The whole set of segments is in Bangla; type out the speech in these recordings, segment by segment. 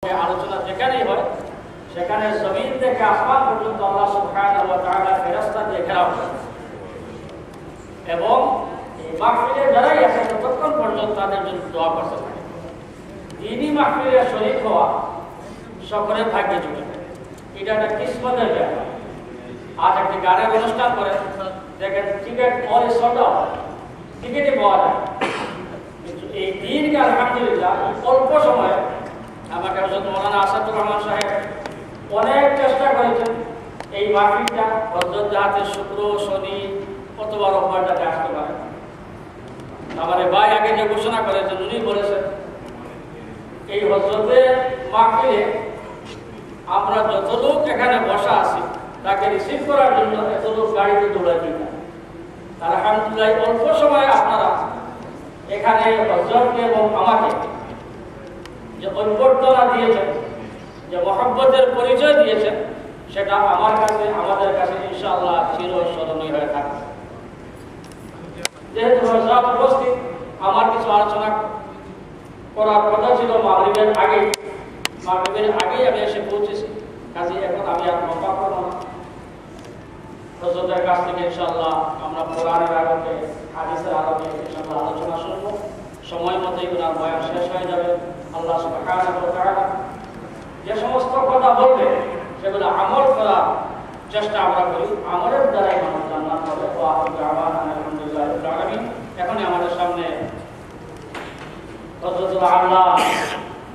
আলোচনা যেখানেই হয় সেখানে জমিন থেকে আসমান পর্যন্ত আল্লাহ সুবহানাহু ওয়া তাআলা ফেরেশতা দিয়ে ঘেরাও করেন এবং এই মাহফিলে যারাই আসে ততক্ষণ পর্যন্ত তাদের জন্য দোয়া করতে থাকে। দিনই মাহফিলে শরীক হওয়া সকলের ভাগ্যে জুটে, এটা একটা কিসমতের ব্যাপার। আজ একটি গানের অনুষ্ঠান করে দেখেন টিকিট অল সোল্ড আউট, টিকিটই পাওয়া যায়। কিন্তু এই দিনকে আলহামদুলিল্লাহ অল্প সময়ে আমাকে হযরত মাওলানা আসাদুর রহমান সাহেব অনেক চেষ্টা করেছেন এই মাহফিলটা হযরত জাহাতে শুক্র শনি অথবা রোববারটাতে আসতে পারে। আমার ভাই আগে যে ঘোষণা করেছেন উনি বলেছেন এই হযরতের মাহফিলে আমরা যত লোক এখানে বসা আছি তাকে রিসিভ করার জন্য এত লোক গাড়িতে দৌড়াচ্ছি না। আলহামদুলিল্লাহ অল্প সময়ে আপনারা এখানে হযরতকে এবং আমাকে যে অভ্যর্থনা দিয়েছেন, যে মহব্বতের পরিচয় দিয়েছেন, সেটা আমার কাছে আমাদের কাছে ইনশাআল্লাহ চিরস্মরণীয় হয়ে থাকবে। যেহেতু সব উপস্থিত, আমার কিছু আলোচনা করার কথা ছিল মাগরিবের আগেই আমি এসে পৌঁছেছি, কাজে এখন আমি আর লম্বা করব না। হযরতের কাছ থেকে ইনশাআল্লাহ আমরা কোরআনের আলোকে হাদিসের আলোকে ইনশাআল্লাহ আলোচনা শুনব। সময় মতো ওনার বয়ান শেষ হয়ে যাবে। আল্লাহ সুবহানাহু ওয়া তাআলা যে সমস্ত কথা বলবে সেগুলো আমল করার চেষ্টা আমরা করি, আমলের দ্বারাই মানুষ জান্নাত পাবে। ওয়া আলহামদুলিল্লাহি রাব্বিল আলামিন। এখনই আমাদের সামনে হযরতুল আল্লাহ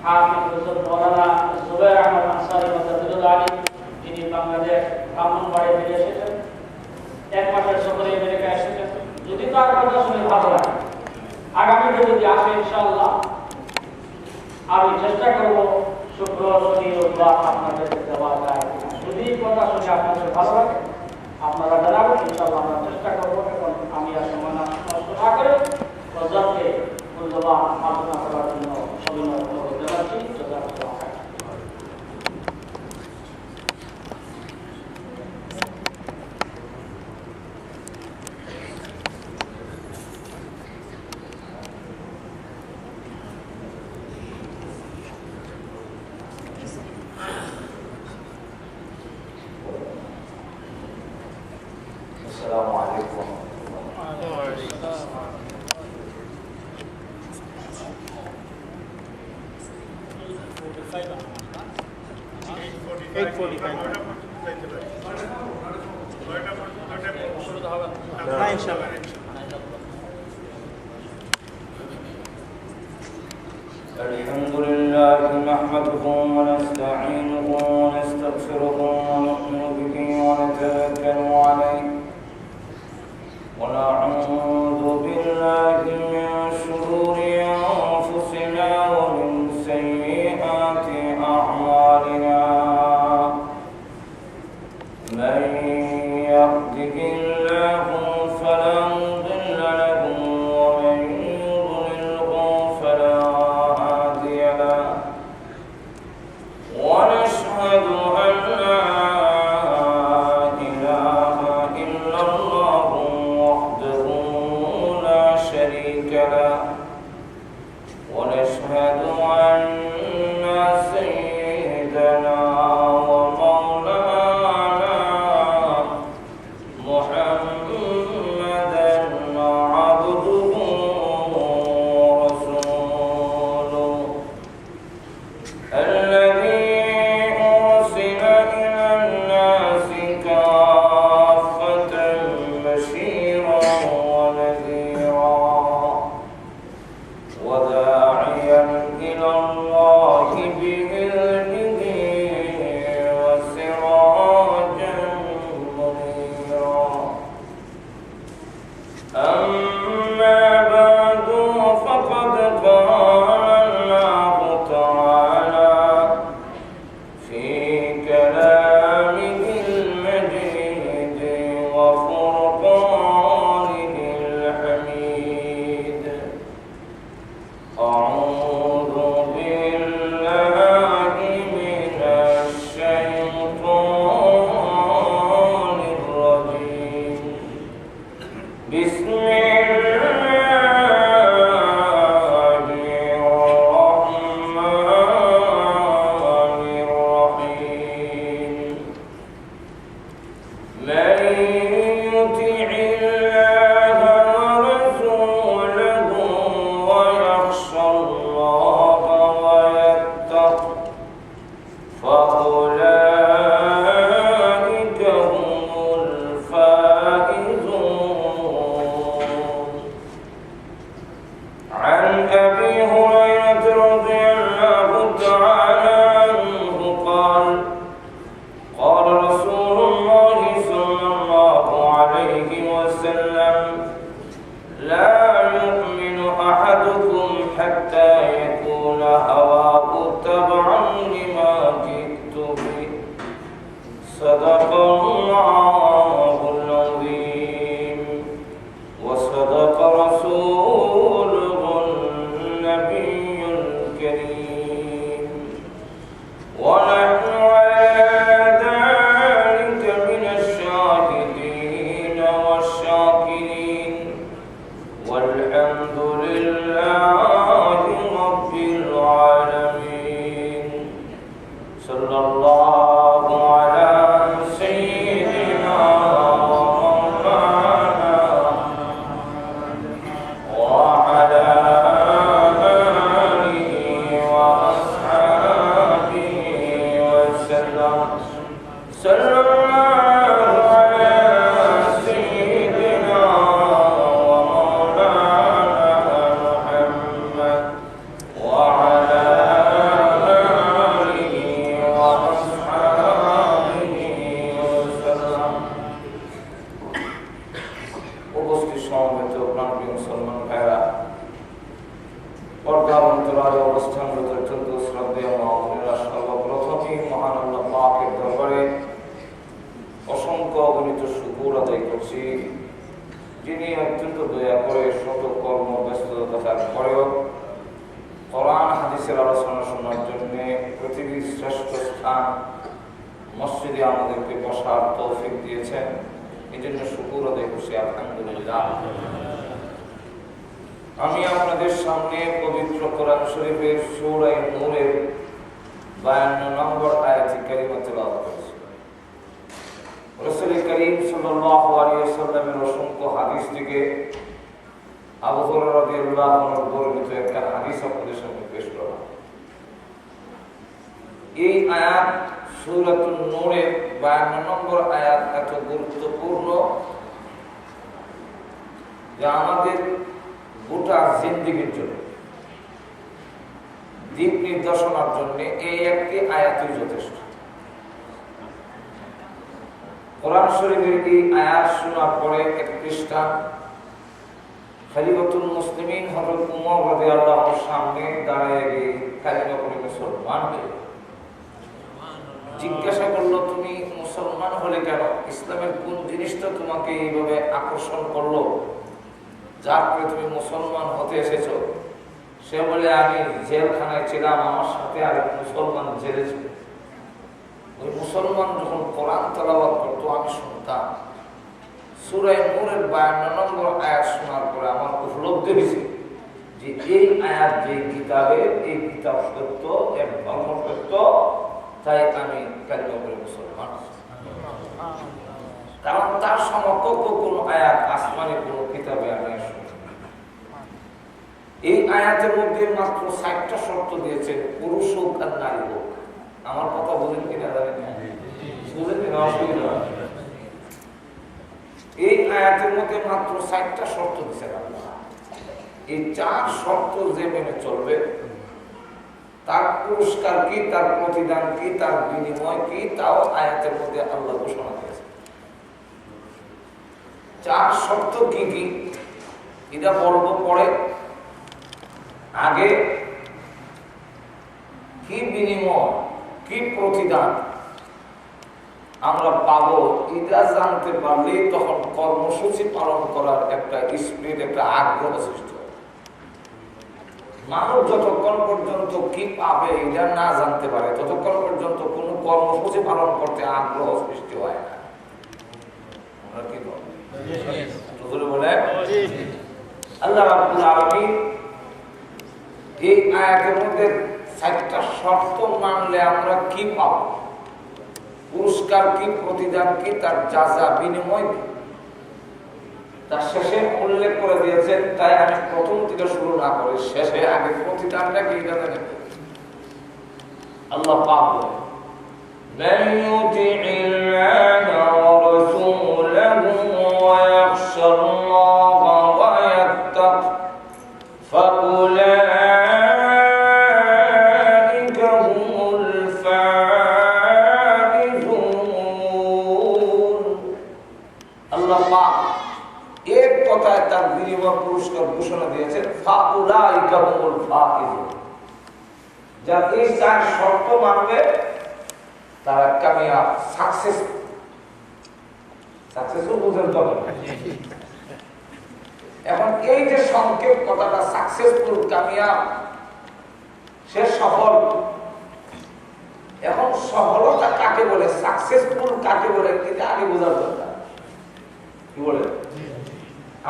হাফিজ হযরত মাওলানা জুবাইর আহমদ আনসারী মাদাদুল আলী, যিনি বাংলাদেশ ব্রাহ্মণবাড়ি থেকে এসেছেন, এক মাসের সফরে আমেরিকা এসেছেন। যদি তার কথা শুনে ভালো লাগে, আগামীতে যদি আসে ইনশাআল্লাহ আমি চেষ্টা করব শুক্র শনি রোববার আপনাদেরকে দেওয়া যায়। যদি কথা শুনে আপনাদের ভালো লাগে আপনারা জানাবেন, ইনশাআল্লাহ আমরা চেষ্টা করবো। এখন আমি আর সময় নষ্ট না করে হযরতকে মূল্যবান আলোচনা করার জন্য সবিনয় অনুরোধ জানাচ্ছি। السلام عليكم. الحمد لله نحمده ونستعينه ونستغفره ونؤمن به ونتوكل عليه ونعوذ بالله من شرور أنفسنا ومن سيئات أعمالنا. من يهده الله فلا مضل له ومن يضلله فلا هادي له. ونشهد أن لا إله إلا الله وحده لا شريك له. ونشهد أن سيدنا ومولانا محمدا عبده ورسوله الذي أرسل إلى الناس كافة بشيرا ونذيرا وداعيا إلى الله بإذنه وسراجا منيرا. أما بعد فقد قال الله تعالى في كلامه المجيد وفرقانه الحميد. أعوذ بالله من الشيطان الرجيم. بسم الله لا يؤمن أحدكم حتى يكون هواه تبعا لما جئت به صدق الله العظيم وصدق رسوله النبي الكريم ونحن على ذلك من الشاهدين والشاكرين والحمد لله رب العالمين صلى الله على سيدنا مولانا وعلى آله وأصحابه وسلم صلى الله على سيدنا ومولانا محمد وعلى آله وأصحابه وسلم উপস্থিত সমবেত প্রাণপ্রিয় মুসলমান ভাইরা, পর্দা অন্তরালে অবস্থানরত অত্যন্ত শ্রদ্ধেয় মা-বোনেরা, সর্বপ্রথমেই মহান আল্লাহ পাকের দরবারে অসংখ্য অগণিত শুকর আদায় করছি, যিনি অত্যন্ত দয়া করে শত কর্ম ব্যস্ততা থাকার পরেও কোরআন হাদিসের আলোচনা শোনার জন্য পৃথিবীর শ্রেষ্ঠ স্থান মসজিদে আমাদেরকে বসার তৌফিক দিয়েছেন। এই জন্য শুকর আদায় করছি, আলহামদুলিল্লাহ। আমি আপনাদের সামনে পবিত্র কোরআন শরীফের সূরা নূরের 52 নম্বর আয়াতে কারিমা তেলাওয়াত করেছি। রাসূল করিম সাল্লাল্লাহু আলাইহি ওয়াসাল্লামের অসংখ্য হাদিস থেকে আবু হুরায়রা রাদিয়াল্লাহু আনহু বর্ণিত একটা হাদিস আপনাদের সামনে পেশ করলাম। এই আয়াত সূরাতুন নূরের 52 নম্বর আয়াত এত গুরুত্বপূর্ণ যা আমাদের গোটা জিন্দেগীর জন্য দিক নির্দেশনার জন্য এই একটি আয়াতই যথেষ্ট। কোরআন শরীফের এই আয়াত শোনার পরে এক খ্রিস্টান খলিফাতুল মুসলিমিন হযরত উমর রাদিয়াল্লাহু আনহুর সামনে দাঁড়িয়ে গিয়ে কালিমা পড়ে মুসলমান হয়ে জিজ্ঞাসা করলো, তুমি মুসলমান হলে কেন? ইসলামের কোন জিনিসটা তোমাকে এইভাবে আকর্ষণ করলো যার ফলে তুমি মুসলমান হতে এসেছো? সে বলে, আমি জেলখানায় ছিলাম, আমার সাথে আরেক মুসলমান জেলে ছিল। ওই মুসলমান যখন কোরআন তেলাওয়াত করতো আমি শুনতাম। সূরা নূরের 52 নম্বর আয়াত শোনার পরে আমার উপলব্ধি হয়েছে যে এই আয়াত যে কিতাবের, এই কিতাব সত্য, এর ধর্ম সত্য, তাই আমি কালিমা পড়ে মুসলমান। কারণ তার সমকক্ষ কোন আয়াত আসমানি কোন কিতাবে আমি শুনি। এই আয়াতের মধ্যে মাত্র 60টা শর্ত দিয়েছেন, পুরুষ হোক আর নারী হোক। আমার কথা বলেন কিনা জানেন? বুঝলেন কিনা? অসুবিধা। এই আয়াতের মধ্যে মাত্র 60টা শর্ত দিয়েছেন আল্লাহ। এই 4 শর্ত যে মেনে চলবে তার পুরস্কার কি, তার প্রতিদান কি, তার বিনিময় কি, তাও আয়াতের মধ্যে আল্লাহ ঘোষণা করেছেন। 4 শর্ত কি কি এটা বলবো পরে। আগে কি বিনিময়, কি প্রতিদান আমরা পাবো এটা জানতে পারলে তখন কর্মসূচি পালন করার একটা স্পিরিট, একটা আগ্রহ সৃষ্টি হয়। মানুষ যতক্ষণ পর্যন্ত কি পাবে এটা না জানতে পারে ততক্ষণ পর্যন্ত কোন কর্মসূচি পালন করতে আগ্রহ সৃষ্টি হয় না। আমরা কি বলে আল্লাহ রাব্বুল আলামিন এই আয়াতের মধ্যে 4টা শর্ত মানলে আমরা কি পাবো, পুরস্কার কি, প্রতিদান কি, তার যাজা বিনিময় কি, তার শেষে উল্লেখ করে দিয়েছেন। তাই আমি প্রথম থেকে শুরু না করে শেষে আগে প্রতিদানটা কি এটা জানেন? আল্লাহ পাক বলেন, মান ইউতি'িল্লাহ ওয়া রাসূলাহু ওয়া ইয়াখশাল্লাহা ওয়া ইয়াত্তাক ফাউলাইকা হুমুল ফাইজুন। আল্লাহ পাক এক কথায় তার তার বিনিময় পুরস্কার ঘোষণা দিয়েছেন, ফাউলাইকা হুমুল ফাইজুন। যারা এই চার শর্ত মানবে তারা কামিয়াব, সাকসেসফুল বুঝেন তো। এখন এই যে সংক্ষেপ কথাটা সাকসেসফুল, কামিয়াব, সে সফল। এখন সফলতা কাকে বলে, সাকসেসফুল কাকে বলে, এটা আগে বোঝার দরকার। কি বলে?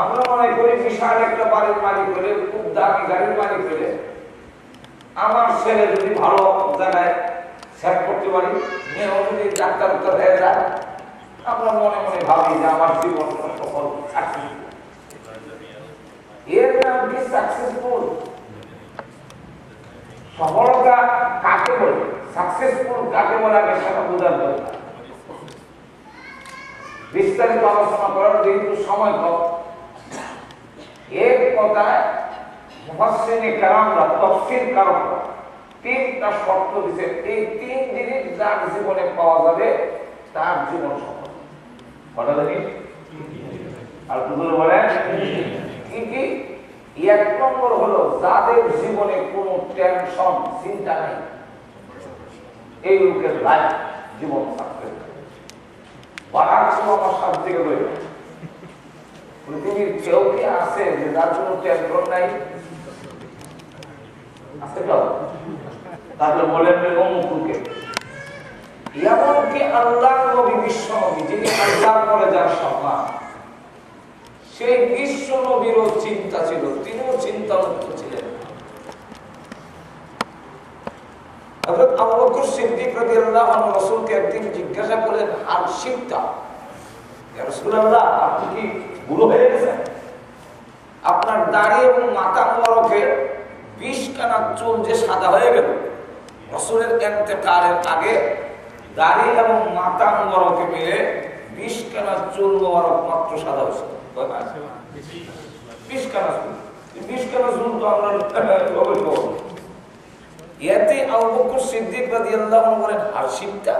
আমরা মনে করি বিশাল একটা বাড়ির মালিক হলে, খুব দামি গাড়ির মালিক হলে, আমার ছেলে যদি ভালো জায়গায় সেট করতে পারি, মেয়েও যদি ডাক্তার হয়ে যায়, আমরা মনে মনে ভাবি যে আমার জীবন সফল। এর নাম কি সাকসেসফুল? সফলতা কাকে বলে, সাকসেসফুল কাকে বলে, আগে সেটা বোঝার দরকার। বিস্তারিত আলোচনা করার যেহেতু সময় কম, এক কথায় মুফাসসিরিনে কেরামরা, তাফসীর কারকরা তিনটা শর্ত দিয়েছে। এই তিন জিনিস যার জীবনে পাওয়া যাবে তার জীবন সফল। কটা জিনিস? আর দুটো বলে কি কি? এক নম্বর হলো যাদের জীবনে কোনো টেনশন, চিন্তা নেই, এই লোকের লাইফ, জীবন সাকসেস। আমার সব থেকে বলি, পৃথিবীর কেউ কি আছে যে যার কোনো টেনশন নাই? আছে তো? তাহলে বলেন অমুককে। এমনকি আল্লাহ নবী, বিশ্ব নবী, যিনি আল্লাহ করে যার সম্মান, সেই বিশ্ব নবীরও চিন্তা ছিল, তিনিও চিন্তামুক্ত ছিলেন। হযরত আবু বকর সিদ্দিক রাদিয়াল্লাহু আনহু রাসূলকে একদিন জিজ্ঞাসা করলেন, হার্শিপটা, ইয়া রাসূলুল্লাহ, আপনি কি বুড়ো হয়ে গেছেন? আপনার দাড়ি এবং মাথা মোবারকে 20 কানা চুল যে সাদা হয়ে গেল, রাসূলের ইন্তেকালের আগে দাড়ি এবং মাথা মোবারকে মিলে 20 কানা চুল মোবারক মাত্র সাদা হয়েছে। 20 কানা চুল, 20 কানা চুল তো আমরা কবে পাবো? এতে আবু বকর সিদ্দিক রাদিয়াল্লাহু আনহু বলেন, হার্শিপটা,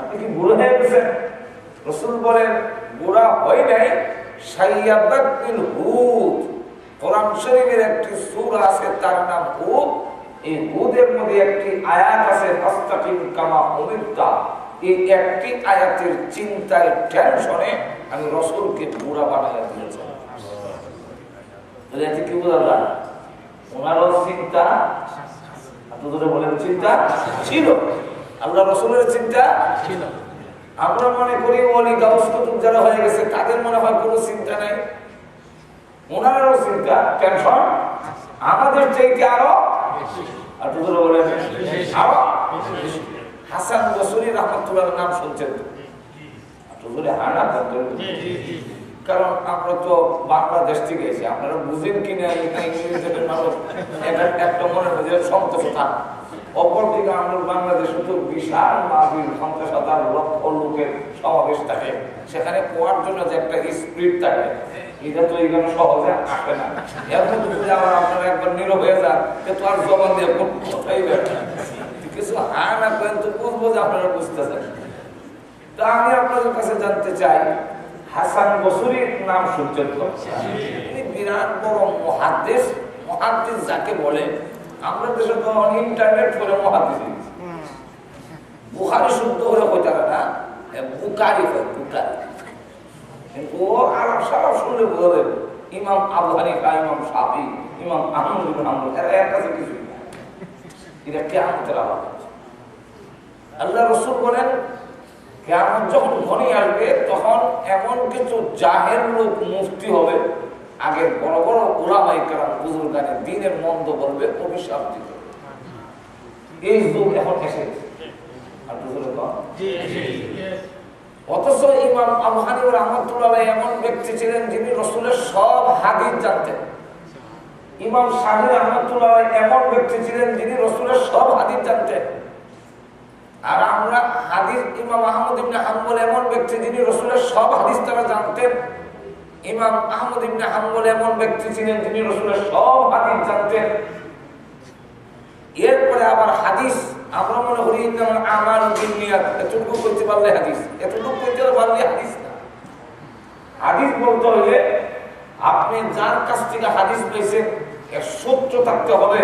আপনি কি বুড়ো হয়ে গেছেন? রাসূল বলেন, বুড়া হয় নাই, শাইয়াবাত বিল হুদ। কোরআন শরীফের একটি সূরা আছে, তার নাম হুদ। এই হুদের মধ্যে একটি আয়াত আছে, ফাস্তাকিম কামা উমিরতা। এই একটি আয়াতের চিন্তায়, টেনশনে আমি রাসূলকে বুড়া বানাইয়া দিয়েছি। তাহলে এতে কি বুঝালাম? ওনারও চিন্তা, বলেন চিন্তা ছিল, আল্লাহ রাসূলের চিন্তা ছিল। আমরা মনে করি ওলি গাউস কুতুব যারা হয়ে গেছে তাদের মনে হয় কোনো চিন্তা নাই, ওনারও চিন্তা, টেনশন আমাদের চাইতে আরো বেশি। আর দুটো বলেন আরো বেশি। হাসান বসরি রাহমাতুল্লাহর নাম শুনছেন তো? কারণ আমরা তো বাংলাদেশ থেকে এসেছি, আপনারা বুঝেন কিনা ইংরেজিদের মানুষ একটা মনে হয় সন্তোষ থাকে। অপরদিকে আমরা বাংলাদেশে তো বিশাল মাহফিল, 50,000 লক্ষ লোকের সমাবেশ থাকে, সেখানে পড়ার জন্য যে একটা স্পিরিট থাকে, এটা তো এখানে সহজে আসে না। এখন যদি আবার আপনারা একবার নীরব হয়ে যান, তো আর জবান দিয়ে কোথায় বেড়ে কিছু হ্যাঁ না করেন তো বুঝবো যে আপনারা বুঝতেছেন। তা আমি আপনাদের কাছে জানতে চাই, হাসান বসরির নাম শুনছেন তো? তিনি বিরাট বড় মুহাদ্দিস। মুহাদ্দিস যাকে বলে, আমরা দেশে তো ইন্টারনেট করে মুহাদ্দিস, বুখারী শুদ্ধ হলে কইতে পারে না, বুকারি হয়, বুকারি। কিন্তু ও আরব সারাব শুনলে বোঝা যাবে, ইমাম আবু হানিফা, ইমাম শাফি, ইমাম আহমদ ইবনে হাম্বল, এরা এক কাছে কিছুই না। এটা কিয়ামতের আলামত। আল্লাহ রাসূল বলেন, কিয়ামত যখন ঘনিয়ে আসবে তখন এমন কিছু জাহেল লোক মুফতি হবে, আগে বড় বড় উলামায়ে কেরাম বুজুর্গানে দ্বীনের মন্দ বলবে, অভিশাপ দিবে। এই যুগ এখন এসেছে। আর বুঝলে তো অথচ ইমাম আবু হানিফা রাহমাতুল্লাহ আলাইহি এমন ব্যক্তি ছিলেন যিনি রাসূলের সব হাদিস জানতেন। ইমাম শাফিঈ রাহমাতুল্লাহ আলাইহি এমন ব্যক্তি ছিলেন যিনি রাসূলের সব হাদিস জানতেন। আর আমরা হাদিস, ইমাম আহমদ ইবনে হাম্বল এমন ব্যক্তি যিনি রাসূলের সব হাদিস তারা জানতেন। ইমাম আহমদ ইবনে হাম্বল এমন ব্যক্তি ছিলেন যিনি রাসূলের সব হাদিস জানতেন। এরপরে আবার হাদিস, আমরা মনে করি ইন্নামাল আমালু বিন্নিয়াত, এতটুকু করতে পারলে হাদিস, এতটুকু করতে পারলে হাদিস না। হাদিস বলতে হলে আপনি যার কাছ থেকে হাদিস পেয়েছেন এর সত্য থাকতে হবে,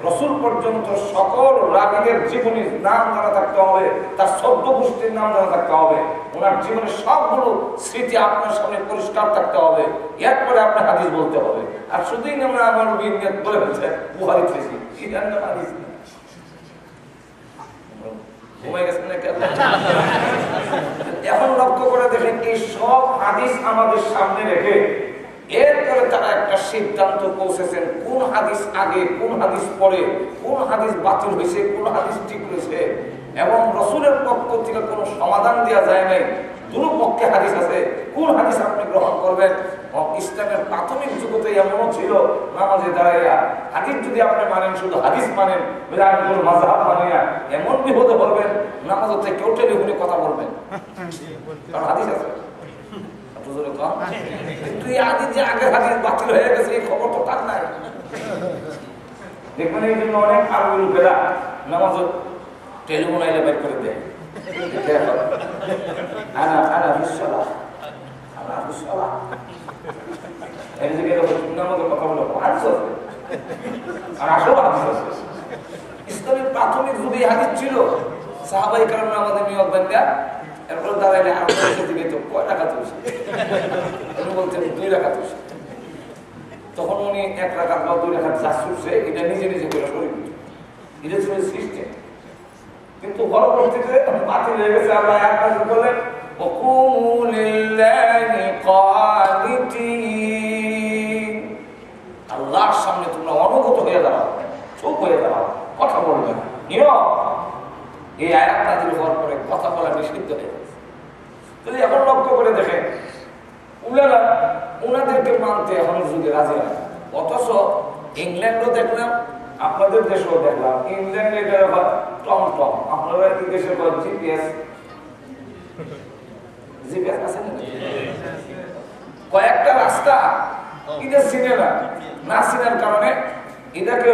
রসুল পর্যন্ত সকল রাবীদের জীবনীর নাম জানা থাকতে হবে, তার সদ্য গোষ্ঠীর নাম জানা থাকতে হবে, ওনার জীবনের সবগুলো স্মৃতি আপনার সামনে পরিষ্কার থাকতে হবে, এরপরে আপনার হাদিস বলতে হবে। আর শুধুই আমরা আমার বিনিয়োগ বলে ফেলছে বুহারি থেকে হাদিস এখন লক্ষ্য করে দেখেন এই সব হাদিস আমাদের সামনে রেখে এরপরে তারা একটা সিদ্ধান্ত পৌঁছেছেন কোন হাদিস আগে কোন হাদিস পরে, কোন হাদিস বাতিল হয়েছে কোন হাদিস ঠিক হয়েছে, এবং রসুলের পক্ষ থেকে কোনো সমাধান দেওয়া যায় নাই, দুটো পক্ষে হাদিস আছে, কোন হাদিস আপনি গ্রহণ করবেন। ইসলামের প্রাথমিক যুগতে এমনও ছিল নামাজে দাঁড়াইয়া হাদিস যদি আপনি মানেন, শুধু হাদিস মানেন, মাযহাব মানিয়া এমন বিপদে পড়বেন নামাজে কেউ টেলিফোনে কথা বলবেন, কারণ হাদিস আছে। তুই আদিস যে আগের হাদিস বাতিল হয়ে গেছে এই খবর তো তার নাই। দেখবেন এই জন্য অনেক আরবি লোকেরা নামাজ টেলিফোন আইলে বের করে দেয়, আনা আনা বিশ্বলা আনা বিশ্বলা এই যে নামাজের কথা বলে হাদিস আছে, আর আসলে হাদিস আছে। ইসলামের প্রাথমিক যুগে হাদিস ছিল, সাহাবাই কারণে আমাদের নিয়ত বান্ধা এরপর দাঁড়াইলে আর দিকে তো কয় রাকাত হয়েছে, উনি বলছেন 2 রাকাত হয়েছে। তখন উনি 1 রাকাত বা 2 রাকাত যা শুনছে এটা নিজে নিজে করে শরীর এটা ছিল সিস্টেম। কিন্তু পরবর্তীতে বাতিল হয়ে গেছে। আল্লাহ একবার বলেন ওয়াকুমু লিল্লাহি কানিতিন, আল্লাহর সামনে তোমরা অনুগত হয়ে দাঁড়াও, চুপ হয়ে দাঁড়াও, কথা বলবে না। এই আয়াত নাযিল হওয়ার পরে কথা বলা নিষিদ্ধ হয়ে গেছে। যদি এখন লক্ষ্য করে দেখেন উনারা উনাদেরকে মানতে এখন যুগে রাজি হয়, অথচ ইংল্যান্ডও দেখলাম আপনাদের দেশেও দেখলাম, ইংল্যান্ডে টমটম, আপনারা এই দেশের জিপিএস জিপিএস আছে না, কয়েকটা রাস্তা এটা চিনে না চিনার কারণে এটাকে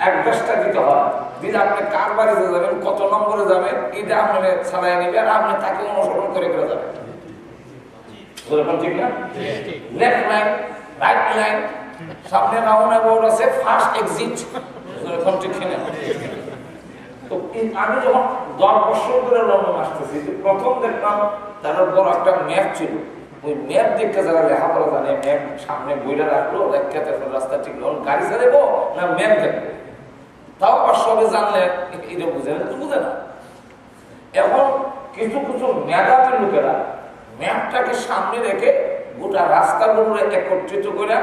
অ্যাড্রেসটা দিতে হয়, দিলে আপনি কার বাড়িতে যাবেন, কত নম্বরে যাবেন, এটা আপনি ছাড়াই নেবেন, আর আপনি তাকে অনুসরণ করে যাবেন। ঠিক না? লেফট লাইন, রাইট লাইন, সামনে রাউন্ড অ্যাবাউট আছে, ফার্স্ট এক্সিট। ঠিক না? তো আমি যখন 10 বছর ধরে লন্ডন আসতেছি, প্রথম দেখলাম তারা বড় একটা ম্যাপ ছিল, ওই ম্যাপ দেখতে যারা লেখাপড়া জানে ম্যাপ সামনে বইটা রাখলো, রাস্তা ঠিক গাড়ি চালাবো না ম্যাপ দেখবো, তাও আবার সবে জানলে এটা বুঝে না, বুঝে না। এখন কিছু কিছু মেধাবী লোকেরা ম্যাপটাকে সামনে রেখে গোটা রাস্তাগুলো একত্রিত করে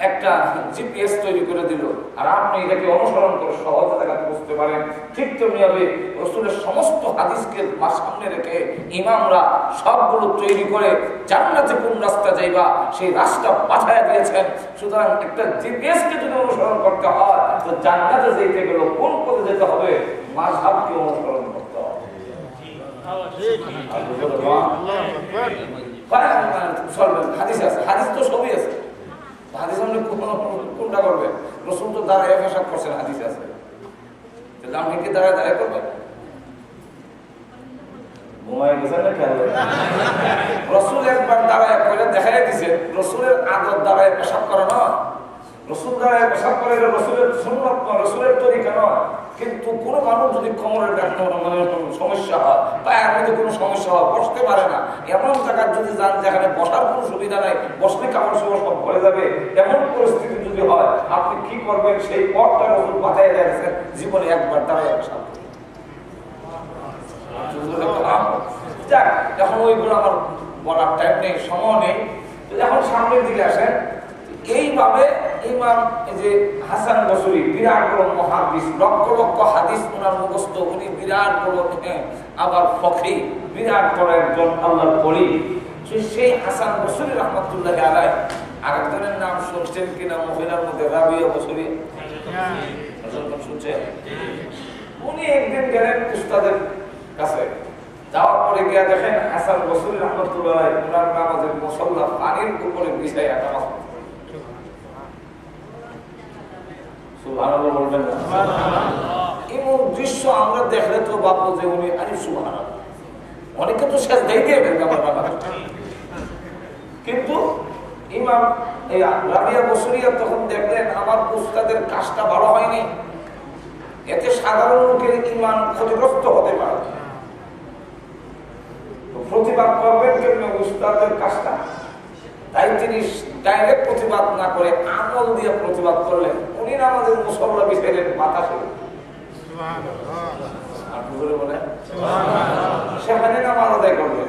একটা জিপিএস তৈরি করে দিল, আর আপনি এটাকে অনুসরণ করে সহজে জায়গাতে বুঝতে পারেন। ঠিক তেমনি হবে রাসূলের সমস্ত হাদিসকে সামনে রেখে ইমামরা সবগুলো তৈরি করে জান্নাতে কোন রাস্তা যাইবা সেই রাস্তা বাছাইয়া দিয়েছেন। সুতরাং একটা জিপিএসকে যদি অনুসরণ করতে হয় তো জান্নাতে যেতে গেলে কোন পথে যেতে হবে, মাযহাবকে অনুসরণ করতে হবে। হাদিস আছে, হাদিস তো সবই আছে, হাদিস আপনি কোনটা করবেন? রাসূল তো দাঁড়ায় পেশাব করছেন, হাদিস আছে, তাহলে আপনি কি দাঁড়ায় দাঁড়ায় করবেন? রাসূল একবার দাঁড়ায় করে দেখাই দিয়েছেন, রাসূলের আদত দাঁড়ায় পেশাব করা নয়, রাসূল দাঁড়ায় পেশাব করে রাসূলের সুন্নাত নয়, রাসূলের তরিকা নয়। কিন্তু কোনো মানুষ যদি কোমরের মানে সমস্যা হয়, পায়ের মধ্যে কোনো সমস্যা হয়, বসতে পারে না, এমন জায়গায় যদি যান যেখানে বসার কোনো সুবিধা নাই, বসলে কাপড় সব ভরে যাবে, এমন পরিস্থিতি যদি হয় আপনি কি করবেন? সেই পথটা রাসূল বাতায় দিয়েছেন, জীবনে একবার দাঁড়ায় পেশাব। এখন ওইগুলো আমার বলার টাইম নেই, সময় নেই। এখন সামনের দিকে আসেন, এইভাবে ইমাম যে হাসান বসরি বিরাট বড় মুহাদ্দিস, লক্ষ লক্ষ হাদিস ওনার মুখস্থ, উনি বিরাট বড় আবার ফকী, বিরাট বড় একজন আল্লাহর ওলি। সেই হাসান বসরি রাহমাতুল্লাহ আলাইহি আরেকজনের নাম শুনছেন কিনা মহিলার মধ্যে? রাবিয়া বসরি শুনছেন? উনি একদিন গেলেন উস্তাদের কাছে, যাওয়ার পরে গিয়া দেখেন হাসান বসরি রাহমাতুল্লাহ আলাইহি ওনার নামাজের মুসল্লা পানির উপরে বিছাইয়া নামাজ পড়ছেন। সুবহানাল্লাহ বলবেন না? এমন দৃশ্য আমরা দেখলে তো ভাববো যে উনি আরে সুবহানাল্লাহ, অনেকে তো শেষ দিয়ে দিয়ে আমার বাবা। কিন্তু ইমাম এই রাবিয়া বসরিয়া তখন দেখলেন আমার উস্তাদের কাজটা ভালো হয়নি, এতে সাধারণ লোকের ঈমান ক্ষতিগ্রস্ত হতে পারে, প্রতিবাদ করবেন কেন উস্তাদের কাজটা? তাই তিনি ডাইরেক্ট প্রতিবাদ না করে আমল দিয়ে প্রতিবাদ করলেন। উনি আমাদের মুসল্লা বিষয়ের মাথা ছিল, সেখানে নামাজ আদায় করলেন।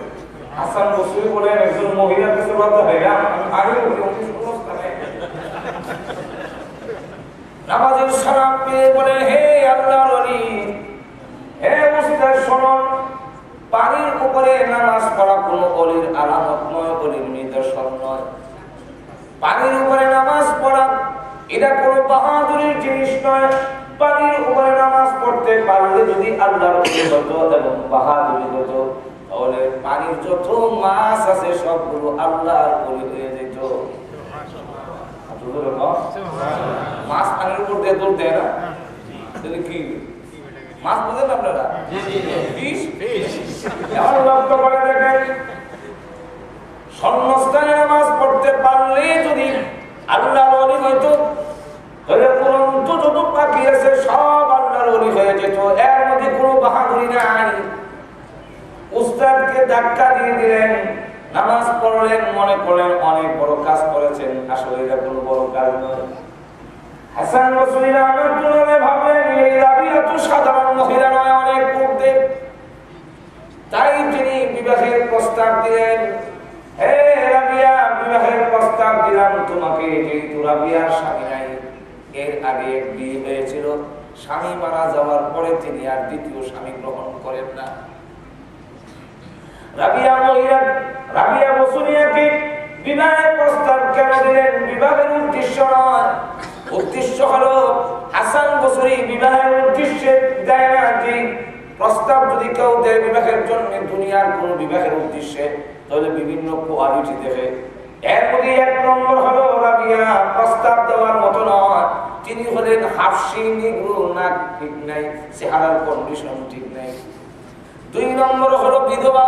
হাসান বসরি বলেন একজন মহিলার কাছে বাধা হয় আগে নামাজের সালাম পেয়ে বলে, হে আল্লাহর ওলি, হে মুস্তাদ শুনুন, পানির উপরে নামাজ পড়া কোনো ওলির আলামত নয়, ওলির নিদর্শন নয়। পানির উপরে নামাজ পড়া এটা কোনো বাহাদুরির জিনিস নয়। পানির উপরে নামাজ পড়তে পারলে যদি আল্লাহর ওলি হতো এবং বাহাদুরি হতো, তাহলে পানির যত মাছ আছে সবগুলো আল্লাহর ওলি হয়ে যেত। মাছ পানির উপর দিয়ে দৌড় দেয় না, কি মাছ বুঝেন আপনারা? লক্ষ্য করে দেখেন, শূন্যস্থানে নামাজ পড়তে পারলে যদি আল্লাহর ওলি হইতো, তাহলে পুরন্ত যত পাখি আছে সব আল্লাহর ওলি হয়ে যেত। এর মধ্যে কোনো বাহাদুরি নাই। উস্তাদকে ধাক্কা দিয়ে দিলেন, নামাজ পড়লেন, মনে করলেন অনেক বড় কাজ করেছেন, আসলে এটা কোনো বড় কাজ নয়। হাসান বসরি রাহমাতুল্লাহ ভাবলেন এই রাবিয়া তো সাধারণ মহিলা নয়, অনেক উর্ধ্বে। তাই তিনি বিবাহের প্রস্তাব দিলেন, হে রাবিয়া, বিবাহের প্রস্তাব দিলাম তোমাকে, যেহেতু রাবিয়ার স্বামী নাই, এর আগে বিয়ে হয়েছিল, স্বামী মারা যাওয়ার পরে তিনি আর দ্বিতীয় স্বামী গ্রহণ করেন না। রাবিয়া বসরিয়াকে বিবাহের প্রস্তাব কেন দিলেন? বিবাহের উদ্দেশ্য নয়, উদ্দেশ্য হলো হাসান বসরি বিবাহের উদ্দেশ্যে দেয় না। যে প্রস্তাব যদি কেউ দেয় বিবাহের জন্য দুনিয়ার কোন বিবাহের উদ্দেশ্যে, তাহলে বিভিন্ন কোয়ালিটি দেখে। এর মধ্যে এক নম্বর হলো রাবিয়া প্রস্তাব দেওয়ার মতো নয়। তিনি হলেন হাফসি, নিগ্রো, নাক ঠিক নাই, চেহারার কন্ডিশন ঠিক নাই। 2 নম্বর হলো বিধবা।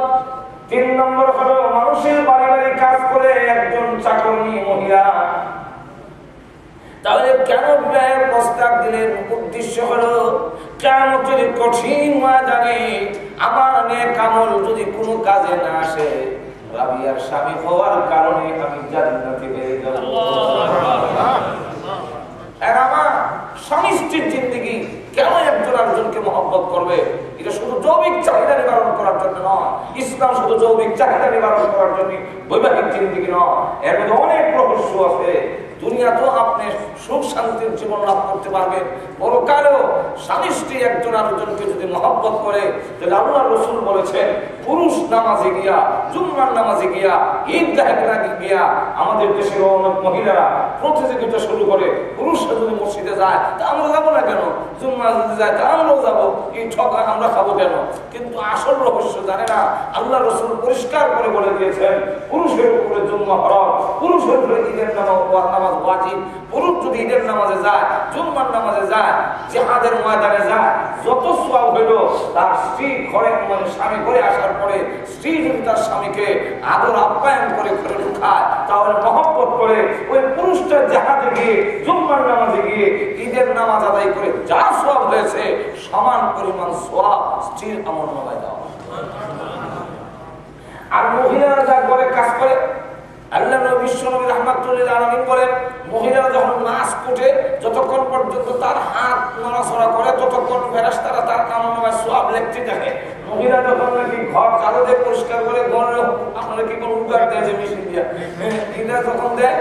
3 নম্বর হলো মানুষের বাড়ি বাড়ি কাজ করে একজন চাকরনি মহিলা। তাহলে কেন বিবাহের প্রস্তাব দিলেন? উদ্দেশ্য হলো কিয়ামতের কঠিন ময়দানে আমার নেক আমল যদি কোনো কাজে না আসে, রাবিয়ার স্বামী হওয়ার কারণে আমি জান্নাতে পেয়ে যাব। আর আমার স্বামী স্ত্রীর জিন্দেগি কেন একজন আরেকজনকে মহব্বত করবে? এটা শুধু যৌবিক চাহিদা নিবারণ করার জন্য নয়। ইসলাম শুধু যৌবিক চাহিদা নিবারণ করার জন্য বৈবাহিক জিন্দেগি নয়, এর মধ্যে অনেক রহস্য আছে। দুনিয়াতেও আপনি সুখ শান্তির জীবন লাভ করতে পারবেন, পরকালেও স্বামী স্ত্রী একজন আরেকজনকে যদি মহব্বত করে, তাহলে আল্লাহ রাসূল বলেছেন পুরুষ নামাজে গিয়া, জুম্মার নামাজে গিয়া, ঈদগাহে গিয়া আমাদের দেশের অনেক মহিলারা প্রতিযোগিতা শুরু করে, পুরুষরা যদি মসজিদে যায় তা আমরা যাবো না কেন, জুম্মা যদি যায় তা আমরাও যাবো, এই ঠকা আমরা খাবো কেন? কিন্তু আসল রহস্য জানে না। আল্লাহ রাসূল পরিষ্কার করে বলে দিয়েছেন পুরুষের উপরে জুম্মা ফরজ, পুরুষের উপরে ঈদের নামাজ ওয়াজিব। পুরুষ যদি ঈদের নামাজে যায়, জুম্মার নামাজে যায়, জিহাদের ময়দানে যায়, যত সওয়াব হইল তার স্ত্রী ঘরে, মানে স্বামী ঘরে আসার পরে স্ত্রী যদি তার স্বামীকে আদর আপ্যায়ন করে ঘরে ঢুকায়, তাহলে মহব্বত করে ওই পুরুষটা জিহাদে গিয়ে, জুম্মার নামাজে গিয়ে, ঈদের নামাজ আদায় করে যা সওয়াব হয়েছে সমান পরিমাণ সওয়াব স্ত্রীর আমলনামায় দাও। আর মহিলারা যা ঘরে কাজ করে, আল্লাহ নবী বিশ্বনবী রাহমাতুল্লাহ আলামিন বলেন মহিলারা যখন মাছ কুটে যতক্ষণ পর্যন্ত তার হাত নড়াচড়া করে ততক্ষণ ফেরেশতারা তার আমলনামায় সওয়াব লিখতে থাকে। মহিলা যখন নাকি ঘর ঝাড়ু দিয়ে পরিষ্কার করে, ঘরে আপনারা কি কোনো উগার দেয় যে মেশিন দিয়ে, এটা যখন দেয়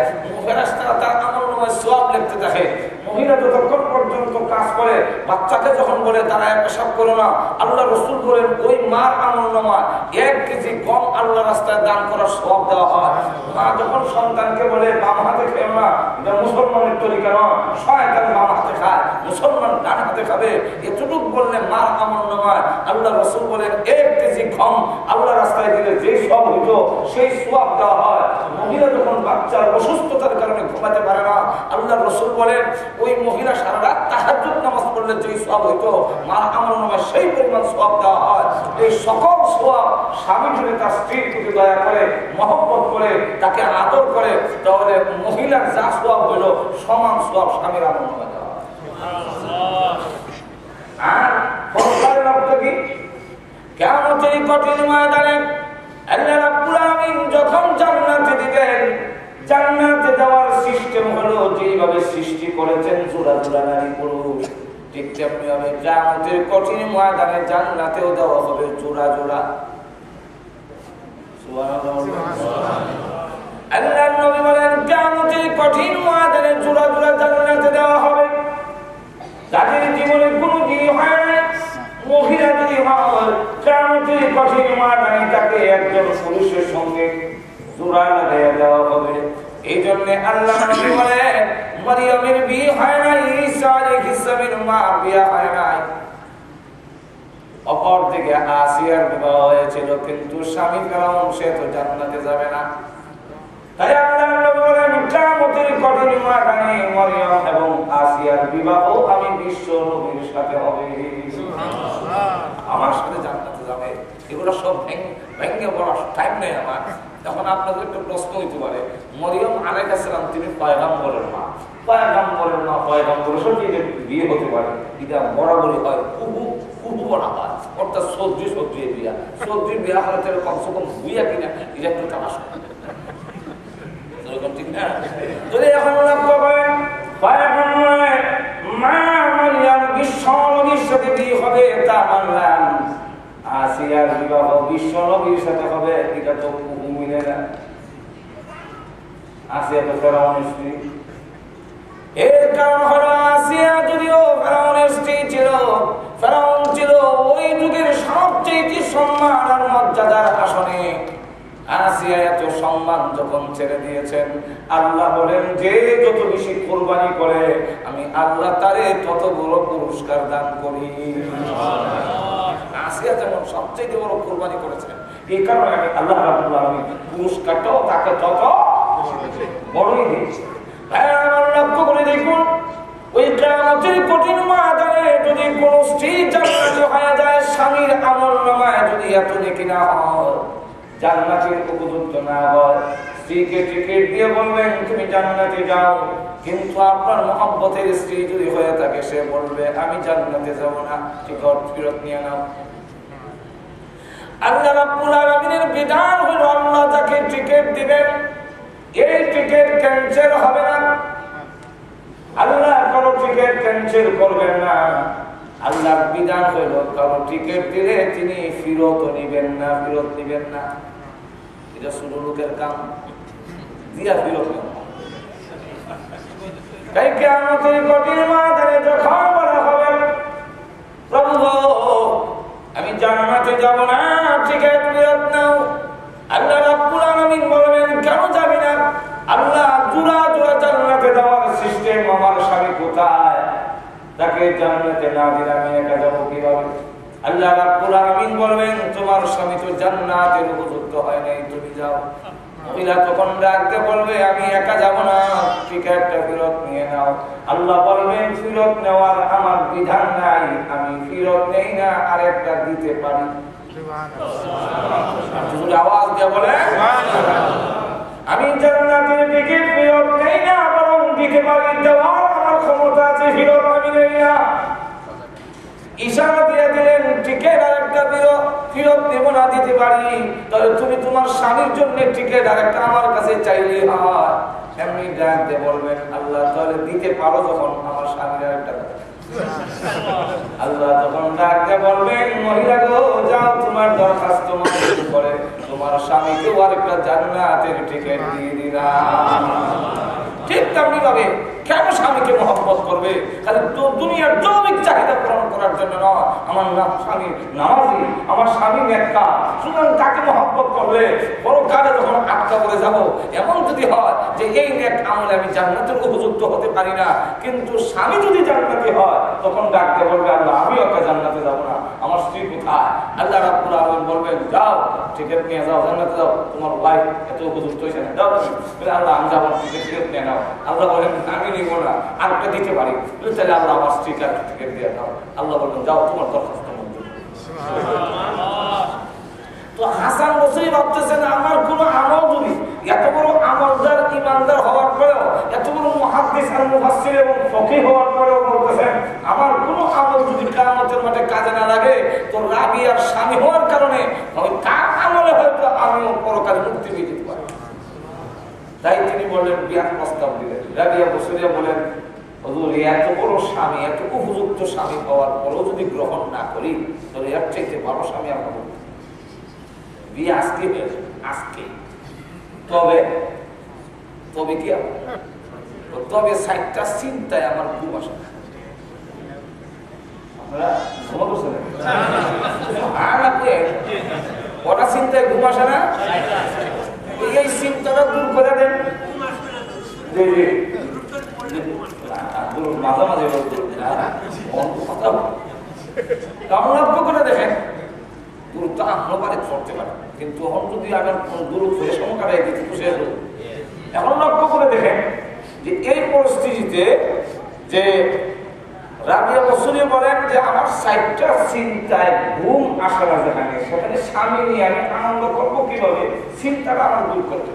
ফেরেশতারা তার আমলনামায় সওয়াব লিখতে থাকে। মহিলা যতক্ষণ পর্যন্ত কাজ করে, বাচ্চাকে যখন বলে তারা পেশাব করো না, আল্লাহ রাসূল বলেন ওই মার আমলনামায় 1 কেজি গম আল্লাহ রাস্তায় দান করার সওয়াব দেওয়া হয়। মা যখন সন্তানকে বলে বাম হাতে খেও না, এটা মুসলমানের তরিকা নয়, শয়তান বাম হাতে খায়, মুসলমান ডান হাতে খাবে, এতটুকু বললে মার আমলনামায় আল্লাহ রাসূল বলেন 1 কেজি গম আল্লাহ রাস্তায় দিলে যে সওয়াব হইতো সেই সওয়াব দেওয়া হয়। মহিলা যখন বাচ্চার অসুস্থতার কারণে ঘুমাতে পারে না, আল্লাহ রাসূল বলেন ওই মহিলা সারা রাত তাহাজ্জুদ নামাজ পড়লে যে সওয়াব হইতো মার আমলনামায় সেই পরিমাণ সওয়াব দেওয়া হয়। এই সকল সোয়াব। স্বামী যদি তার স্ত্রীর প্রতি দয়া করে, মহব্বত করে, তাকে আদর করে, তাহলে মহিলার যা সোয়াব হইল সমান সোয়াব স্বামীর আমল নামায় দেওয়া। আর পরকালের অর্থ কি? কিয়ামতের কঠিন ময়দানে আল্লাহ রাব্বুল আলামিন যখন জান্নাতে দিবেন, জান্নাতে দেওয়ার সিস্টেম হলো যেভাবে সৃষ্টি করেছেন জোড়া জোড়া নারী পুরুষ, ঠিক তেমনি হবে কিয়ামতের কঠিন ময়দানে জান্নাতেও দেওয়া হবে জোড়া জোড়া। আল্লাহর নবী বলেন কিয়ামতের কঠিন ময়দানে জোড়া জোড়া জান্নাতে দেওয়া হবে। যাদের জীবনে কোনো দিন হয় না, মহিলা যদি হয়, কিয়ামতের কঠিন ময়দানে তাকে একজন পুরুষের সঙ্গে জোড়া লাগাইয়া দেওয়া হবে। এই জন্য আল্লাহ নবী বলেন মারিয়ামের বিয়ে হয় না, ঈসা আলাইহিস সালামের মা বিয়ে হয় না। অপরদিকে আসিয়ার বিবাহ হয়েছিল, কিন্তু স্বামী ফেরাউন সে তো জান্নাতে যাবে না। তাই আল্লাহ নবী বলেন কিয়ামতের কঠিন ময়দানে মারিয়াম এবং আসিয়ার বিবাহ আমি বিশ্ব নবীর সাথে হবে, আমার সাথে জান্নাতে যাবে। এগুলো সব ভেঙে বলার টাইম নেই আমার। তখন আপনাদের একটা প্রশ্ন হইতে পারে, মরিয়ম আলাইহিস সালাম তিনি পয়গম্বরের মা, পয়গম্বরের মা পয়গম্বরের সাথে বিয়ে হতে পারে? এটা বরাবরই হয়, কুহু বলা হয়, অর্থাৎ সবজির বিয়া। সবজির বিয়া হলে তাহলে কমসে কম বুইয়া কিনা এটা একটু তামাশ ঠিক না? যদি এখন লক্ষ্য করেন পয়গম্বরের মা মারিয়াম বিশ্ব নবীর সাথে বিয়ে হবে, তা মানলাম। আসিয়ার বিবাহ বিশ্ব নবীর সাথে হবে, এটা তো মিলে না। আসিয়া তো ফেরাউনের স্ত্রী। এর কারণ হলো আসিয়া যদিও ফেরাউনের স্ত্রী ছিল, ফেরাউন ছিল ওই যুগের সবচেয়ে সম্মান আর মর্যাদার আসনে। আসিয়া এত সম্মান যখন ছেড়ে দিয়েছেন, আল্লাহ বলেন যে যত বেশি কুরবানি করে আমি আল্লাহ তারে তত বড় পুরস্কার দান করি। আসিয়া যেমন সবচেয়ে বড় কুরবানি করেছেন, এই কারণে আমি আল্লাহ রাব্বুল আলামিন পুরস্কারটাও তাকে তত বড়ই দিয়েছি। লক্ষ্য করে দেখুন, ওই কিয়ামতের কঠিন ময়দানে যদি কোন স্ত্রী জান্নাতি হয়ে যায়, স্বামীর আমলনামায় যদি এত নেকি না হয়, জান্নাতের উপযুক্ত না হয়, স্ত্রীকে টিকিট দিয়ে বলবেন তুমি জান্নাতে যাও, কিন্তু আপনার মহব্বতের স্ত্রী যদি হয়ে থাকে সে বলবে আমি জান্নাতে যাব না, টিকিট ফেরত নিয়ে নাও। আল্লাহ রাব্বুল আলামিনের বিধান হলো আল্লাহ যাকে টিকিট দিবেন এই টিকিট ক্যান্সেল হবে না। আল্লাহ কারো টিকিট ক্যান্সেল করবেন না। আল্লাহর বিধান হলো কারো টিকিট দিলে তিনি ফেরত নিবেন না, ফেরত নিবেন না। এটা শুধু লোকের কাম, দিয়া ফেরত নেবেন। তাই কিয়ামতের কঠিন ময়দানে যখন বলা হবে প্রভু আমি জান্নাতে যাব না, টিকিট ফেরত নাও, আল্লাহ রাব্বুল আলামিন বলবেন কেন যাবি না? আল্লাহ জোড়া জোড়া জান্নাতে দেওয়ার সিস্টেম আমার স্বামী কোথায়? তাকে জান্নাতে না দিলে আমি একা যাব কিভাবে? আল্লাহ রাব্বুল আলামিন বলবেন তোমার স্বামী তো জান্নাতের উপযুক্ত হয় নাই, তুমি যাও। মহিলা তখন ডাকতে বলবে আমি একা যাব না, টিকিটটা ফেরত নিয়ে নাও। আল্লাহ বলবেন ফেরত নেওয়ার আমার বিধান নাই, আমি ফেরত নেই না, আরেকটা দিতে পারি। আওয়াজ দিয়ে বলে আমি জান্নাতের টিকিট ফেরত নেই না, বরং দিতে পারি, দেওয়ার আমার ক্ষমতা আছে, ফেরত আমি নেই না। ইশারা দিয়ে দিলেন টিকিট আরেকটা ফেরত নেব না, দিতে পারি। তাহলে তুমি তোমার স্বামীর জন্য টিকিট আরেকটা আমার কাছে চাইলে হয়। এমনি ডাক দিয়ে বলবেন আল্লাহ তাহলে দিতে পারো যখন আমার স্বামীর আরেকটা। আল্লাহ তখন ডাক দিয়ে বলবেন মহিলা গো যাও তোমার দরখাস্ত মঞ্জুর করে তোমার স্বামীকে আরেকটা জান্নাতের টিকিট দিয়ে দিলাম। ঠিক তেমনি ভাবে কেন স্বামীকে মহব্বত করবে? খালি দুনিয়ার যৌবিক চাহিদা পূরণ করার জন্য নয়। আমার স্বামী নামাজি, আমার স্বামী নেককার, সুতরাং তাকে মহব্বত করলে পরকালে যখন আটকা করে যাব, এমন যদি হয় যে এই নেক আমলে আমি জান্নাতের উপযুক্ত হতে পারি না, কিন্তু স্বামী যদি জান্নাতি হয় তখন ডাকতে বলবে আল্লাহ আমি ওকে জান্নাতে যাব না, আমার স্ত্রী কোথায়? আল্লাহ রাব্বুল আলামিন বলবেন যাও টিকিট নিয়ে যাও, জান্নাতে যাও, তোমার ওয়াইফ এত উপযুক্ত হয়েছে না, যাও তুমি। আল্লাহ আমি যাবো, টিকিট ফেরত নিয়ে নাও। আল্লাহ বলেন আমি নিব না, আরেকটা দিতে পারি, তাহলে আল্লাহ আমার স্ত্রীকে টিকিট দিয়ে দাও। আল্লাহ বলবেন যাও তোমার দরখাস্ত মঞ্জুর। তো হাসান বসরি ভাবতেছেন আমার কোনো আমল যদি এত বড় আমলদার ইমানদার হওয়ার পরেও, এত বড় মুহাদ্দিস আর মুফাসসির এবং ফকিহ হওয়ার পরেও বলতেছেন আমার কোনো আমল যদি কিয়ামতের মাঠে কাজে না লাগে, তো রাবিয়ার স্বামী হওয়ার কারণে তার আমলে হয়তো আমিও পরকালে মুক্তি পেয়ে যেতে পারি। তাই তিনি বললেন, বিয়ার প্রস্তাব দিলেন। রাবিয়া বসরিয়া বলেন, হুজুর এত বড় স্বামী, এত উপযুক্ত স্বামী পাওয়ার পরেও যদি গ্রহণ না করি, তাহলে এর চাইতে ভালো স্বামী আর পাবো না। বিয়ে আজকে হয়েছে, আজকে। তবে তবে কি তবে সাইটটা চিন্তায় আমার ঘুম আসে না। আপনারা ঘুমা করছেন? ওটা চিন্তায় ঘুম আসে না। এই চিন্তাটা দূর করে দেন। মাঝে মাঝে লক্ষ্য করে দেখেন, দূরত্ব আমরা পারে করতে পারে, কিন্তু এখন যদি আবার দূরত্ব সমকারে দিতে খুশি হল। এখন লক্ষ্য করে দেখেন যে এই পরিস্থিতিতে যে রাবিয়া বসরি বলেন যে আমার সাইটটা চিন্তায় ঘুম আসে না, যেখানে সেখানে স্বামী নিয়ে আমি আনন্দ করবো কিভাবে, চিন্তাটা আমার দূর করতে।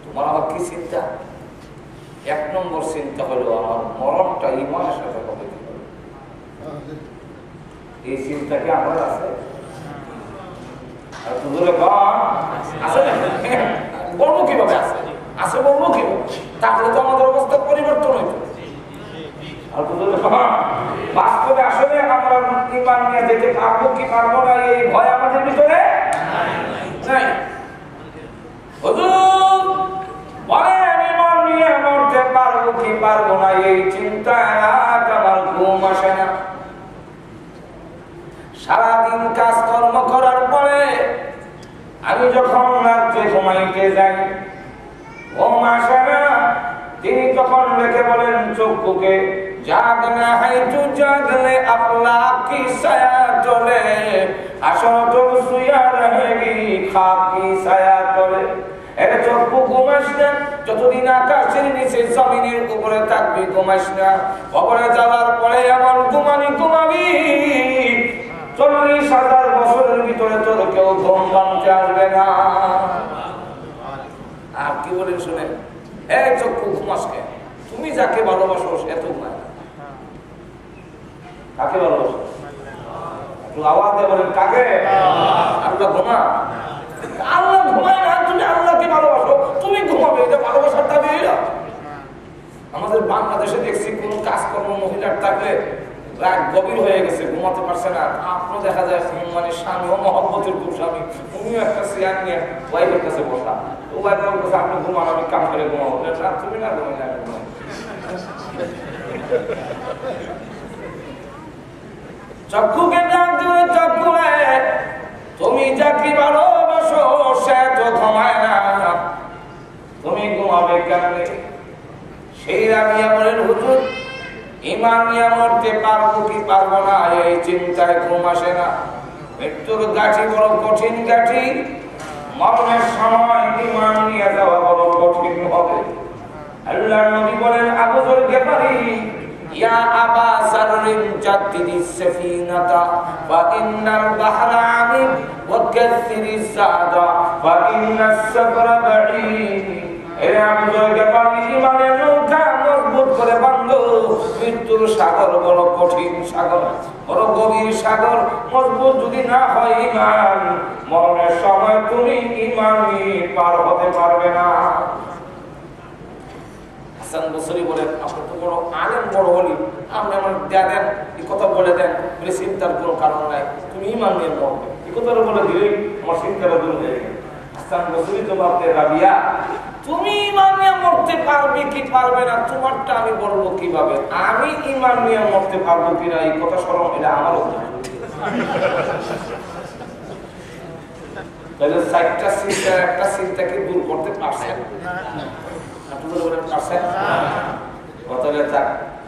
তোমার আবার কি চিন্তা? এক নম্বর চিন্তা হলো আমার মরণটা ইমানের সাথে হবে কি হবে। এই চিন্তা কি আমার আছে? আর তুই আছে বলবো কিভাবে আছে, আছে বলবো কিভাবে? তাহলে তো আমাদের অবস্থা পরিবর্তন হইতো। আর বাস্তবে আসলে আমরা ইমান নিয়ে যেতে পারবো কি পারবো না, এই ভয় আমাদের ভিতরে নাই। হুজুর বলেন ইমান নিয়ে মরতে পারবো কি পারবো না, এই চিন্তায় আমার ঘুম আসে না। সারাদিন কাজকর্ম করার পরে আমি যখন রাত্রে ঘুমাইতে যাই, ঘুম আসে না। তিনি তখন রেখে বলেন চক্ষুকে, জাগনা है तू जागले अपना की साया तोले আসো তোর সুয়া रहेगी খাক की साया तोले। এরে চক্ষু ঘুমাস না, যতদিন আকাশের নিচে জমিনের উপরে থাকবি ঘুমাস না। কবরে যাওয়ার পরে এমন ঘুমাবি 40,000 বছরের ভিতরে তোর কেউ ঘুম ভাঙতে আসবে না। আর কি বলেন শুনেন, এই চক্ষু ঘুমাসকে, তুমি যাকে ভালোবাসো সে তো ঘুমায়। কাকে ভালোবাসো? আওয়াজ দিয়ে বলেন কাকে? আল্লাহ ঘুমা। আল্লাহ ঘুমায় না, তুমি আল্লাহকে ভালোবাসো, তুমি ঘুমাবে, এটা ভালোবাসার দাবি। আমাদের বাংলাদেশে দেখছি কোন কাজকর্ম মহিলার থাকলে রাত গভীর হয়ে গেছে, ঘুমাতে পারছে না। আপনার দেখা যায় মানে স্বামী ও মহব্বতের খুব স্বামী, উনিও একটা চেয়ার নিয়ে ওয়াইফের কাছে বসা, তো ওয়াইফের কাছে আপনি ঘুমান, আমি কাম করে ঘুমাবো না, তুমি না ঘুমাই না ঘুমাই। চক্ষুকে ডাক দিলে চক্ষু তুমি যাকে ভালোবাসো সে তো ঘুমায় না, তুমি ঘুমাবে কেমনে? সেই রাবিয়া বলেন, হুজুর ইমান নিয়ে মরতে পারবো কি পারবো না, এই চিন্তায় ঘুম আসে না। মৃত্যুর গাঠি বড় কঠিন গাঠি, মরণের সময় ইমান নিয়ে যাওয়া বড় কঠিন হবে। আল্লাহর নবী বলেন, আবু যর গিফারি, ইয়া আবা সাররিন জাদ্দিদিস সাফিনাতা ওয়া ইন্নাল বাহরা আমিক ওয়া কাসসিরিস সাদা ওয়া ইন্নাস সাফরা বাঈদ। এরে আবু যর গিফারি, ইমানের নৌকা মজবুত করে বাঁধো। মৃত্যুর সাগর বড় কঠিন সাগর, বড় গভীর সাগর, মজবুত যদি না হয় ইমান, মরণের সময় তুমি ইমান নিয়ে পার হতে পারবে না। হাসান বসরি বলেন, আপনি তো বড় আলেম, বড় ওলি, আপনি আমার দেন এই কথা বলে দেন, বলে চিন্তার কোনো কারণ নাই, তুমি ইমান নিয়ে মরবে, এই কথাটা বলে দিলেই আমার চিন্তাটা দূর হয়ে গেল। হাসান বসরি জবাব দেয়, রাবিয়া তুমি ইমান নিয়ে মরতে পারবে কি পারবে না তোমারটা আমি বলবো কিভাবে? আমি ইমান নিয়ে মরতে পারবো কিনা এই কথা স্মরণ হলে আমারও তাহলে 4টা চিন্তা একটা চিন্তাকে দূর করতে পারছেন?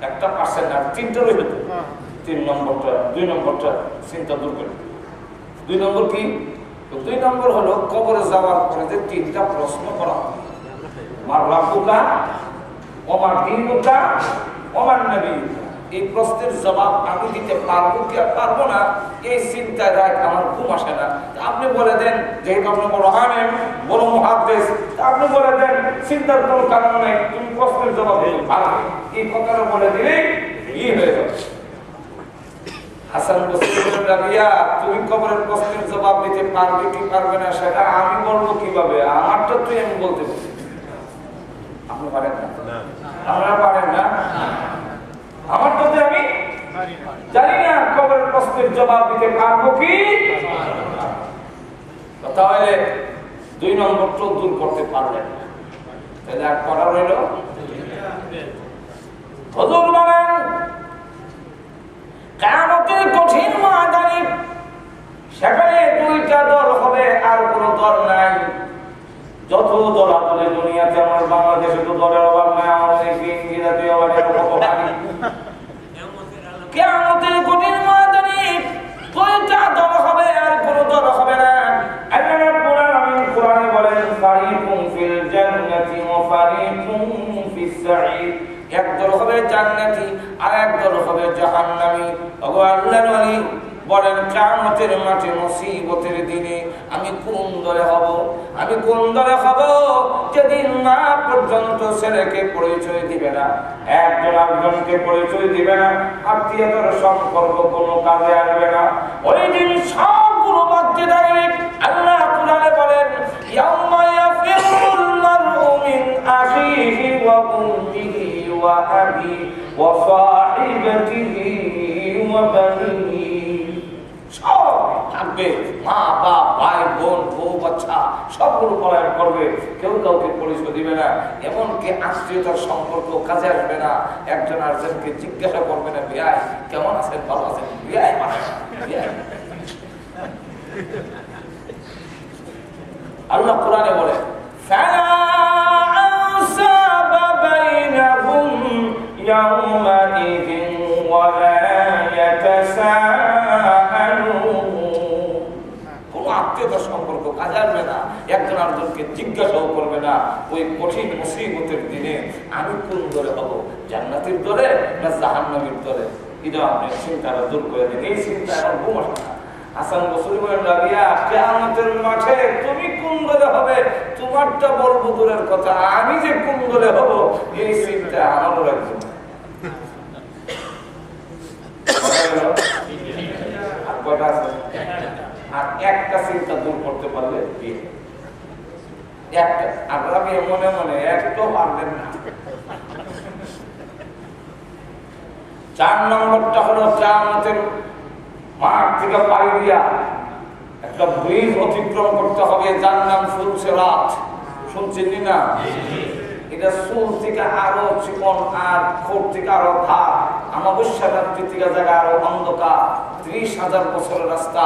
একটা পার্সেন্ট আর 3টা রইল। 2 নম্বরটা চিন্তা দূর করে। 2 নম্বর কি? 2 নম্বর হলো কবরে যাওয়ার পরে যে 3টা প্রশ্ন করা, মার রাব্বুকা ওয়া মা দীনুকা ওয়া মান নবিয়্যুকা, এই প্রশ্নের জবাব আমি দিতে পারবো কি আর পারবো না, এই চিন্তায় রাত আমার ঘুম আসে না। আপনি বলে দেন, যেহেতু আপনি বড় আলেম, বড় মুহাদ্দিস, আপনি বলে দেন চিন্তার কোনো কারণ নেই, তুমি প্রশ্নের জবাব দিতে পারবে। এই কথাটা বলে দিলেই হয়ে যাবে। হাসান বসরি বলেন, রাবিয়া তুমি কবরের প্রশ্নের জবাব দিতে পারবে কি পারবে না সেটা আমি বলবো কিভাবে? আমারটা তুই আমি বলতে পারি। আপনি পারেন না? আপনারা পারেন না? আমারটা তো আমি জানি না কবরের প্রশ্নের জবাব দিতে পারবো কি। তাহলে 2 নম্বরটাও দূর করতে পারলেন না, তাহলে আর করা রইল। হুজুর বলেন কিয়ামতের কঠিন ময়দানে সেখানে 2টা দল হবে, আর কোনো দল নাই। যত দল আছে দুনিয়াতে, আমার বাংলাদেশে তো দলের অভাব নাই, আমাদের জাতীয় অভাবের কত ভারী। কিয়ামতের কঠিন ময়দানে 2টা দল হবে, আর কোনো দল হবে না। আল্লাহ রাব্বুল আলামিন কোরআনে বলেন, ফারিকুম ফিল জান্নাতি ওয়া ফারিকুম ফিস সাঈর। এক দল হবে জান্নাতি আর এক দল হবে জাহান্নামী। ওগো আল্লাহর ওলি বলেন, কিয়ামতের মাঠে মুসিবতের দিনে আমি কোন দলে হব? আমি কোন দলে হব? যেদিন মা পর্যন্ত ছেলেকে পরিচয় দিবে না, একজন আরেকজনকে পরিচয় দিবে না, আত্মীয়তার সম্পর্ক কোনো কাজে আসবে না। ওই দিন সবগুলো বাদ দিয়ে যাবে। আল্লাহ কোরআনে বলেন, ইয়াউমা ইয়াফিরুল মারউ মিন আখিহি ওয়া উম্মিহি ওয়া আবিহি ওয়া সাহিবাতিহি ওয়া বানিহি। সব থাকবে, মা বাপ ভাই বোন বউ বাচ্চা সবগুলো পলায়ন করবে, কেউ কাউকে পরিচয় দিবে না, এমনকি আত্মীয়তার সম্পর্ক কাজে আসবে না। একজন আরেকজনকে জিজ্ঞাসা করবে না, বিয়াই কেমন আছেন, ভালো আছেন, বিয়াই মানে বিয়াই। আল্লাহ কোরআনে বলে, ফালা আনসাবা বাইনাহুম ইয়াওমাইযিন ওয়া লা ইয়াতাসাআলুন। কোনো আত্মীয়তার সম্পর্ক কাজে আসবে না, একজন আরেকজনকে জিজ্ঞাসাও করবে না। ওই কঠিন মুসিবতের দিনে আমি কোন দলে হব, জান্নাতের দলে না জাহান্নামের দলে? এটা আপনি চিন্তাটা দূর করে দিন। এই চিন্তা এখন ঘুম আসে না। হাসান বসরি বলেন, রাবিয়া কিয়ামতের মাঠে তুমি কোন দলে হবে তোমারটা বলবো দূরের কথা, আমি যে কোন দলে হব এই চিন্তা আমারও রাখবো না। আর কয়টা আছে? আর একটা চিন্তা দূর করতে পারলে বিয়ে, একটা। আর রাবিয়া মনে মনে একটাও পারবেন না। 4 নম্বরটা হলো কিয়ামতের মাঠ থেকে পাড়ি দিয়া একটা ব্রিজ অতিক্রম করতে হবে, যার নাম ফুলসিরাত। শুনছেন না? এটা চুল থেকে আরো চিকন আর খোর থেকে আরো ধার, অমাবস্যা রাত্রি থেকে জায়গা আরো অন্ধকার। 30,000 বছরের রাস্তা,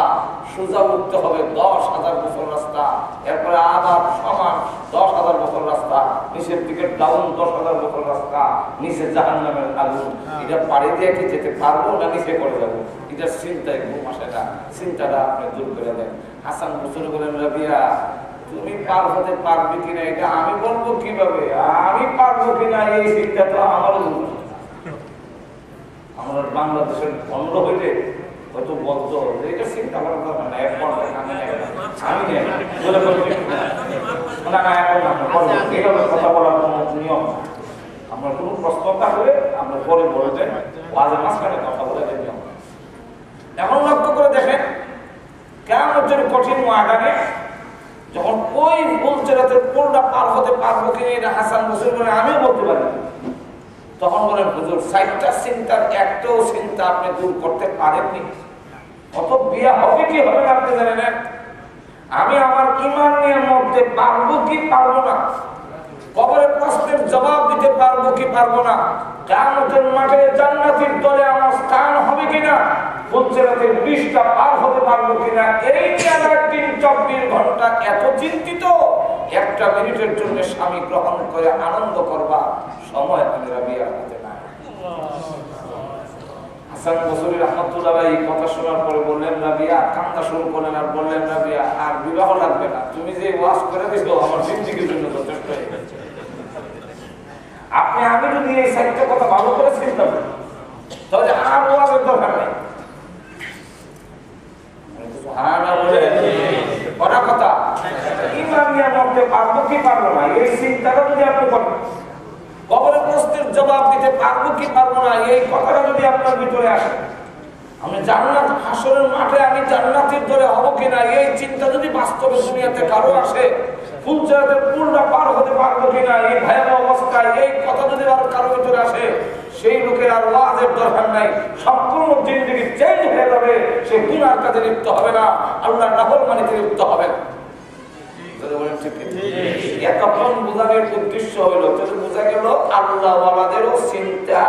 সোজা উঠতে হবে 10,000 বছর রাস্তা, এরপরে আবার সমান 10,000 বছর রাস্তা, নিচের দিকে ডাউন 10,000 বছর রাস্তা, নিচে জাহান্নামের আগুন। এটা পাড়ি দিয়ে কি যেতে পারবো না নিচে করে যাবো? এটা চিন্তায় ঘুম আসে না, চিন্তাটা আপনি দূর করে দেন। হাসান বসরি বলেন, রাবিয়া তুমি পার হতে পারবে কিনা এটা আমি বলবো কিভাবে? আমি পারবো কিনা এই চিন্তা তো আমারও। আমার বাংলাদেশের বন্ধ হইলে হয়তো বলতো এটা চিন্তা করার দরকার না, এখন আমি এইভাবে কথা বলার কোনো নিয়ম। আপনার কোনো প্রশ্ন থাকলে আমরা পরে বলে দেন, ওয়াজের মাঝখানে কথা বলে দেন নিয়ম। এখন লক্ষ্য করে দেখেন, কিয়ামতের কঠিন ময়দানে যখন ওই ফুলসিরাতের পুলটা পার হতে পারবো কিনা এটা হাসান বসরি বলে আমিও বলতে পারি। তখন বলেন, হুজুর 4টা চিন্তার একটাও চিন্তা আপনি দূর করতে পারেননি। অত বিয়া হবে কি হবে না আপনি জানেন না। আমি আমার ঈমানের মধ্যে পারবো কি পারবো না, কবরের প্রশ্নের জবাব দিতে পারবো কি পারবো না, কিয়ামতের মাঠে জান্নাতের দলে আমার স্থান হবে কিনা, ফুলসিরাতের ব্রিজটা পার হতে পারবো কিনা, এই নিয়ে 24 ঘন্টা এত চিন্তিত। 1 মিনিটের জন্য স্বামী গ্রহণ করে আনন্দ করবা সময় আমি রাবিয়ার হাতে নাই। হাসান বসরি রাহমাতুল্লাহ আলাইহি কথা শোনার পরে বললেন, রাবিয়া কান্না শুরু করলেন আর বললেন, রাবিয়া আর বিবাহ লাগবে না, তুমি যে ওয়াজ করে দিছো আমার জিন্দেগির জন্য যথেষ্ট হয়ে গেছে। আপনি আমি যদি এই 4টা কথা ভালো করে চিন্তা করি তাহলে কি পারবো না, এই চিন্তাটা যদি আপনি করেন, কবরের প্রশ্নের জবাব দিতে পারবো কি পারবো না, এই কথাটা যদি আপনার ভিতরে আসে, আমি জান্নাত হাসরের মাঠে আমি জান্নাতের ধরে হব কিনা, এই চিন্তা যদি বাস্তবে দুনিয়াতে কারো আসে, ফুলচাঁদের পুলটা পার হতে পারবো কিনা, এই ভয়াবহ অবস্থায় এই কথা যদি কারো ভিতরে আসে, সেই লোকের আর ওয়াজের দরকার নাই, সম্পূর্ণ জিন্দেগি চেঞ্জ হয়ে যাবে। সে গুনার কাজে লিপ্ত হবে না, আল্লাহর নাফরমানিতে লিপ্ত হবে না। এতক্ষণ বোঝানোর উদ্দেশ্য হইল, বোঝা গেল আল্লাহ ওয়ালাদেরও চিন্তা।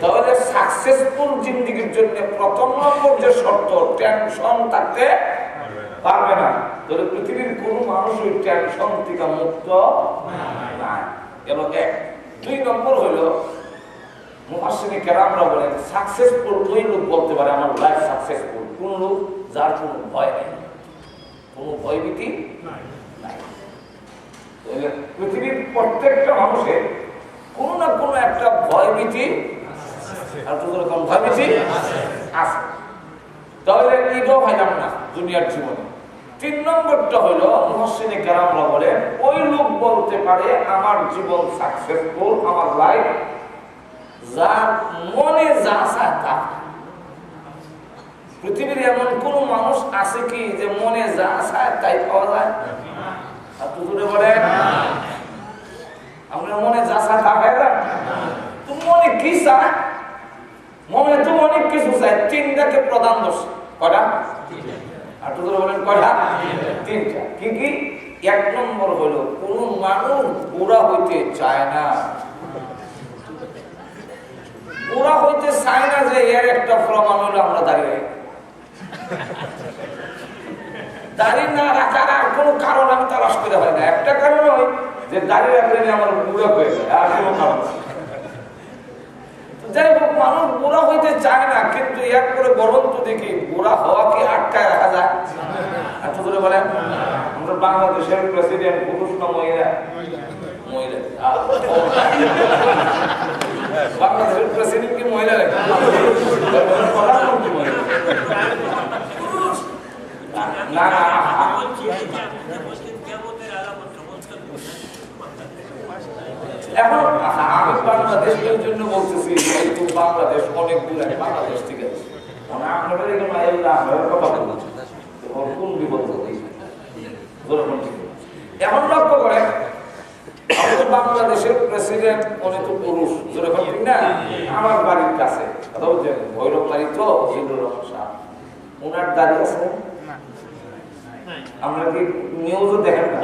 তাহলে সাকসেসফুল জিন্দেগির জন্য প্রথম নম্বর যে শর্ত, টেনশন থাকতে পারবে না। তাহলে পৃথিবীর কোন মানুষ ওই টেনশন থেকে মুক্ত নাই। গেল এক। দুই নম্বর হইল মুফাসসিরিনে কেরামরা বলেন সাকসেসফুল ওই লোক বলতে পারে আমার লাইফ সাকসেসফুল, কোন লোক যার কোনো ভয় নেই, কোনো ভয়ভীতি নাই। পৃথিবীর প্রত্যেকটা মানুষের কোন না কোন একটা ভয়ভীতি আছে, তাহলে ঈদও ভাইলাম না দুনিয়ার জীবনে। তিন নম্বরটা হলো মুহসিনে কেরামরা বলেন ওই লোক বলতে পারে আমার জীবন সাকসেসফুল, আমার লাইফ, যার মনে যা চায় তা। পৃথিবীর এমন কোন মানুষ আছে কি যে মনে যা চায় তাই পাওয়া যায়? আপনি বলেন আপনার মনে যা চায় তা পায় না? তুমি মনে কি চায়? মনে তো অনেক কিছু চায়, তিনটাকে প্রধান দোষ কটা? আর তো বলেন কটা? তিনটা। কি কি? এক নম্বর হলো কোন মানুষ বুড়া হইতে চায় না। বুড়া হইতে চায় না যে এর একটা প্রমাণ হলো আমরা দাঁড়িয়ে দাঁড়িয়ে না রাখার আর কোনো কারণ আমি তালাশ করে হয় না। একটা কারণ হয় যে দাঁড়িয়ে রাখলে আমার বুড়া হয়ে যায়, আর কোনো কারণ। যাই হোক, মানুষ বুড়া হইতে চায় না, কিন্তু এক করে বরং তো দেখি বুড়া হওয়া কি আটকায় রাখা যায়? এত করে বলেন আমরা বাংলাদেশের প্রেসিডেন্ট পুরুষ না মহিলা? মহিলা। বাংলাদেশের প্রেসিডেন্ট কি মহিলা? না না, এখন আমি বাংলাদেশের জন্য বলতেছি, যেহেতু বাংলাদেশ অনেক দূরে, বাংলাদেশ ঠিক আছে, আপনাদের কথা বলছি কোন বিপদ। এখন লক্ষ্য করেন আমাদের বাংলাদেশের প্রেসিডেন্ট অনেক তো পুরুষ, ঠিক না? আমার বাড়ির কাছে ভৈরব বাড়ি তো ওনার দাঁড়িয়ে আছে, আমরা কি নিউজও দেখেন না,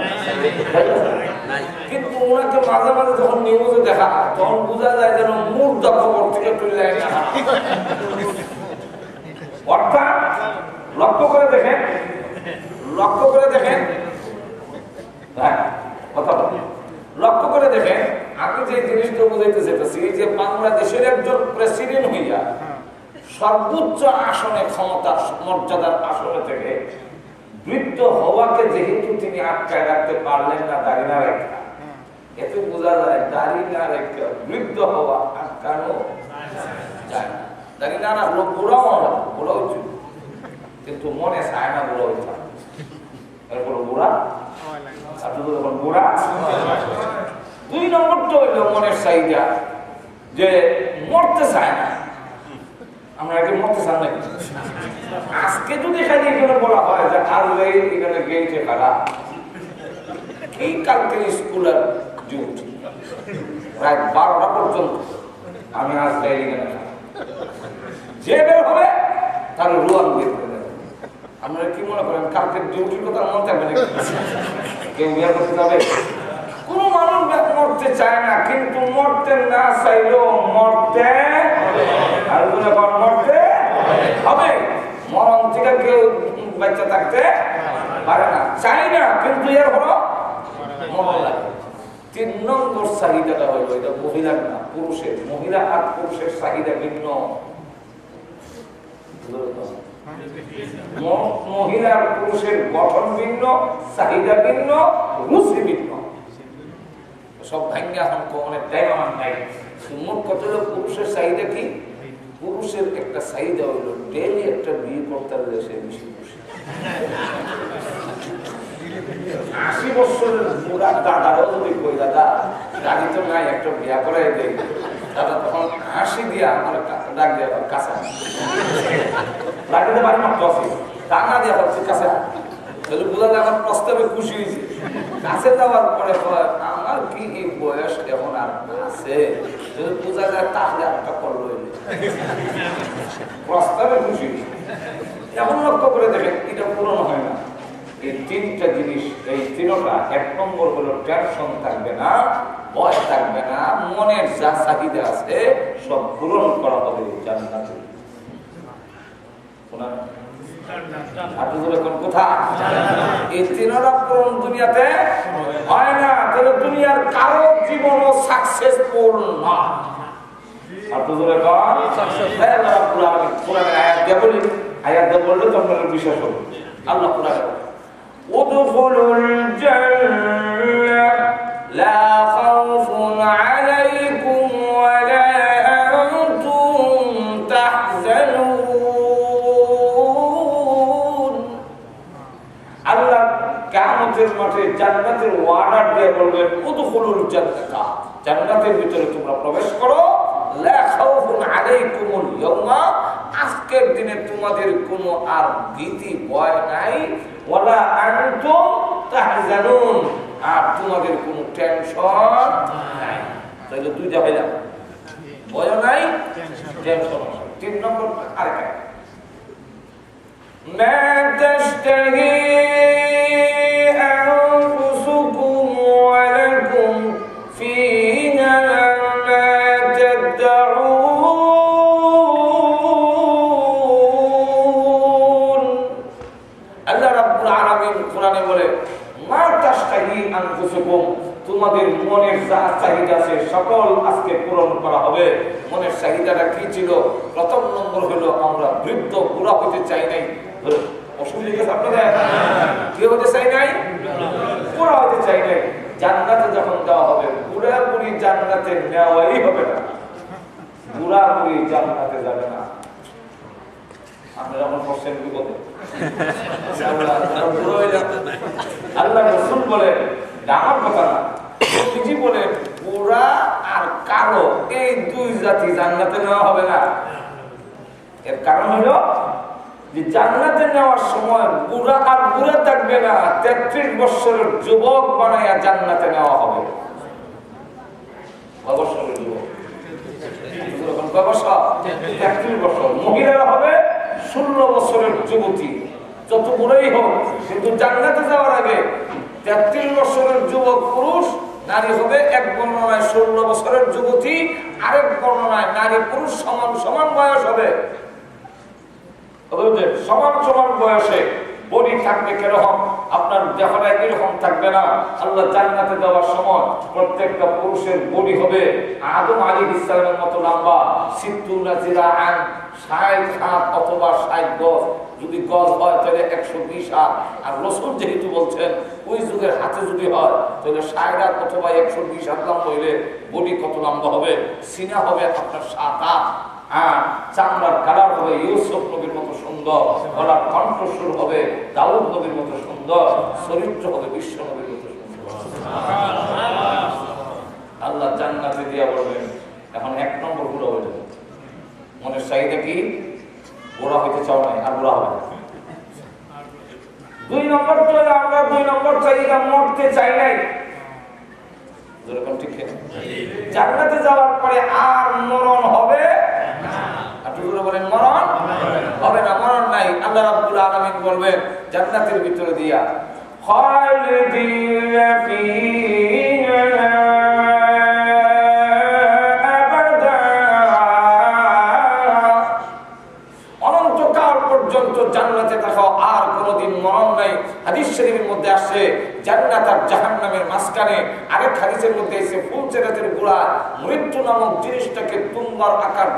কিন্তু ওনাকে মাঝে মাঝে যখন নিউজে দেখা তখন বোঝা যায় যেন মুখ দখল থেকে তুলে না। অর্থাৎ লক্ষ্য করে দেখেন, লক্ষ্য করে দেখেন, কথা লক্ষ্য করে দেখেন, আমি যে জিনিসটা বুঝাইতে চাইতেছি যে বাংলাদেশের একজন প্রেসিডেন্ট হইয়া সর্বোচ্চ আসনে, ক্ষমতার মর্যাদার আসনে থেকে বৃদ্ধ হওয়াকে যেহেতু তিনি আটকায় রাখতে পারলেন না দাঁড়িয়ে না রেখা, এতে বোঝা যায় দাঁড়িয়ে না রেখা বৃদ্ধ হওয়া আটকানো যায় না। দাঁড়িয়ে না রাখলো বুড়াও আমরা বুড়া হচ্ছে, কিন্তু মনে চায় না বুড়া হইতে। এরপর বুড়া বুড়া। দুই নম্বরটা হইল মনের চাহিদা, যে মরতে চায় না। আমরা আগে মরতে চান নাকি? আজকে যদি খালি এখানে বলা হয় যে আজ এখানে গেইটে খারাপ, এই কালকের স্কুলের ডিউটি প্রায় 12টা পর্যন্ত আমি আজ এখানে যে বের হবে তার রুয়ান বের করে দেবে। আপনারা কি মনে করেন কালকের ডিউটির কথা মনে থাকবে নাকি? কেউ বিয়ে করতে যাবে? কোন মানুষ মরতে চায় না, কিন্তু মরতে না চাইলেও মরতে মরতে হবে। মরণ থেকে কেউ বাচ্চা থাকতে পারে না, চাই না, কিন্তু এর হলো মরণ লাগে। 3 নম্বর চাহিদাটা হলো এটা মহিলার না পুরুষের। মহিলা আর পুরুষের চাহিদা ভিন্ন। মহিলা আর পুরুষের গঠন ভিন্ন, চাহিদা ভিন্ন, রুচি ভিন্ন। সব ভাঙ্গা এখন অনেক টাইম আমার নাই। মোট কত হলো পুরুষের চাহিদা কি? পুরুষের একটা চাহিদা হইল ডেইলি একটা বিয়ে করতে হলে সে বেশি খুশি। 80 বছরের বুড়া দাদারও যদি কই দাদা গাড়ি তো নাই, একটা বিয়া করাই দেয় দাদা, তখন হাসি দিয়া আমার ডাক দিয়া কাছে রাখতে পারি না, টফি টানা দিয়া হচ্ছে কাছে, তাহলে বোঝা যায় আমার প্রস্তাবে খুশি হয়েছে। কাছে যাওয়ার পরে আমার কি এই বয়স এখন আর আছে, যদি বোঝা যায় তাহলে একটা করলো প্রস্তাবে খুশি হয়েছে। এমন লক্ষ্য করে দেখেন এটা পূরণ হয় না। এই তিনটা জিনিস, এই তিনটা, এক নম্বর হলো টেনশন থাকবে না, ভয় থাকবে না, মনের যা চাহিদা আছে সব পূরণ করা হবে জান্নাতে। এই তিনটা পূরণ দুনিয়াতে হয় না, তাহলে দুনিয়ার কারো জীবনও সাকসেসফুল না। আয়াত বললে তো আপনার বিশ্বাস হবে। আল্লাহ কোরআনে ادخلوا الجنة لا خوف عليكم ولا أنتم تحزنون। আল্লাহ কিয়ামতের মাঠে জান্নাতের ওয়ার্ডার দিয়ে বলবেন উদখুলুল জান্নাতা, জান্নাতের ভিতরে তোমরা প্রবেশ করো, লা খাউফুন আলাইকুমুল ইয়াওমা, আজকের দিনে তোমাদের কোনো আর ভীতি ভয় নাই, ওয়ালা আনতুম তাহজানুন, আর তোমাদের কোনো টেনশন নাই। তাহলে দুইটা হইলাম, ভয় নাই, টেনশন নাই। তিন নম্বর আরেকটা, মা তাশতাহি আনফুসুকুম ওয়া লাকুম ফীহা মা তাদউন। আল্লাহ রাব্বুল আলামিন কোরআনে বলে মা তাশতাহি আনফুসুকুম, তোমাদের মনের যা চাহিদা আছে সকল আজকে পূরণ করা হবে। মনের চাহিদাটা কি ছিল? প্রথম নম্বর হলো আমরা বৃদ্ধ বুড়া হতে চাই নাই। অসুবিধা কি আপনাদের? কি হতে চাই নাই? বুড়া হতে চাই নাই। জান্নাতে যখন দেওয়া হবে, বুড়া বুড়ি জান্নাতে নেওয়াই হবে না, বুড়া বুড়ি জান্নাতে যাবে না। আপনারা এখন বলছেন কি বলে? আল্লাহ রাসূল বলে আমার কথা না, নবীজি বলে বুড়া আর কালো এই দুই জাতি জান্নাতে নেওয়া হবে না। এর কারণ হলো যে জান্নাতে নেওয়ার সময় বুড়া আর বুড়া থাকবে না, 33 বছরের যুবক বানাইয়া জান্নাতে নেওয়া হবে। বছরের যুবক, 33 বছর। মহিলারা হবে 16 বছরের যুবতী, যত বুড়াই হোক, কিন্তু জান্নাতে যাওয়ার আগে 33 বছরের যুবক পুরুষ, নারী হবে এক বর্ণনায় 16 বছরের যুবতী, আরেক বর্ণনায় নারী পুরুষ সমান সমান বয়স হবে। সমান সমান বয়সে বডি থাকবে কিরকম? আপনার দেহটা এরকম থাকবে না। আল্লাহ জান্নাতে দেওয়ার সময় প্রত্যেকটা পুরুষের বডি হবে আদম আলাইহিস সালামের মতো লম্বা, 70 জিরাআন, 60 হাত অথবা 60 গজ। যদি গজ হয় তাহলে 120 হাত। আর রাসূল যেহেতু বলছেন ওই যুগের হাতে যদি হয় তাহলে 60 হাত অথবা 120 হাত লম্বা হইলে বডি কত লম্বা হবে? সিনা হবে আপনার 7 হাত। চামড়ার কালার হবে ইউসুফ নবীর মতো সুন্দর, গলার কণ্ঠস্বর হবে দাউদ নবীর মতো সুন্দর, চরিত্র হবে বিশ্ব নবীর মতো সুন্দর। আল্লাহ জান্নাতে দিয়া বলবেন এখন এক নম্বর বুড়া হয়ে যাবে। মনের চাহিদা কি? বুড়া হইতে চাও নাই, আর বুড়া হবে। 2 নম্বর তো আমরা 2 নম্বর চাহিদা মরতে চাই নাই। যেরকম ঠিক জান্নাতে যাওয়ার পরে আর মরণ হবে বলেন মরণ হবে না, মরণ নাই। আল্লাহ রাব্বুল আলামিন বলবেন জান্নাতের ভিতরে দিয়া খালিদিনা ফিহা আবাদা, অনন্তকাল পর্যন্ত জান্নাতে থাকো, আর কোনোদিন মরণ নাই। হাদিস শরীফের মধ্যে আসছে জান্নাত আর জাহান্নামের মাঝখানে আরেক হাদিসের মধ্যে এসে ফুলসেরাতের গোড়া মৃত্যু নামক জিনিসটাকে তুমবার আকার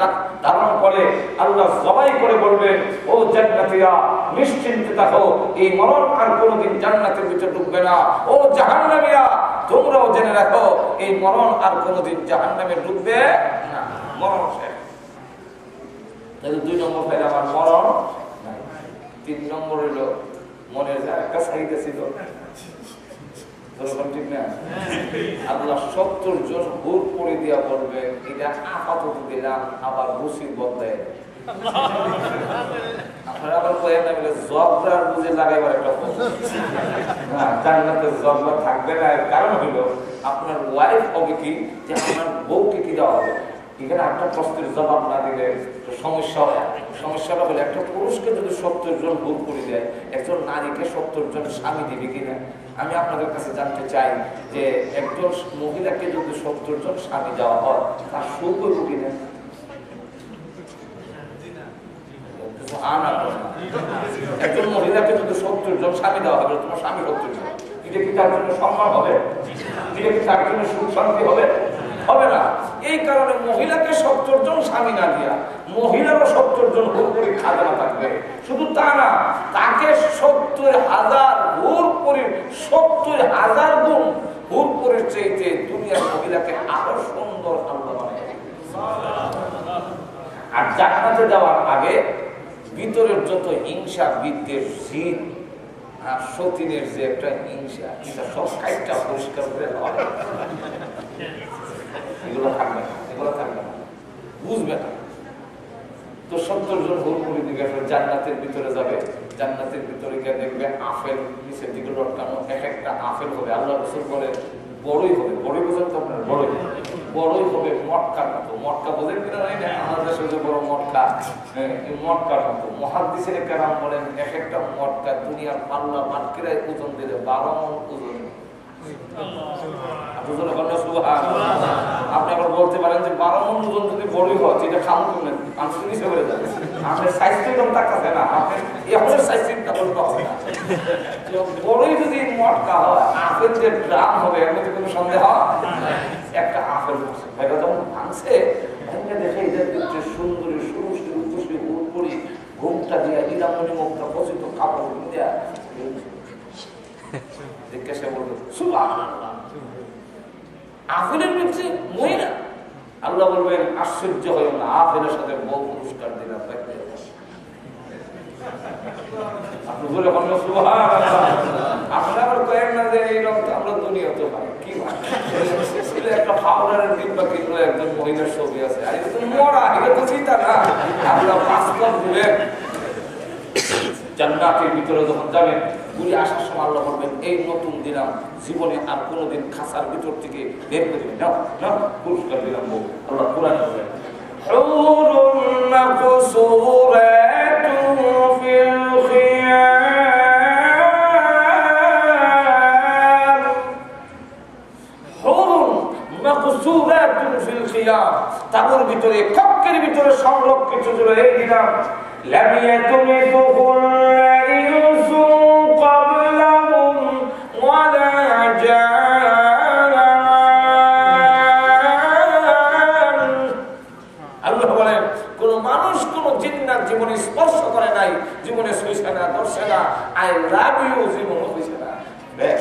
ধারণ করে আল্লাহ জবাই করে বলবেন ও জান্নাতীরা নিশ্চিন্তে থাকো, এই মরণ আর কোনোদিন জান্নাতের ভিতরে ঢুকবে না। ও জাহান্নামীরা তোমরাও জেনে রাখো এই মরণ আর কোনোদিন জাহান্নামে ঢুকবে না। মরণ শেষ। তাহলে 2 নম্বর ফাইল আমার মরণ নাই। 3 নম্বর হলো মনের একটা চাহিদা ছিল ঠিক না? আল্লাহ 70 জন হুর করে দিয়া বলবে এটা আপাতত দিলাম, আবার রুসি বদলায়। আপনারা আবার কয়েন না বলে জবরার বুঝে লাগাইবার একটা জান্নাতের জবরা থাকবে না। এর কারণ হলো আপনার ওয়াইফ হবে কি যে আপনার বউকে কি দেওয়া হবে। এখানে আপনার প্রশ্নের জবাব না দিলে সমস্যা হয়। সমস্যাটা হলো একটা পুরুষকে যদি 70 জন ভোগ করে দেয়, একজন নারীকে 70 জন স্বামী দিবে কিনা। আমি আপনাদের কাছে জানতে চাই যে একজন মহিলাকে যদি 70 জন স্বামী দেওয়া হয় তার সুখ হইব কিনা। একজন মহিলাকে যদি 70 জন স্বামী দেওয়া হবে, তোমার স্বামী 70 জন, এটা কি তার জন্য সম্মান হবে? এটা কি তার জন্য সুখ শান্তি হবে? হবে না। এই কারণে মহিলাকে 70 জন স্বামী না দিয়া মহিলারও 70 জন হুর করে খাজানা থাকবে। শুধু তা না, তাকে 70,000 হুর করে 70,000 গুণ হুর করে চাইতে দুনিয়ার মহিলাকে আরো সুন্দর আল্লাহ বানায়। আর জান্নাতে যাওয়ার আগে ভিতরের যত হিংসা, বিদ্বেষ, জিদ আর সতীনের যে একটা হিংসা, এটা সব কাইটা পরিষ্কার করে হয়। এগুলো থাকবে না, এগুলো থাকবে না, বুঝবে না। তো 70 জন হুর করে দিকে জান্নাতের ভিতরে যাবে। জান্নাতের ভিতরে গিয়ে দেখবে আপেল নিচের দিকে লটকানো, এক একটা আপেল হবে। আল্লাহ রাসূল বলে বড়ই হবে, বড়ই বোঝেন তো আপনার, বড়ই হবে মটকার মতো। মটকা বোঝেন কিনা জানি না, আমাদের দেশে যে বড় মটকা, মটকার মতো। মুহাদ্দিসিনে কেরাম বলেন এক একটা মটকা দুনিয়ার পাল্লা মাটকিরায় ওজন দিলে 12 মণ ওজন। আপনি আবার বলতে পারেন যে 12 মণ ওজন যদি বড়ই হয় সেটা খামু করবেন, আমি নিচে হয়ে যাবে। আপনার সাইজ তো এরকম থাকতে না, আপনি এমন সাইজ চিন্তা করতে হবে না। বড়ই যদি মটকা হয়, আপেল যে ড্রাম হবে এর মধ্যে কোনো সন্দেহ। একটা আপেল এটা যখন ভাঙছে, ভেঙে দেখে এদের ভিতরে সুন্দরী সুরুষি উৎপুষি উৎপুরি ঘুমটা দিয়া ইরামণি মুখটা পচিত কাপড় দিয়া জিজ্ঞাসা বলবে সুবহানাল্লাহ, আপেলের ভিতরে মহিলা। আল্লাহ বলবেন আশ্চর্য হইও না, আপেলের সাথে বউ পুরস্কার দিলাম। আপনি বলে বলবেন সুবহানাল্লাহ। আপনারা আবার কয়েন না যে এই রকম আমরা দুনিয়াতে পাই কি ছিল একটা পাউডারের ডিব্বা কিনলো একজন মহিলার ছবি আছে, আর এটা তো মরা, এটা তো চিন্তা না। আল্লাহ বাস্তব দিলেন জান্নাতের ভিতরে যখন যাবেন, ঘুরে আসার সময় আল্লাহ বলবেন এই নতুন দিলাম, জীবনে আর কোনোদিন খাসার ভিতর থেকে বের করে দিবেন, নাও নাও পুরস্কার দিলাম বউ। আল্লাহ কোরআনে বলেন হুরুন মাকসুরাতুন ফিল খিয়াম, হুরুন মাকসুরাতুন ফিল খিয়াম, তাবুর ভিতরে কক্ষের ভিতরে সংরক্ষিত ছিল। এই দিলাম লাম ইয়াতুমিতুহুন্না ইনসুন ক্বাবলাহুম ওয়ালা জান। আল্লাহ বলেন কোন মানুষ কোন জিন্নাত জীবনে স্পর্শ করে নাই, জীবনে ছুঁইছে না, ধরছে না, আই লাভ ইউ জীবনে হইছে না। বেশ,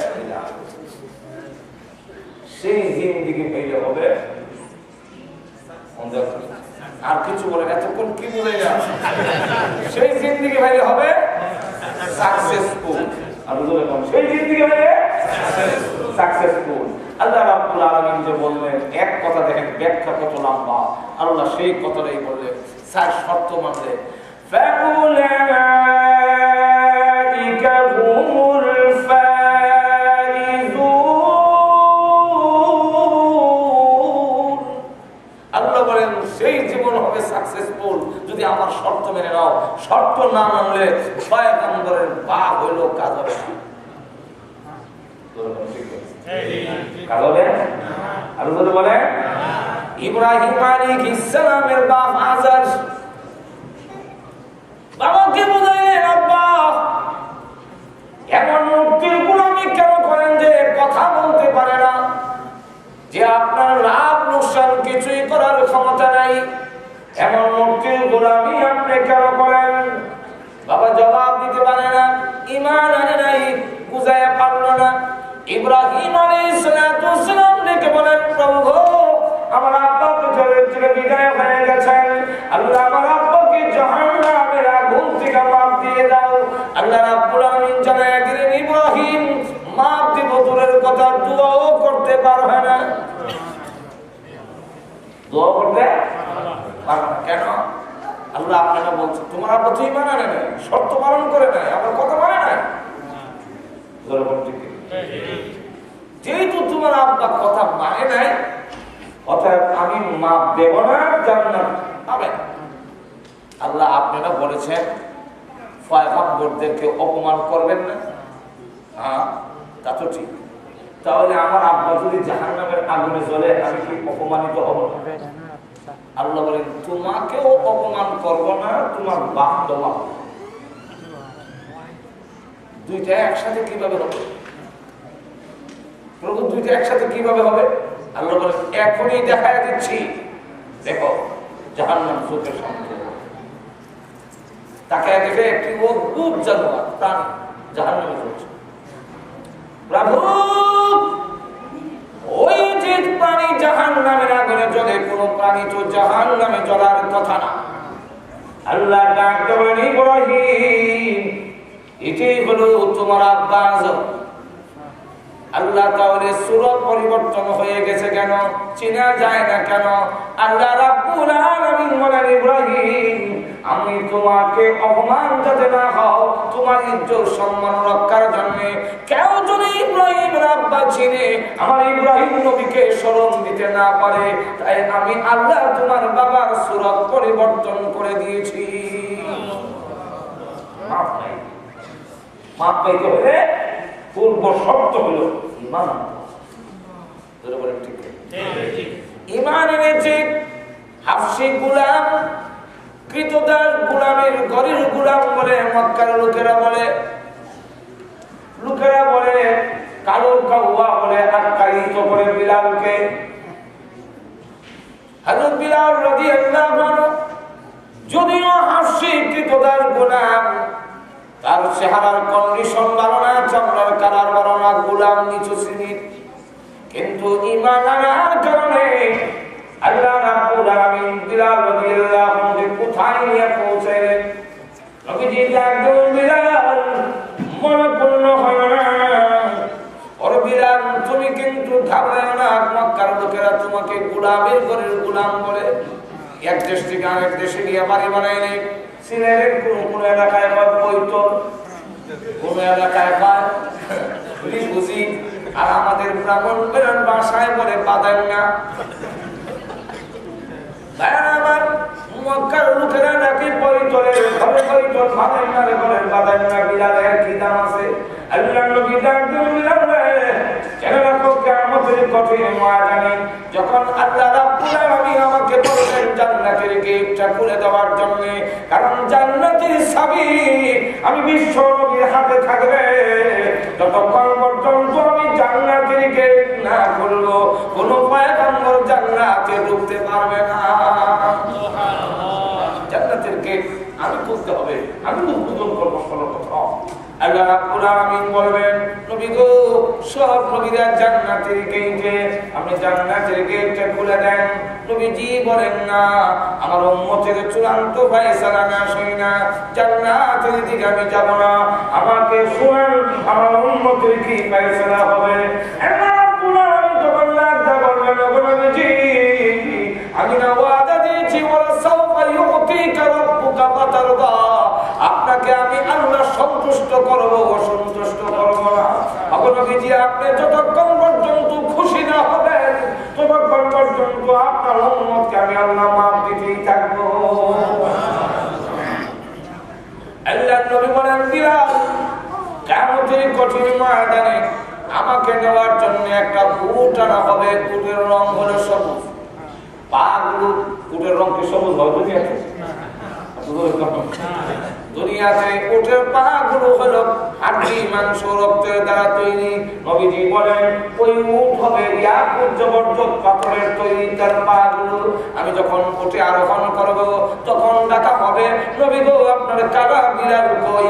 সেই জিন্দেগি হইলে হবে আর কিছু বলে এতক্ষণ কি বলে না, সেই জিন্দেগি হইলে হবে সাকসেসফুল। আর সেই জিন্দেগি হইলে সাকসেসফুল। আল্লাহ রাব্বুল আলামিন যে বললেন এক কথা, দেখেন ব্যাখ্যা কত লম্বা। আল্লাহ সেই কথাটাই বললেন, চার শর্ত মানলে ফাউলাইকা হুমুল ফাইজুন। আল্লাহ বলেন সেই জীবন হবে সাকসেসফুল যদি আমার শর্ত মেনে নাও। শর্ত না মানলে শয়তানের বাপ হইলো কাজ হবে না। ইব্রাহিম আলাইহিস সালামের বাপ আযার বাবাকে বুঝাইলেন, আব্বা এমন মূর্তির গোলামি কেন করেন যে কথা বলতে পারে না, যে আপনার লাভ লোকসান কিছুই করার ক্ষমতা নাই, এমন মূর্তির গোলামি আপনি কেন করেন? বাবা জবাব দিতে পারে না, ঈমান আনে নাই, বুঝাইয়া পারল না। ইব্রাহিম আলাইহিস সালাম ডেকে বলেন, প্রভু আমার আব্বা পৃথিবী থেকে বিদায় হয়ে গেছেন, আল্লাহ আমার আব্বাকে জাহান্নামের আগুন থেকে মাফ দিয়ে দাও। আল্লাহ রাব্বুল আলামিন জানায় দিলেন, ইব্রাহিম মাফ দিব দূরের কথা, দোয়া করতে পারবে না। কেন? আল্লাহ আপনাকে বলছে তোমার আব্বা তুই মানে নাই, শর্ত পালন করে নাই, আমার কথা মানে নাই। যেহেতু তোমার আব্বা কথা মানে নাই, অতএব আমি মাপ দেব না, জান্নাত পাবে না। আল্লাহ আপনারা বলেছেন পয়গম্বরদেরকে অপমান করবেন না। হ্যাঁ, তা তো ঠিক। তাহলে আমার আব্বা যদি জাহান্নামের আগুনে জ্বলে আমি কি অপমানিত হব না? আল্লাহ বলেন তোমাকেও অপমান করব না, তোমার বাপ দেওয়া। দুইটা একসাথে কিভাবে হবে প্রভু? দুইটা একসাথে কিভাবে হবে? আল্লাহ বলেন এখনই দেখায় দিচ্ছি, দেখো জাহান্নাম চোখের সামনে। তাকে দেখে একটি অদ্ভুত জানোয়ার প্রাণী জাহান্নামে চলছে। প্রভু ওই যে প্রাণী জাহান্নামের আগুনে জ্বলে, কোন প্রাণী তো জাহান্নামে জ্বলার কথা না। আল্লাহ ডাক দেবেন ইব্রাহিম, এটাই হলো তোমার আব্বা আজম। আল্লাহ তাহলে সূরত পরিবর্তন হয়ে গেছে কেন? চেনা যায় না কেন? আল্লাহ রাব্বুল আলামিন বলেন ইব্রাহিম আমি তোমাকে অপমান যাতে না হও, তোমার ইজ্জত সম্মান রক্ষার জন্য কেউ যদি ইব্রাহিমের আব্বা চিনে আমার ইব্রাহিম নবীকে স্মরণ দিতে না পারে, তাই আমি আল্লাহ তোমার বাবার সূরত পরিবর্তন করে দিয়েছি। মাফ নাই, মাফ পাইতে হলে পূর্ব শর্ত হলো ঈমান। ঈমান এনেছে হাফসি গোলাম, কৃতদাস গোলামের ঘরের গোলাম বলে মক্কার লোকেরা বলে, কালো কাউয়া বলে আখ্যায়িত করে বিলালকে। হযরত বিলাল রাদিয়াল্লাহু আনহু যদিও হাফসি কৃতদাস গোলাম, তার চেহারার কন্ডিশন ভালো না, চামড়ার কালার ভালো না, গোলাম নিচু শ্রেণীর, কিন্তু ঈমান আনার কারণে আল্লাহ রাব্বুল আলামিন বিলাল রাদিয়াল্লাহু আনহু কোথায় নিয়ে পৌঁছালেন। নবীজি ডাকলেন বিলাল, মনে পূর্ণ হয় না, ওরে বিলাল তুমি কিন্তু ঘাবড়াও না, মক্কার লোকেরা তোমাকে গোলামের ঘরের গোলাম বলে। এক দেশ থেকে আরেক দেশে গিয়ে বাড়ি বানাইলে সিলেটের কোন এলাকায় হয় বৈতল, কোন এলাকায় হয় বুঝি, আর আমাদের ব্রাহ্মণ বেরোন বাসায় বলে বাদাম না। আমার মক্কার লোকেরা নাকি বৈতলের ঘরে বৈতল বাদাম না রে বলেন বাদাম না। বিলালের কি দাম আছে? আল্লাহ নবী ডাক দিলেন বিলাল কেন রাখো কিয়ামতের কঠিন ময়দানে যখন আল্লাহ রাব্বুল আলামিন আমাকে বলেন জান্নাতের গেটটা খুলে দেওয়ার জন্য, কারণ জান্নাতের চাবি আমি বিশ্ব নবীর হাতে থাকবে, ততক্ষণ পর্যন্ত আমি জান্নাতের গেট না খুলবো কোন পয়গম্বর জান্নাতে ঢুকতে পারবে না। জান্নাতের গেট আমি খুলতে হবে, আমি উদ্বোধন করবো সর্বপ্রথম। আল্লাহ রাব্বুল আলামিন বলবেন নবী গো সব নবীরা জান্নাতের গেটে, আপনি জান্নাতের গেটটা খুলে দেন। নবীজি বলেন না, আমার উম্মতের চূড়ান্ত ফয়সালা না শুনি না জান্নাতের দিকে আমি যাব না, আমাকে শুনেন আমার উম্মতের কি ফয়সালা হবে। আল্লাহ রাব্বুল আলামিন তখন লাজ্জা করবেন নবীজি আমি না ওয়াদা দিয়েছি ওয়ালা সাওফা ইউতিকা রাব্বুকা ফাতারদা, আপনাকে আমি আল্লাহ সন্তুষ্ট করব, অসন্তুষ্ট করব না। নবীজি আপনি যতক্ষণ পর্যন্ত খুশি না হবেন ততক্ষণ পর্যন্ত আপনার উম্মতকে আমি আল্লাহ মাফ দিতেই থাকবো। আল্লাহ নবী বলেন বিলাল কিয়ামতের কঠিন ময়দানে আমাকে নেওয়ার জন্য একটা উট আনা হবে, উটের রং হলো সবুজ, পাগুলো উটের রং কি সবুজ হয় দুনিয়াতে? দুনিয়াতে উটের পাগুলো হলো হাড্ডি মাংস রক্তের দ্বারা তৈরি। নবীজি বলেন ওই উট হবে ইয়াকুত জবরদস্ত পাথরের তৈরি, তার পাগুলো আমি যখন উঠে আরোহণ করব তখন ডাকা হবে নবী গো আপনার কালা বিলাল কই?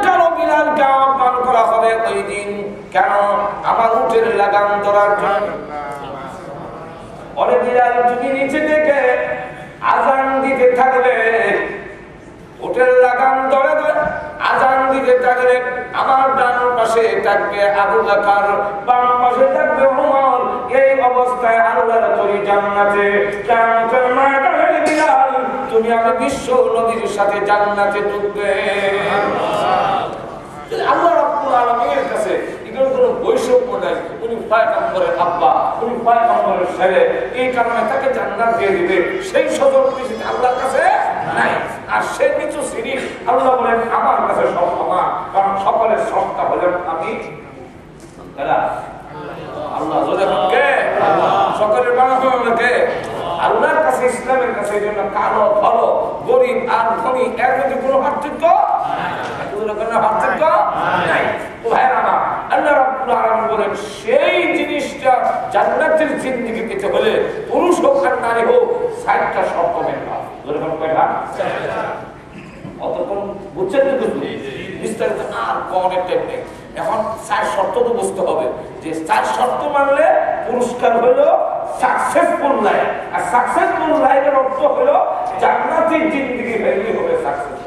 কালো বিলালকে আহ্বান করা হবে ওই দিন, কেন? আমার উটের লাগাম ধরার জন্য। ওরে বিলাল তুমি নিচে থেকে আজান দিতে থাকবে, উটের লাগাম ধরে ধরে আজান দিতে থাকবে। আমার ডান পাশে থাকবে আবু বকর, বাম পাশে থাকবে ওমর। এই সরাসরি জান্নাতে কিয়ামতের ময়দানে বিলাল তুমি আমি বিশ্ব নবীর সাথে জান্নাতে ঢুকবে। আল্লাহ রাব্বুল আলামিনের কাছে এগুলো কোনো বৈষম্য নাই। উনি পয়গম্বরের আব্বা, উনি পয়গম্বরের ছেলে, এই কারণে তাকে জান্নাত দিয়ে দিবে সেই সুযোগ আল্লাহর কাছে নাই। আর সে কিছু শ্রেণী আল্লাহ বলেন আমার কাছে সব সমান, কারণ সকলের সত্তা হলেন আমি আল্লাহ। কে সকলের বানানো কে? আল্লাহর কাছে, ইসলামের কাছে। এই জন্য কালো ভালো, গরিব আর ধনী এর মধ্যে কোনো পার্থক্য নাই। আল্লাহ রাব্বুল আলামিন বলেন সেই জিনিসটা জান্নাতের জিন্দেগি পেতে হলে পুরুষ হোক আর নারী হোক 60টা শর্ত মেনে অতক্ষণ বুঝছেন তো? বিস্তারিত আর কোনের টাইম নেই। এখন 4 শর্ত তো বুঝতে হবে যে 4 শর্ত মানলে পুরস্কার হলো সাকসেসফুল লাইফ। আর সাকসেসফুল লাইফের অর্থ হলো জান্নাতের জিন্দেগি হলেই হবে সাকসেস।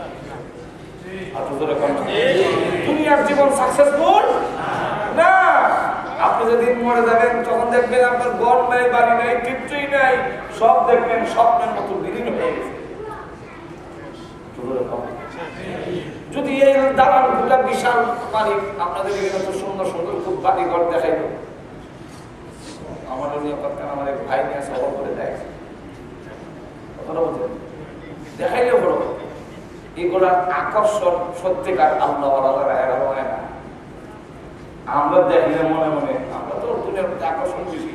দুনিয়ার জীবন সাকসেসফুল না। আপনি যদি মরে যাবেন তখন দেখবেন আপনার ঘর নাই, বাড়ি নাই, কিছুই নাই, সব দেখবেন স্বপ্নের মতো বিলীন হয়ে গেছে। যদি এই দালান কোটা বিশাল মালিক আপনাদের এখানে তো সুন্দর সুন্দর খুব বাড়ি ঘর দেখাইল, আমার আমার এক ভাই নিয়ে সফর করে দেয়, কথাটা বলছেন দেখাইলেও বড় এগুলার আকর্ষণ সত্যিকার আল্লাহ হয় না। আমরা দেখলে মনে মনে, আমরা তো দুনিয়ার মধ্যে আকর্ষণ বেশি,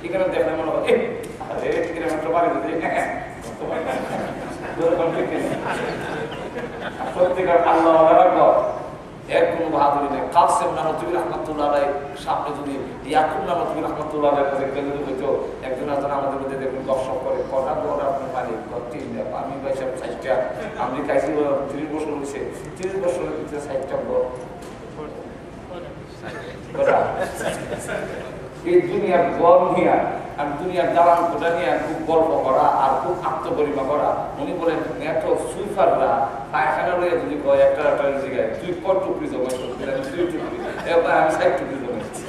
এখানে দেখলে মনে হয় সত্যিকার আল্লাহ এক কোন বাহাদুরি নেই। কাসেম নানতুবি রহমাতুল্লাহ আলাইহি সামনে যদি ইয়াকুব নানতুবি রহমাতুল্লাহ আলাইহির কাছে গেলে হয়তো একজন আছেন আমাদের মধ্যে দেখবেন গপসপ করে কটা দৌড় আপনি মালিক তিনটা, আমি ভাই সব 60টা, আমি খাইছি 30 বছর হয়েছে, 30 বছরের ভিতরে 60টা এই দুনিয়ার গল নিয়ে আর দুনিয়ার দালান কোটা নিয়ে খুব গল্প করা আর খুব আত্মগরিমা করা। উনি বলেন এত সুইফাররা পায়খানা রয়ে যদি কয় একটা জায়গায় তুই কত টুকরি জমা তুই টুকরি, এবার আমি 60 টুকরি জমেছি।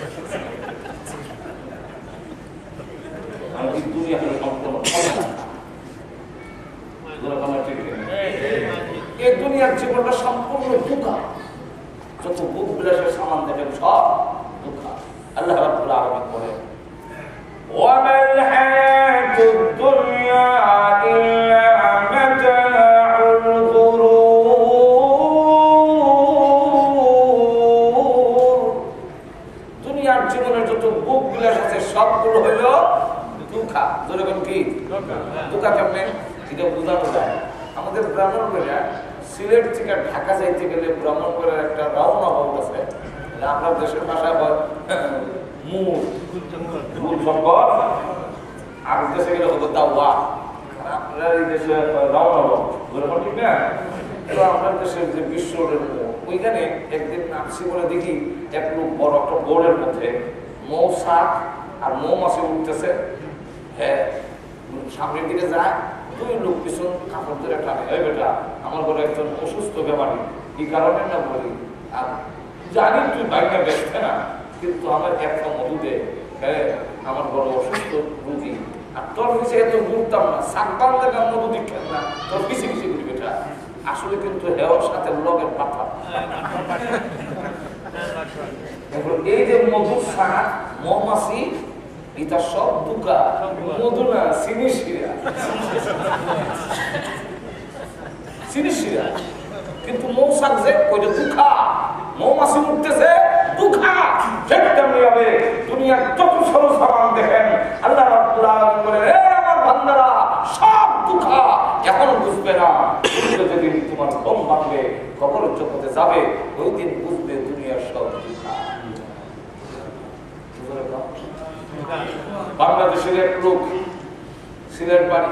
আমি দুনিয়া হলো সম্পূর্ণ এই দুনিয়ার জীবনটা সম্পূর্ণ ধোঁকা। যত বুক বিলাসের সামান দেখেন সব ধোঁকা। আল্লাহ রাব্বুল আলামিন বলেন ওয়া মাল হায়াতুদ দুনিয়া ইল্লা মাতাউল গুরুর। দুনিয়ার জীবনের যত বুক বিলাস আছে সবগুলো হলো ধোঁকা। যেরকম কি ধোঁকা কেমনে এটা বোঝানো যায়। আমাদের ব্রাহ্মণবাড়িয়া সিলেট থেকে ঢাকা যাইতে গেলে ব্রাহ্মণবাড়িয়ার একটা রওনা হল আছে, আপনার দেশের ভাষায় হয় মূল সম্পদ, আর দেশে গেলে হতো দাওয়া, আপনার এই দেশে রওনা হল ঠিক না? তো আপনার দেশের যে বিশ্ব ওইখানে একদিন নামছি বলে দেখি এক লোক বড় একটা বোর্ডের মধ্যে মৌ শাক আর মৌমাছি উঠতেছে। হ্যাঁ, সামনের দিকে যায়, 2 লোক পিছন কাপড় ধরে টানে, এই বেটা আমার ঘরে একজন অসুস্থ ব্যাপারী, এই কারণে না বলি আর জানি তুই বাইকটা বেচতে না, কিন্তু আমার একটা মধু দে, হ্যাঁ আমার বড় অসুস্থ রুগী, আর তোর পিছিয়ে এত ঘুরতাম না, সাকবান দেখা মধু দিচ্ছেন না, তোর পিছিয়ে পিছিয়ে ঘুরি বেটা। আসলে কিন্তু হেওয়ার সাথে লগের পাঠা। এই যে মধুর শাক মৌমাছি এটা সব ধোঁকা, মধু না চিনি শিরা, চিনি শিরা। কিন্তু মৌসাক যে ওইটা ধোঁকা, মৌমাছি উঠতেছে ধোঁকা। সেটাই হবে দুনিয়ার যত সরু সামান দেখেন আল্লাহ রাব্বুল আলামিন বলেন এ আমার বান্দারা সব ধোঁকা। এখন বুঝবে না, যেদিন তোমার ঘুম ভাঙবে কবরের জগতে যাবে ওই দিন বুঝবে দুনিয়ার সব ধোঁকা। বাংলাদেশের এক লোক সিলেট বাড়ি,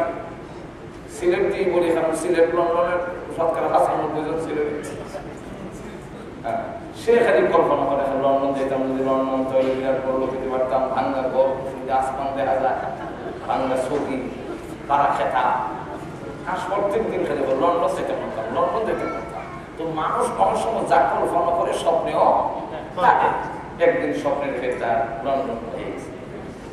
সিলেট দিয়ে বলি কারণ সিলেট লন্ডনের শতকরা 95 জন সিলেট। সে খালি কল্পনা করে লন্ডন যেতাম, যদি লন্ডন তৈরি বিরাট বড় খেতে পারতাম, ভাঙ্গা ঘর, আসমান দেখা যায়, ভাঙ্গা ছবি, পাড়া খেতা। আর প্রত্যেক দিন খালি লন্ডন যেতে পারতাম, লন্ডন যেতে পারতাম। তো মানুষ অনেক সময় যা কল্পনা করে স্বপ্নেও থাকে। একদিন স্বপ্নের ক্ষেত্রে লন্ডন হয়ে গেছে।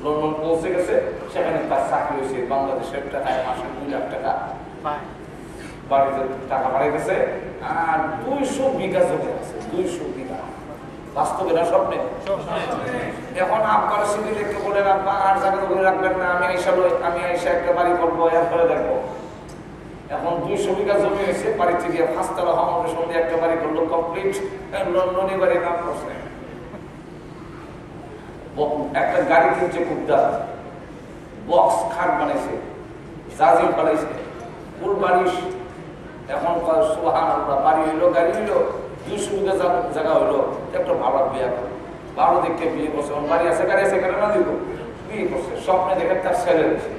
লন্ডন পৌঁছে গেছে, সেখানে তার চাকরি হয়েছে বাংলাদেশের টাকায় মাসে 2 লাখ টাকা, বাড়িতে টাকা বাড়িয়ে গেছে। আর 200 বিঘা জমি আছে, 200 বিঘা। বাস্তবে না স্বপ্নে? এখন আব্বার সিঁড়ি দেখতে বলেন, আব্বা আর জায়গা করে রাখবেন না, আমি আইসা একটা বাড়ি করবো, এরপরে দেখবো। এখন 200 বিঘা জমি হয়েছে, বাড়িতে গিয়ে 5 তলা ফাউন্ডেশন দিয়ে একটা বাড়ি করলো, কমপ্লিট। লন্ডনে বাড়ি কাম করছে, একটা গাড়ি কিনছে, কুদ্দা বক্স খাট বানাইছে, জাজির বানাইছে, ফুল বাড়ির। এখন সুবহানাল্লাহ, বাড়ি হইলো, গাড়ি হইলো, 200 বিঘা জায়গা হইলো, একটা ভাড়া বিয়ে করে, ভালো দেখতে বিয়ে করছে। বাড়ি আছে, গাড়ি আছে, কেন না দিব? বিয়ে করছে, স্বপ্নে দেখে তার ছেলে হয়েছে।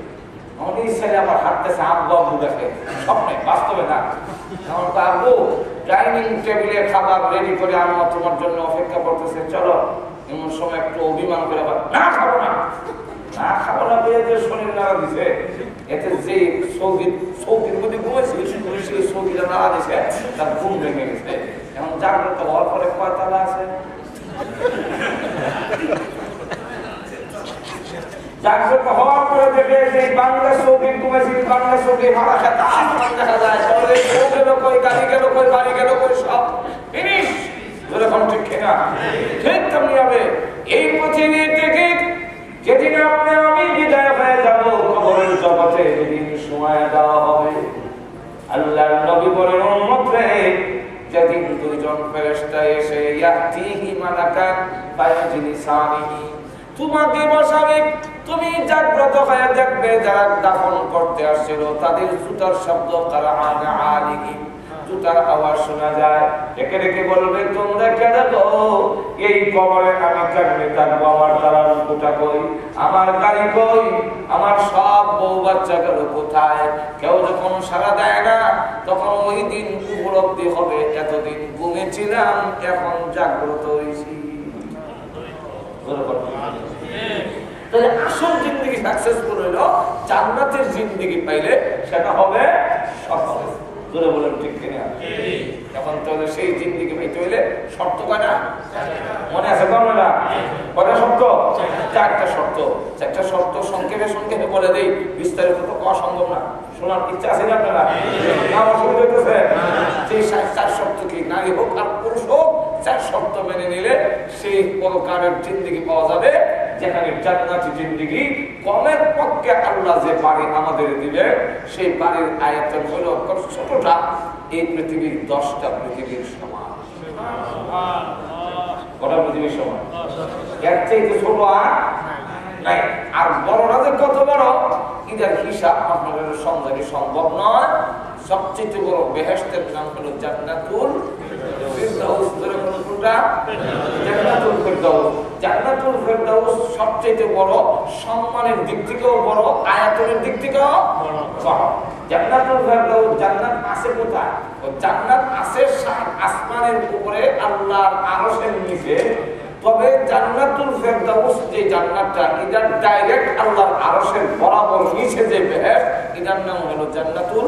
আমার এই ছেলে আবার হাঁটতেছে, আব্বু আব্বু দেখে, স্বপ্নে, বাস্তবে না। আমার তো আব্বু ডাইনিং টেবিলে খাবার রেডি করে আমার তোমার জন্য অপেক্ষা করতেছে, চলো। এমন সময় একটু অভিমান করে আবার, না খাবো না, না খাবো না বলে যে শরীর নাড়া দিছে। এতে যে সৌকির মধ্যে ঘুমেছিল, সেই সৌকিটা নাড়া দিছে, তার ঘুম ভেঙে গেছে। এখন জাগ্রত হওয়ার পরে কয় তালা আছে? জাগ্রত হওয়ার পরে দেখে সেই বাংলা সৌকি ঘুমেছিল, বাংলা সৌকি ভাড়া খেতে আসমান দেখা যায়। শহরে বউ গেল কই, গাড়ি গেল কই, বাড়ি গেল কই, সব ফিনিশ। যেরকম ঠিক কিনা? ঠিক তেমনি হবে এই পৃথিবী থেকে যেদিন আপনি আমি বিদায় হয়ে যাব, কবরের জগতে যেদিন সময় দেওয়া হবে, আল্লাহর নবী বলেন, উম্মত রে, যেদিন 2 জন ফেরেশতা এসে ইয়াতিহি মালাকান ফায়াজলিসানিহি, তোমাকে বসাবে, তুমি জাগ্রত হয়ে দেখবে যারা দাফন করতে আসছিল তাদের জুতার শব্দ কারআন আলিহি, জুতার আওয়াজ শোনা যায়। একে রেখে বলবে, তোমরা কেন গো এই কবরে আমি কেমনে থাকবো? আমার তারা রূপটা কই, আমার গাড়ি কই, আমার সব বউ বাচ্চা গেল কোথায়? কেউ যখন সাড়া দেয় না, তখন ওই দিন উপলব্ধি হবে, এতদিন ঘুমেছিলাম, এখন জাগ্রত হয়েছি। তাহলে আসল জিন্দেগি সাকসেসফুল হইলো, জান্নাতের জিন্দেগি পাইলে সেটা হবে সফল। জোরে বলেন ঠিক কিনা? এখন তাহলে সেই জিন্দেগি পাইতে হইলে শর্ত কয়টা মনে আছে? না কয়টা শর্ত? 4টা শর্ত। 4টা শর্ত সংক্ষেপে সংক্ষেপে বলে দেই, বিস্তারিত তো কওয়া সম্ভব না। শোনার ইচ্ছা আছে না আপনারা? না, অসুবিধা হইতেছে? সেই 4 শর্ত কি? নারী হোক আর পুরুষ হোক, 4 শর্ত মেনে নিলে সেই পরকালের জিন্দেগি পাওয়া যাবে, যেখানে জান্নাতি জিন্দেগি। কমের পক্ষে আল্লাহ যে বাড়ি আমাদের দিবে, সেই বাড়ির আয়তন হলো ছোটটা এই পৃথিবীর 10টা পৃথিবীর সমান। কটা পৃথিবীর সমান? এর চাইতে ছোট আর নাই। আর বড়রা যে কত বড়, এটার হিসাব আপনাদের সন্ধানী সম্ভব নয়। সবচেয়ে বড় বেহেশতের নাম হলো জান্নাতুল ফিরদাউস। ধরে কোনটা? জান্নাতুল ফিরদাউস। জান্নাতুল ফিরদাউস সবচেয়ে বড়, সম্মানের দিক থেকেও বড়, আয়াতনের দিক থেকেও বড়। জান্নাতুল ফিরদাউস, জান্নাত আছে কোথায়? ও জান্নাত আছে 7 আসমানের উপরে আল্লাহর আরশের নিচে। তবে জান্নাতুল ফিরদাউস যে জান্নাতটা, এটা ডাইরেক্ট আল্লাহর আরশের বরাবর নিচে যে বেহেশত, এটার নাম হলো জান্নাতুল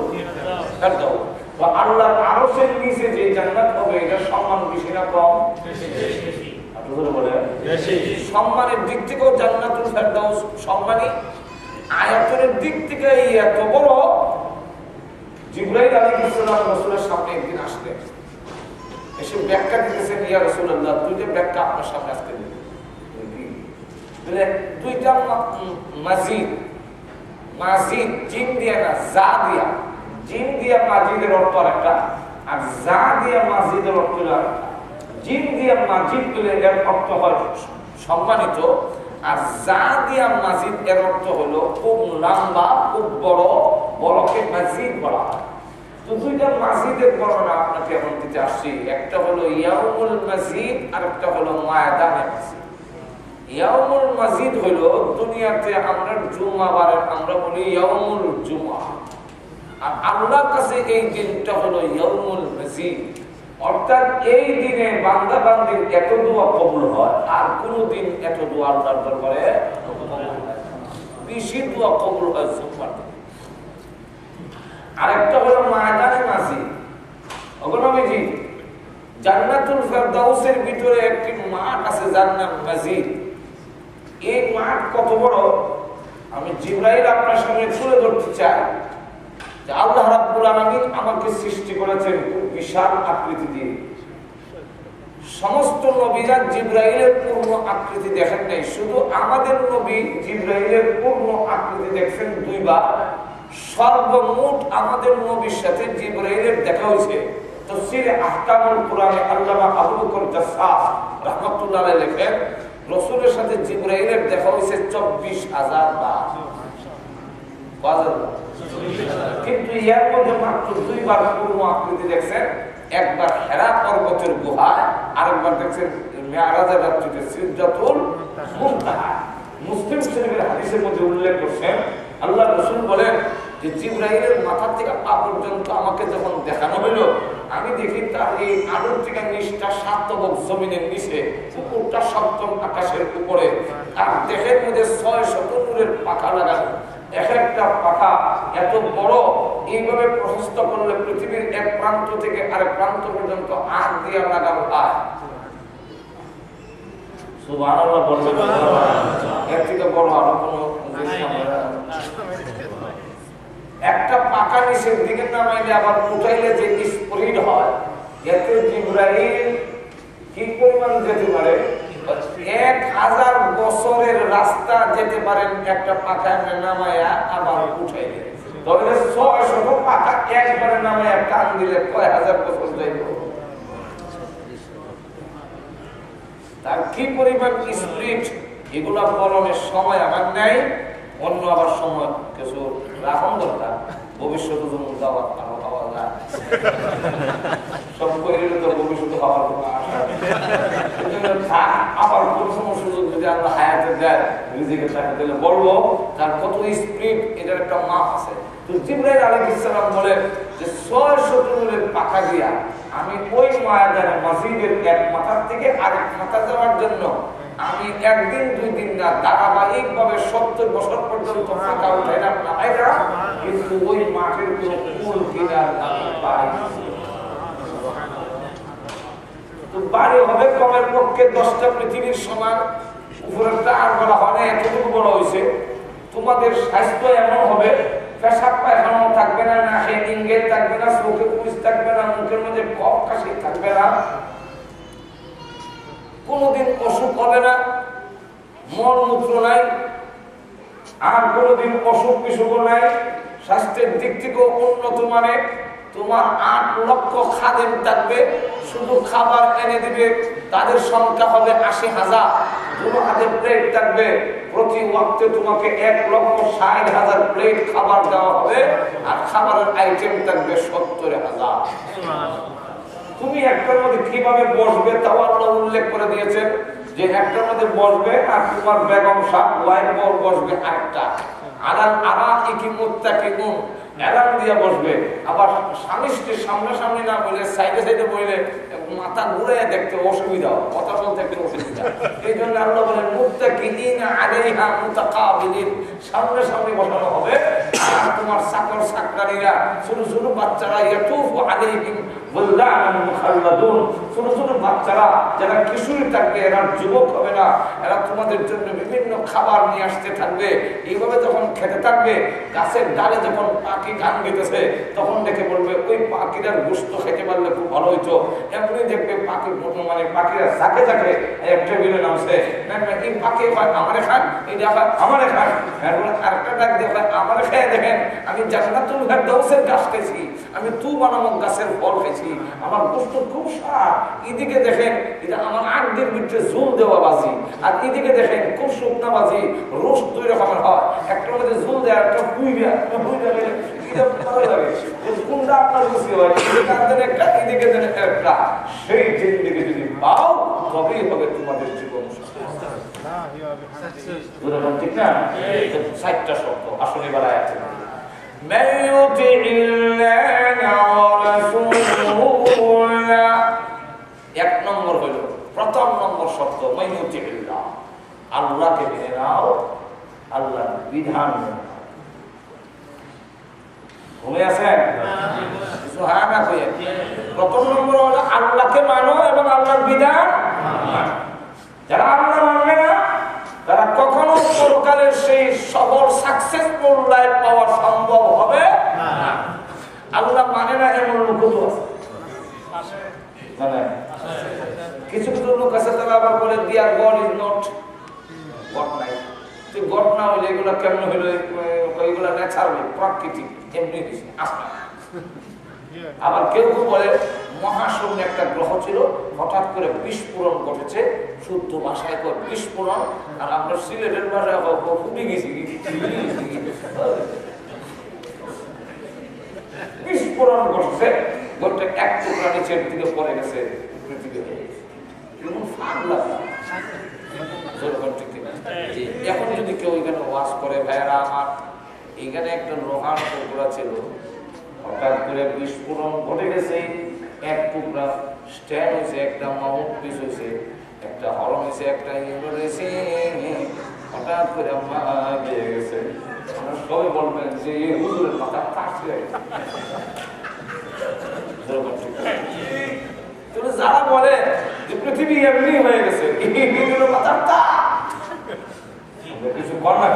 ফিরদাউস। তো আল্লাহর আরশের নিচে যে জান্নাত হবে, এটা সম্মান বেশি না কম? বেশি। আপনারা বলেন বেশি। সম্মানের দিক থেকেও জান্নাতুল ফিরদাউস সম্মানী, আয়াতের দিক থেকে এত বড়। জিবরাইল আলাইহিস সালাম রাসূলের সামনে একদিন আসলেন, এসে ব্যাখ্যা দিতেছেন, ইয়া রাসূলুল্লাহ, 2টা ব্যাখ্যা আপনার সামনে আজকে দিই। বলে 2টা মাজিদ, মাজিদ জিম দিয়া না, যা দিয়া। জিম দিয়া মাজিদের অর্থ আরেকটা, আর যা দিয়া মাজিদের অর্থ আরেকটা। জিম দিয়া মাজিদ বলে এর অর্থ হয় সম্মানিত, আর যা দিয়া মাজিদ এর অর্থ হলো খুব লম্বা, খুব বড়, বড়কে মাজিদ বলা হয়। তো 2টা মাজিদের বর্ণনা আপনাকে এখন দিতে আসছি। একটা হলো ইয়াউমুল মাজিদ, আর একটা হলো ময়দানে মাজিদ। ইয়াউমুল মাজিদ হলো দুনিয়াতে আমরা জুমাবারে আমরা বলি ইয়াউমুল জুমা, আর আল্লাহর কাছে এই দিনটা হলো ইয়াউমুল মাজিদ। অর্থাৎ এই দিনে বান্দা বান্দির এত দোয়া কবুল হয়, আর কোনদিন এত দোয়া আল্লাহর দরবারে কবুল হয় না। বেশি দোয়া কবুল হয় জুমার দিনে। আরেকটা হলো ময়দানে মাজিদ। ওগনবীজি, জান্নাতুল ফিরদাউসের ভিতরে একটি মাঠ আছে যার নাম মাজিদ। এই মাঠ কত বড় আমি জিবরাইল আপনার সামনে তুলে ধরতে চাই যে আল্লাহ রাব্বুল আলামিন আমাকে সৃষ্টি করেছেন বিশাল আকৃতি দিয়ে। সমস্ত নবীরা জিবরাইলের পূর্ণ আকৃতি দেখেন নাই, শুধু আমাদের নবী জিবরাইলের পূর্ণ আকৃতি দেখছেন দুইবার। সর্বমোট আমাদের নবীর সাথে জিবরাইলের দেখা হয়েছে তাফসীরে আহকামুল কোরআনে আল্লামা আবু বকর জাসসাস রাহমাতুল্লাহ আলাইহি লেখেন রাসূলের সাথে জিবরাইলের দেখা হয়েছে ২৪,০০০ বার। কিন্তু এর মধ্যে মাত্র দুইবার পূর্ণ আকৃতি দেখছেন, একবার হেরা পর্বতের গুহায়, আরেকবার দেখছেন মেরাজের রাত্রিতে সিদরাতুল মুনতাহা। মুসলিম শরীফের হাদিসের মধ্যে উল্লেখ করছেন আল্লাহ রাসূল বলেন যে জিবরাইলের মাথা থেকে পা পর্যন্ত আমাকে যখন দেখানো হলো, আমি দেখি তার এই আলোর থেকে নিচটা ৭ তবক জমিনের নিচে, উপরটা ৭ম আকাশের উপরে, আর দেহের মধ্যে ৬০০ নূরের পাখা লাগানো। এক একটা পাখা এত বড়, এইভাবে প্রশস্ত করলে পৃথিবীর এক প্রান্ত থেকে আরেক প্রান্ত পর্যন্ত আগ দিয়ে লাগানো হয়। সুবহানাল্লাহ বলবেন, এর থেকে বড় আরো কোনো একটা পাকা নিচের দিকে নামাইলে আবার উঠাইলে যে স্পিড হয়, এতে জিবরাইল কি পরিমাণ যেতে পারে? ১,০০০ বছরের রাস্তা যেতে পারেন একটা পাকা নামাইয়া আবার উঠাইলে। তবে ৬০০ পাকা একবারে নামাইয়া টান দিলে কয় হাজার বছর যাইব। তার কি পরিমাণ স্পিড, এগুলা বলনের সময় আমার নাই, অন্য আবার সময় কিছু রাখন দরকার। ভবিষ্যতে যেমন যাওয়ার আরো পাওয়া যায়, সব করে তো ভবিষ্যতে হওয়ার কোনো আশা আবার কোন সময় সুযোগ যদি আমরা হায়াতে দেয় রিজিকের টাকা দিলে বলবো তার কত স্পিড, এটার একটা মাপ আছে। তো জিবরাইল আলাইহিস সালাম বলেন যে ৬০০ নূরের পাখা দিয়া আমি ওই ময়দানে মসজিদের এক মাথার থেকে আরেক মাথা যাওয়ার জন্য আমি একদিন ২ দিন না ধারাবাহিক ভাবে ৭০ বছর পর্যন্ত পাখা উঠাইলাম না, কিন্তু ওই মাঠের কোনো কুল কিনার পাই। তো বাড়ি হবে কমের পক্ষে ১০টা পৃথিবীর সমান, উপরেরটা আর বলা হয় না, এতটুকু বড় হয়েছে। তোমাদের স্বাস্থ্য এমন হবে, পেশাব পায়খানাও থাকবে না, নাকে ইঙ্গিত থাকবে না, চোখে পুলিশ থাকবে না, মুখের মধ্যে কফ কাশি থাকবে না, কোনদিন অসুখ হবে না, মলমূত্র নাই, আর কোনদিন অসুখ বিসুখ নাই, স্বাস্থ্যের দিক থেকেও উন্নত মানের। তোমার ৮ লক্ষ খাদেম থাকবে, শুধু খাবার এনে দিবে, তাদের সংখ্যা হবে ৮০,০০০। দুটো হাতে প্লেট থাকবে, প্রতি ওয়াক্তে তোমাকে ১,৬০,০০০ প্লেট খাবার দেওয়া হবে, আর খাবারের আইটেম থাকবে ৭০,০০০। তুমি একটার মধ্যে কিভাবে বসবে তাও আল্লাহ উল্লেখ করে দিয়েছেন যে একটার মধ্যে বসবে আর তোমার বেগম সাহেব ওয়াইফ বসবে আরেকটা। এলান দিয়ে বসবে, আবার স্বামী স্ত্রীর সামনাসামনি না বলে সাইডে সাইডে বইলে মাথা ঘুরে দেখতে অসুবিধা, কথা বলতে একটু অসুবিধা। এই জন্য আল্লাহ বলেন মুত্তাকিইনা আলাইহা মুতাকাবিলিন, সামনাসামনি বসানো হবে। আর তোমার চাকর চাকরানীরা, ছোট ছোট বাচ্চারা, ইয়াতুফু আলাইহিম ওয়ালদানুন মুখাল্লাদুন, ছোট ছোট বাচ্চারা যারা কিশোরী থাকবে, এরা যুবক হবে না, এরা তোমাদের জন্য বিভিন্ন খাবার নিয়ে আসতে থাকবে। এইভাবে যখন খেতে থাকবে, গাছের ডালে যখন পাখি গান গেতেছে তখন দেখে বলবে ওই পাখিটার গোশত খেতে পারলে খুব ভালো হইতো। এমনি দেখবে পাখি মানে পাখিরা যাকে যাকে এক টেবিলে নামছে, এই পাখি হয় আমারে খান, এইটা হয় আমারে খান, আরেকটা ডাক দিয়ে আমারে খেয়ে দেখেন, আমি জান্নাতুল ফেরদাউসের গাছ খাইছি, আমি তুবা নামক গাছের ফল খাইছি, আমার গোশত খুব স্বাদ। এদিকে দেখেন এটা আমার আগের ভিতরে ঝোল দেওয়া বাজি, আর এদিকে দেখেন খুব শুকনা বাজি, রোস্ট 2 রকমের হয়, একটার মধ্যে ঝোল দেয়, একটা পুইরা কোনটা আপনার খুশি হয়, একটা এদিকে দেন একটা, সেই জিন্দেগি যদি পাও তবেই হবে তোমাদের জীবন। ঠিক না? 4টা শব্দ আসলে বেলায় আছে। এক নম্বর হইল, প্রথম নম্বর শব্দ মাইয়ুতিল্লাহ, আল্লাহকে মেনে নাও, আল্লাহর বিধান মেনে নাও। ঘুমে আছেন? প্রথম নম্বর হলো আল্লাহকে মানো এবং আল্লাহর বিধান। যারা আল্লাহ মানবে না তারা কখন পরকালের সেই সফল সাকসেসফুল লাইফ পাওয়া সম্ভব হবে না। আল্লাহ মানে না এমন লোক আছে, মানে কিছু কিছু লোক আছে তারা আবার বলে দিয়া গড ইজ নট, গড নাই। তুই গড না হইলে এগুলা কেমন হইলো? এগুলা ন্যাচারালি প্রাকৃতিক এমনি আসনা। আবার কেউ কেউ বলে মহাশূন্য একটা গ্রহ ছিল, হঠাৎ করে বিস্ফোরণ ঘটেছে। শুদ্ধ ভাষায় কয় বিস্ফোরণ, আর আমরা সিলেটের ভাষায় ফুটে গেছি। বিস্ফোরণ ঘটছে, ঘটে এক টুকরা নিচের দিকে পড়ে গেছে পৃথিবীতে। এখন যদি কেউ এখানে ওয়াজ করে, ভাইয়েরা আমার এখানে একটা লোহার টুকরা ছিল, হঠাৎ করে বিস্ফোরণ ঘটে গেছে, এক টুকরা স্ট্যান্ড হয়েছে, একটা মাউন্ট পিস হয়েছে, একটা হরম হয়েছে, একটা ইউরো হয়েছে, হঠাৎ করে গিয়ে গেছে। সবাই বলবেন যে এই হুজুরের মাথা কাটছে। যারা বলে যে পৃথিবী এমনি হয়ে গেছে, কিছু কর না,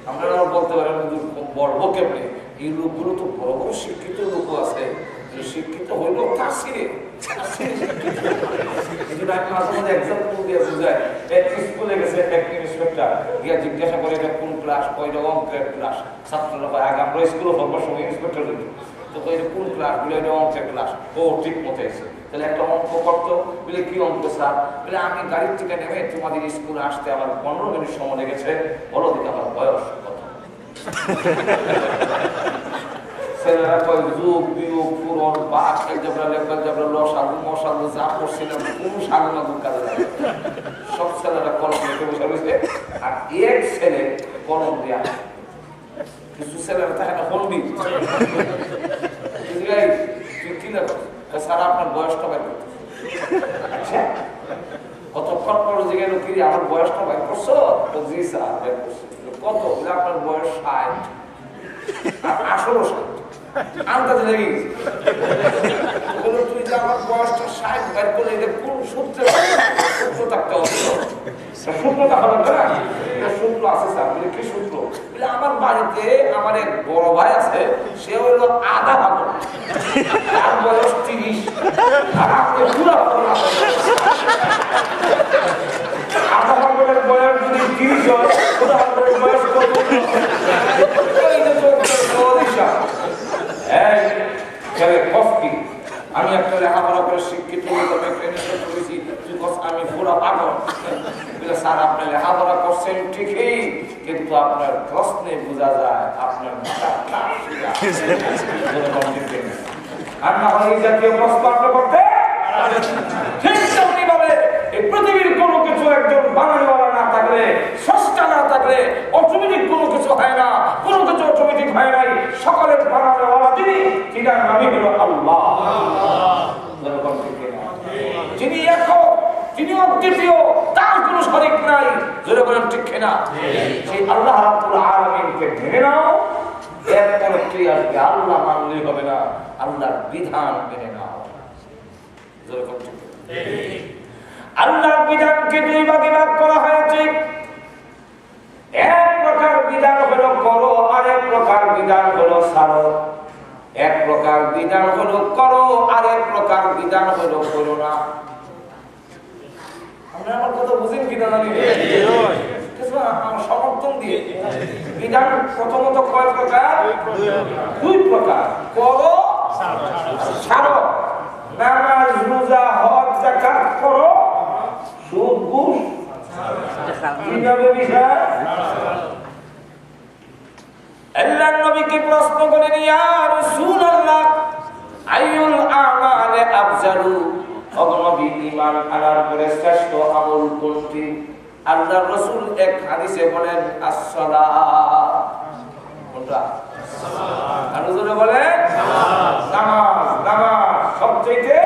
আমরা বলতে পারি বলবো কেমনি? এই লোকগুলো তো বড় বড় শিক্ষিত লোক আছে, শিক্ষিত হইলেও তার সিরে স্কুলে গেছে এক ইন্সপেক্টর গিয়া জিজ্ঞাসা করে এটা কোন ক্লাস, কয়টা অঙ্কের ক্লাস। ছাত্ররা আগে আমরা স্কুলে পড়বার সময় ইন্সপেক্টর দিত, তো কোন ক্লাস বলে এটা অঙ্কের ক্লাস। ও ঠিক মতো এসে তাহলে একটা অঙ্ক করতো, বলে কি অঙ্ক স্যার? বলে আমি গাড়ির থেকে নেমে তোমাদের স্কুলে আসতে আমার 15 মিনিট সময় লেগেছে, বলো দিকে আমার বয়স কত? ছেলেরা কয় যুগ বিয়োগ পূরণ বাঘ এলজেব্রা লেফালজেব্রা লসাগু মশাগু যা করছিলাম কোন সাগু মাগু কাজে লাগে। সব ছেলেরা কলম রেখে বসে রয়েছে, আর এক ছেলে কলম দেয়া। কিছু ছেলেরা থাকে না হলবি, তুই কি না স্যার আপনার বয়সটা বের করতে। আচ্ছা কতক্ষণ পর জিজ্ঞাসা কি আমার বয়সটা বের করছো? জি স্যার বের করছি। কত? আপনার বয়স 60, আর 18 আন্দাজে লেগে গেছে। তুই যে আমার বয়সটা 60 বের করলে এটা কোন সূত্রে? সূত্র থাকতে হবে, সূত্রটা হবে না। সূত্র আছে স্যার। বলে কি সূত্র? বলে আমার বাড়িতে আমার এক বড় ভাই আছে, সে হইল আধা ভাগর, তার বয়স 30, আর আপনি পুরা আধা ভাগরের বয়স যদি 30 হয়, পুরা ভাগরের বয়স কত? আমি একটা লেখাপড়া করে শিক্ষিত করেছি, আমি পুরা পাগল। স্যার আপনি লেখাপড়া করছেন ঠিকই, কিন্তু আপনার প্রশ্নে বোঝা যায় আপনার আর না হলে এই জাতীয় প্রশ্ন আপনি করতে ঠিক তেমনি ভাবে এই পৃথিবীর কোনো কিছু একজন বানানোওয়ালা না থাকলে, স্রষ্টা না থাকলে অটোমেটিক কোনো কিছু হয় না, কোনো কিছু অটোমেটিক হয় নাই। সকলের বানানোওয়ালা যিনার নামই হলো আল্লাহ, যিনি একক, যিনি অদ্বিতীয়, তার কোনো শরীক নাই। জোরে বলেন ঠিক কিনা? সেই আল্লাহ রাব্বুল আলামিনকে মেনে নাও, এরপর ক্রিয়াকে আল্লাহ মানলেই হবে না, আল্লাহর বিধান মেনে নাও। জোরে বলেন ঠিক। আল্লাহর বিধানকে দুই ভাগে ভাগ করা হয়েছে। এক প্রকার বিধান হলো করো, আর এক প্রকার বিধান হলো ছাড়ো। এক প্রকার বিধান হলো করো, আর এক প্রকার বিধান হলো করো না। আমরা আমার কথা বুঝেন কিনা জানি আমার সমর্থন দিয়ে। বিধান প্রথমত কয় প্রকার? দুই প্রকার, করো ছাড়ো। নামাজ রোজা হজ যাকাত করো, সুদ ঘুষ আল্লাহর নবীকে প্রশ্ন করেন, ইয়া রাসূলুল্লাহ আইয়ুল আমালি আফজালু? ও নবী, ঈমান আনার পরে শ্রেষ্ঠ আমল কোনটি? আল্লাহর রাসূল এক হাদিসে বলেন as-সালাত। কোনটা? সালাত। আর রাসূল বলেন নামাজ। নামাজ সবচেয়ে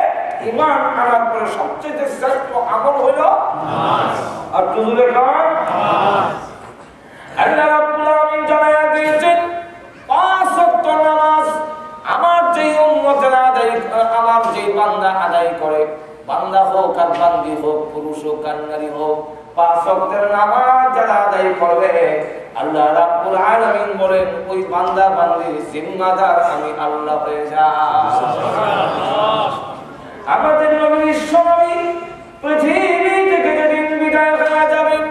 ঈমান আনার পরে সবচেয়ে শ্রেষ্ঠ আমল হলো নামাজ। আর রাসূলের নাম নামাজ। আল্লাহ রাব্বুল আলামিন জানায়া দিয়েছেন 5 ওয়াক্ত নামাজ আমার যে উম্মতেরা আদায়, আমার বান্দা আদায় করে, বান্দা হোক আর বান্দি হোক, পুরুষ হোক আর নারী হোক, 5 ওয়াক্তের নামাজ যারা আদায় করবে, আল্লাহ রাব্বুল আলামিন বলেন ওই বান্দা বান্দির জিম্মাদার আমি আল্লাহ হয়ে যাই। আমাদের নবী বিশ্বনবী পৃথিবী থেকে যেদিন বিদায় হয়ে যাবেন,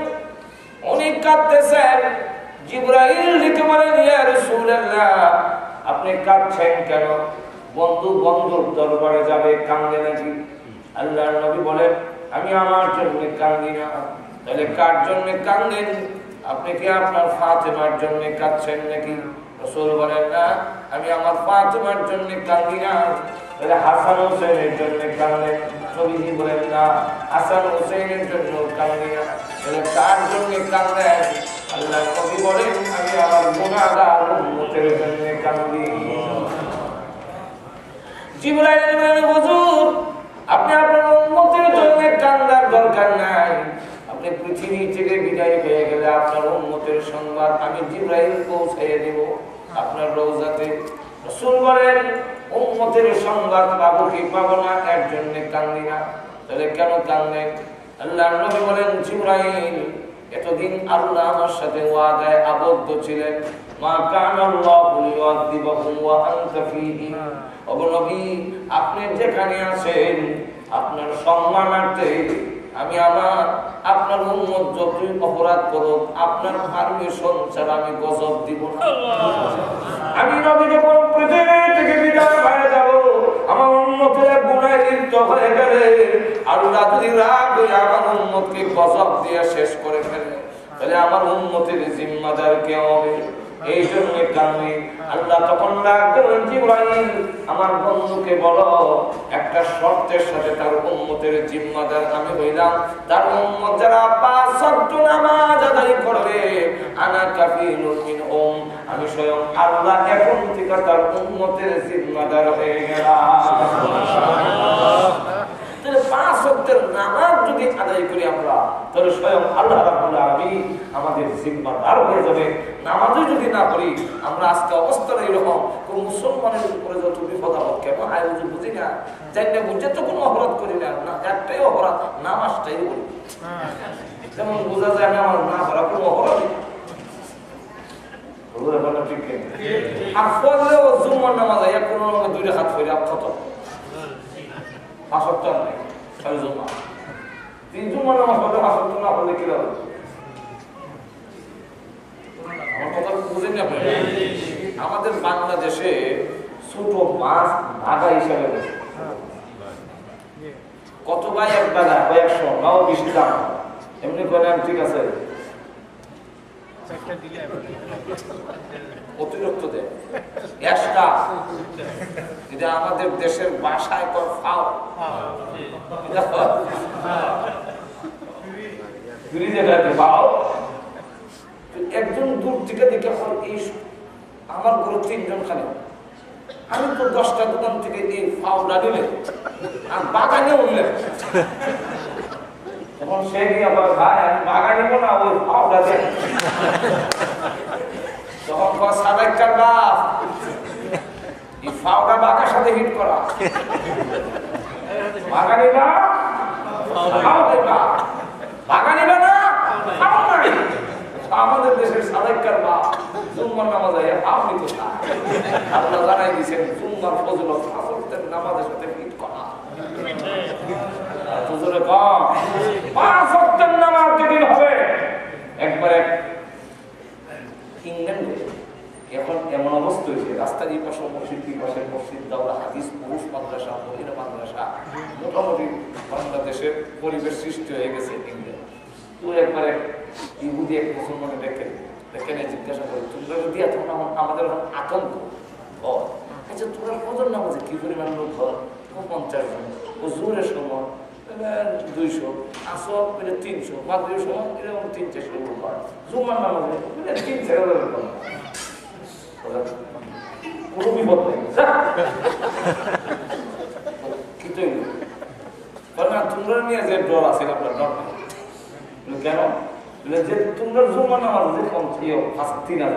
উনি কাঁদতেছেন। জিবরাইল লিখে বলেন, ইয়া রাসূলুল্লাহ আপনি কাঁদছেন কেন? বন্ধু বন্ধুর দরবারে যাবে, কান্দে নাকি? আল্লাহর নবী বলেন, আমি আমার জন্য কান্দি না। তাহলে কার জন্য কান্দেন? আপনি কি আপনার ফাতেমার জন্য কাঁদছেন নাকি? রাসূল বলেন, না, আমি আমার ফাতেমার জন্য কান্দি না। তাহলে হাসান হোসেনের জন্য কান্দেন? নবীজি বলেন, না, হাসান হোসেনের জন্য কান্দি না। তাহলে কার জন্য কান্দেন? আল্লাহর নবী বলেন, আমি আমার গুনাহগার উম্মতের জন্য কান্দি। জিবরাইল বলেন, হুজুর আপনি আপনার উম্মতের জন্য কান্দার দরকার নাই। আপনি পৃথিবী থেকে বিদায় হয়ে গেলে আপনার উম্মতের সংবাদ আমি জিবরাইল পৌঁছাইয়ে দেব আপনার রওজাতে। রাসূল বলেন, উম্মতের সংবাদ পাবো কি পাবো না এর জন্য কান্দি না। তাহলে কেন কান্দেন? আল্লাহর নবী বলেন, জিবরাইল এতদিন আল্লাহ আমার সাথে ওয়াদায় আবদ্ধ ছিলেন, মা কানা আল্লাহু লিউআযিবাহুম ওয়া আনতা ফীহিম। ও নবী আপনি যেখানে আছেন আপনার সম্মানার্থে আমি আপনার উম্মত যতই অপরাধ করুক আপনার পারমিশন ছাড়া আমি গজব দিব না। আমি নবী যখন পৃথিবী থেকে বিদায় হয়ে যাব, আমার উম্মতের গুনাহে লিপ্ত হয়ে গেলে আল্লাহ যদি রাগ করে আমার উম্মতকে গজব দিয়ে শেষ করে ফেলে, তাহলে আমার উম্মতের জিম্মাদার কে হবে? এই জন্য কারণে আল্লাহ তখন ডাক দিলেন, জিবরাইল আমার বন্ধুকে বলো একটা শর্তের সাথে তার উম্মতের জিম্মাদার আমি হইলাম। তার উম্মত যারা 5 ওয়াক্ত নামাজ আদায় করবে, আনা কাফিলুন মিনহুম, আমি স্বয়ং আল্লাহ এখন থেকে তার উম্মতের জিম্মাদার হয়ে গেলাম। তাহলে 5 ওয়াক্তের নামাজ যদি আদায় করি আমরা, তাহলে স্বয়ং আল্লাহ রাব্বুল আলামিন আমাদের জিম্মাদার হয়ে যাবে। নামাজও যদি না করি, আমরা আজকে অবস্থাটা এরকম, কোন মুসলমানের উপরে যত বিপদ আপদ কেন আয় বুঝি না, যাই না বুঝে তো কোনো অপরাধ করি না, একটাই অপরাধ নামাজটাই করি। যেমন বোঝা যায় না আমার না করা কোনো অপরাধই ঠিক আর ফজরেও জুম্মার নামাজ এক কোনো 2 রাকাত পড়ে খতম, 5 ওয়াক্ত নাই, 6 জুম্মা 3 জুম্মার নামাজ পড়লে 5 ওয়াক্ত না পড়লে কি হবে? আমার কথা বুঝেন না? আমাদের বাংলাদেশে ছোট মাছ ভাগা হিসাবে কত ভাই এক বেলা 100 নাও বেশি দাম, এমনি করে ঠিক আছে অতিরিক্ত দেয় একটা, এটা আমাদের দেশের ভাষায় কর ফাও। একজন দূর থেকে দেখে এই আমার ঘরে 3 জন খানে, আমি তো 10টা দোকান থেকে এই ফাউডা নিলে আর বাগানে উঠলেন, তখন সে নিয়ে আবার ভাই আমি বাগান নিব না, ওই ফাউডা দেন। তখন সাবেকার বাপ এই ফাউডা বাগার সাথে হিট করা, বাগানি না বাগানি না আমাদের দেশের সাবেকার বাপ জুম্মার নামাজ আপনি কোথায়? আল্লাহ জানাই দিয়েছেন জুম্মার ফজিলত 5 ওয়াক্তের নামাজের সাথে হিট করা। হুজুরে কম 5 ওয়াক্তের নামাজ যেদিন হবে, একবারে ইংল্যান্ডে এখন এমন অবস্থা হয়েছে, রাস্তার এই পাশে মসজিদ, এই পাশে মসজিদ, দাওরা হাদিস, পুরুষ মাদ্রাসা, মহিলা মাদ্রাসা, মোটামুটি বাংলাদেশের পরিবেশ সৃষ্টি হয়ে গেছে ইংল্যান্ড। তো একবারে ইহুদি এক মুসলমানে দেখেন জিজ্ঞাসা করে, তোমরা যদি এখন আমাদের আতঙ্ক আচ্ছা তোমরা ফজর নামাজে কি পরিমাণ লোক হয়? 50 জন, ও জোরের সময় 200, আসর 300, মাগরিবের সময় এরকম 300 লোক হয়, জুমার নামাজে 3-4 লোক হয়, কোনো বিপদ নেই। কি তৈরি না তোমরা নিয়ে যে ডর আছে আপনার ডর নেই কেন? যে তোমরা জুমার নামাজে 3000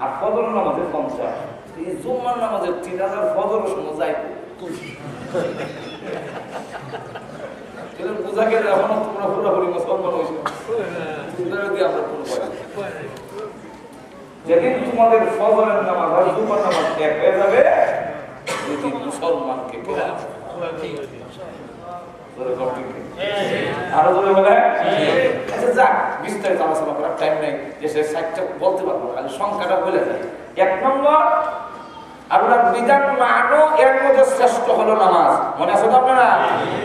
আর ফজর নামাজে 50, এই জুমার নামাজে 3000 ফজর সময় যাই বোঝা গেলে এখনো তোমরা পুরোপুরি মুসলমান হয়েছে। আমরা যেদিন তোমাদের ফজরের নামাজ আর জুমার নামাজ ত্যাগ হয়ে যাবে, সেদিন মুসলমানকে আরো ধরে বলে। আচ্ছা যাক, বিস্তারিত আলোচনা করার টাইম নেই, যে সে সাইটটা বলতে পারবো, খালি সংখ্যাটা বলে যায়। 1 নম্বর, আল্লাহর বিধান মানো, এর মধ্যে শ্রেষ্ঠ হলো নামাজ। মনে আছে তো আপনারা?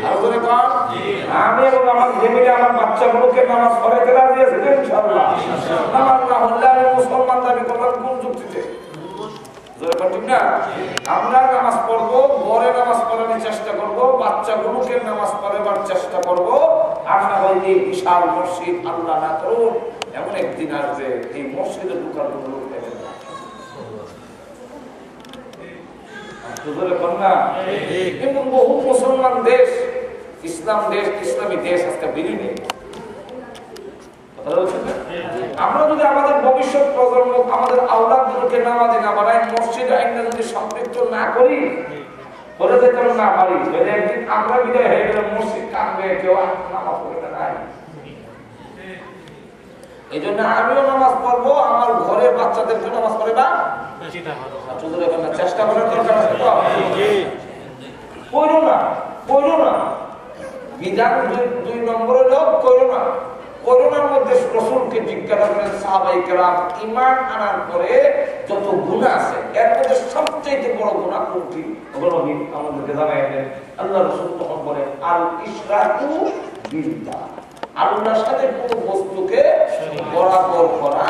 আরো ধরে কম, আমি এবং আমার ফ্যামিলি আমার বাচ্চাগুলোকে নামাজ পড়াইতে রাজি আছি তো ইনশাআল্লাহ। নামাজ না হলে আমি মুসলমান দাবি করলাম কোন যুক্তিতে? ঠিক না? আমরা নামাজ পড়বো, ঘরে নামাজ পড়ানোর চেষ্টা করবো, বাচ্চাগুলোকে নামাজ পড়াবার চেষ্টা করবো। আর না হয় এই বিশাল মসজিদ, আল্লাহ না করুন এমন একদিন আসবে এই মসজিদে ঢুকার কোনো লোক নেবে না। কিন্তু বহু মুসলমান দেশ, ইসলাম দেশ, ইসলামী দেশ আজকে বিলীনে। আমরা যদি আমাদের ভবিষ্যৎ প্রজন্ম, আমাদের আওলাদগুলোকে নামাজে না বানাই, মসজিদে আইনে যদি সম্পৃক্ত না করি, বলে যেতে না পারি, যদি একদিন আমরা বিদায় হয়ে গেলে মসজিদ কাঁদবে, কেউ নামাজ পড়বে না। এই জন্য আমিও নামাজ পড়বো, আমার ঘরের বাচ্চাদেরকে নামাজ পড়ে বা চেষ্টা করার দরকার আছে। করো না, করো না, বিধান 2 নম্বরে লোক করো না। করোনার মধ্যে রসুলকে জিজ্ঞাসা করেন সাহাবায়ে কেরাম, ঈমান আনার পরে যত গুনাহ আছে এর মধ্যে সবচেয়ে বড় গুনাহ কোনটি? নবী আমাদেরকে জানাইলেন, আল্লাহ রাসূল তখন বলেন, আল ইশরাকু বিল্লাহ, আল্লাহর সাথে কোনো বস্তুকে বরাবর করা,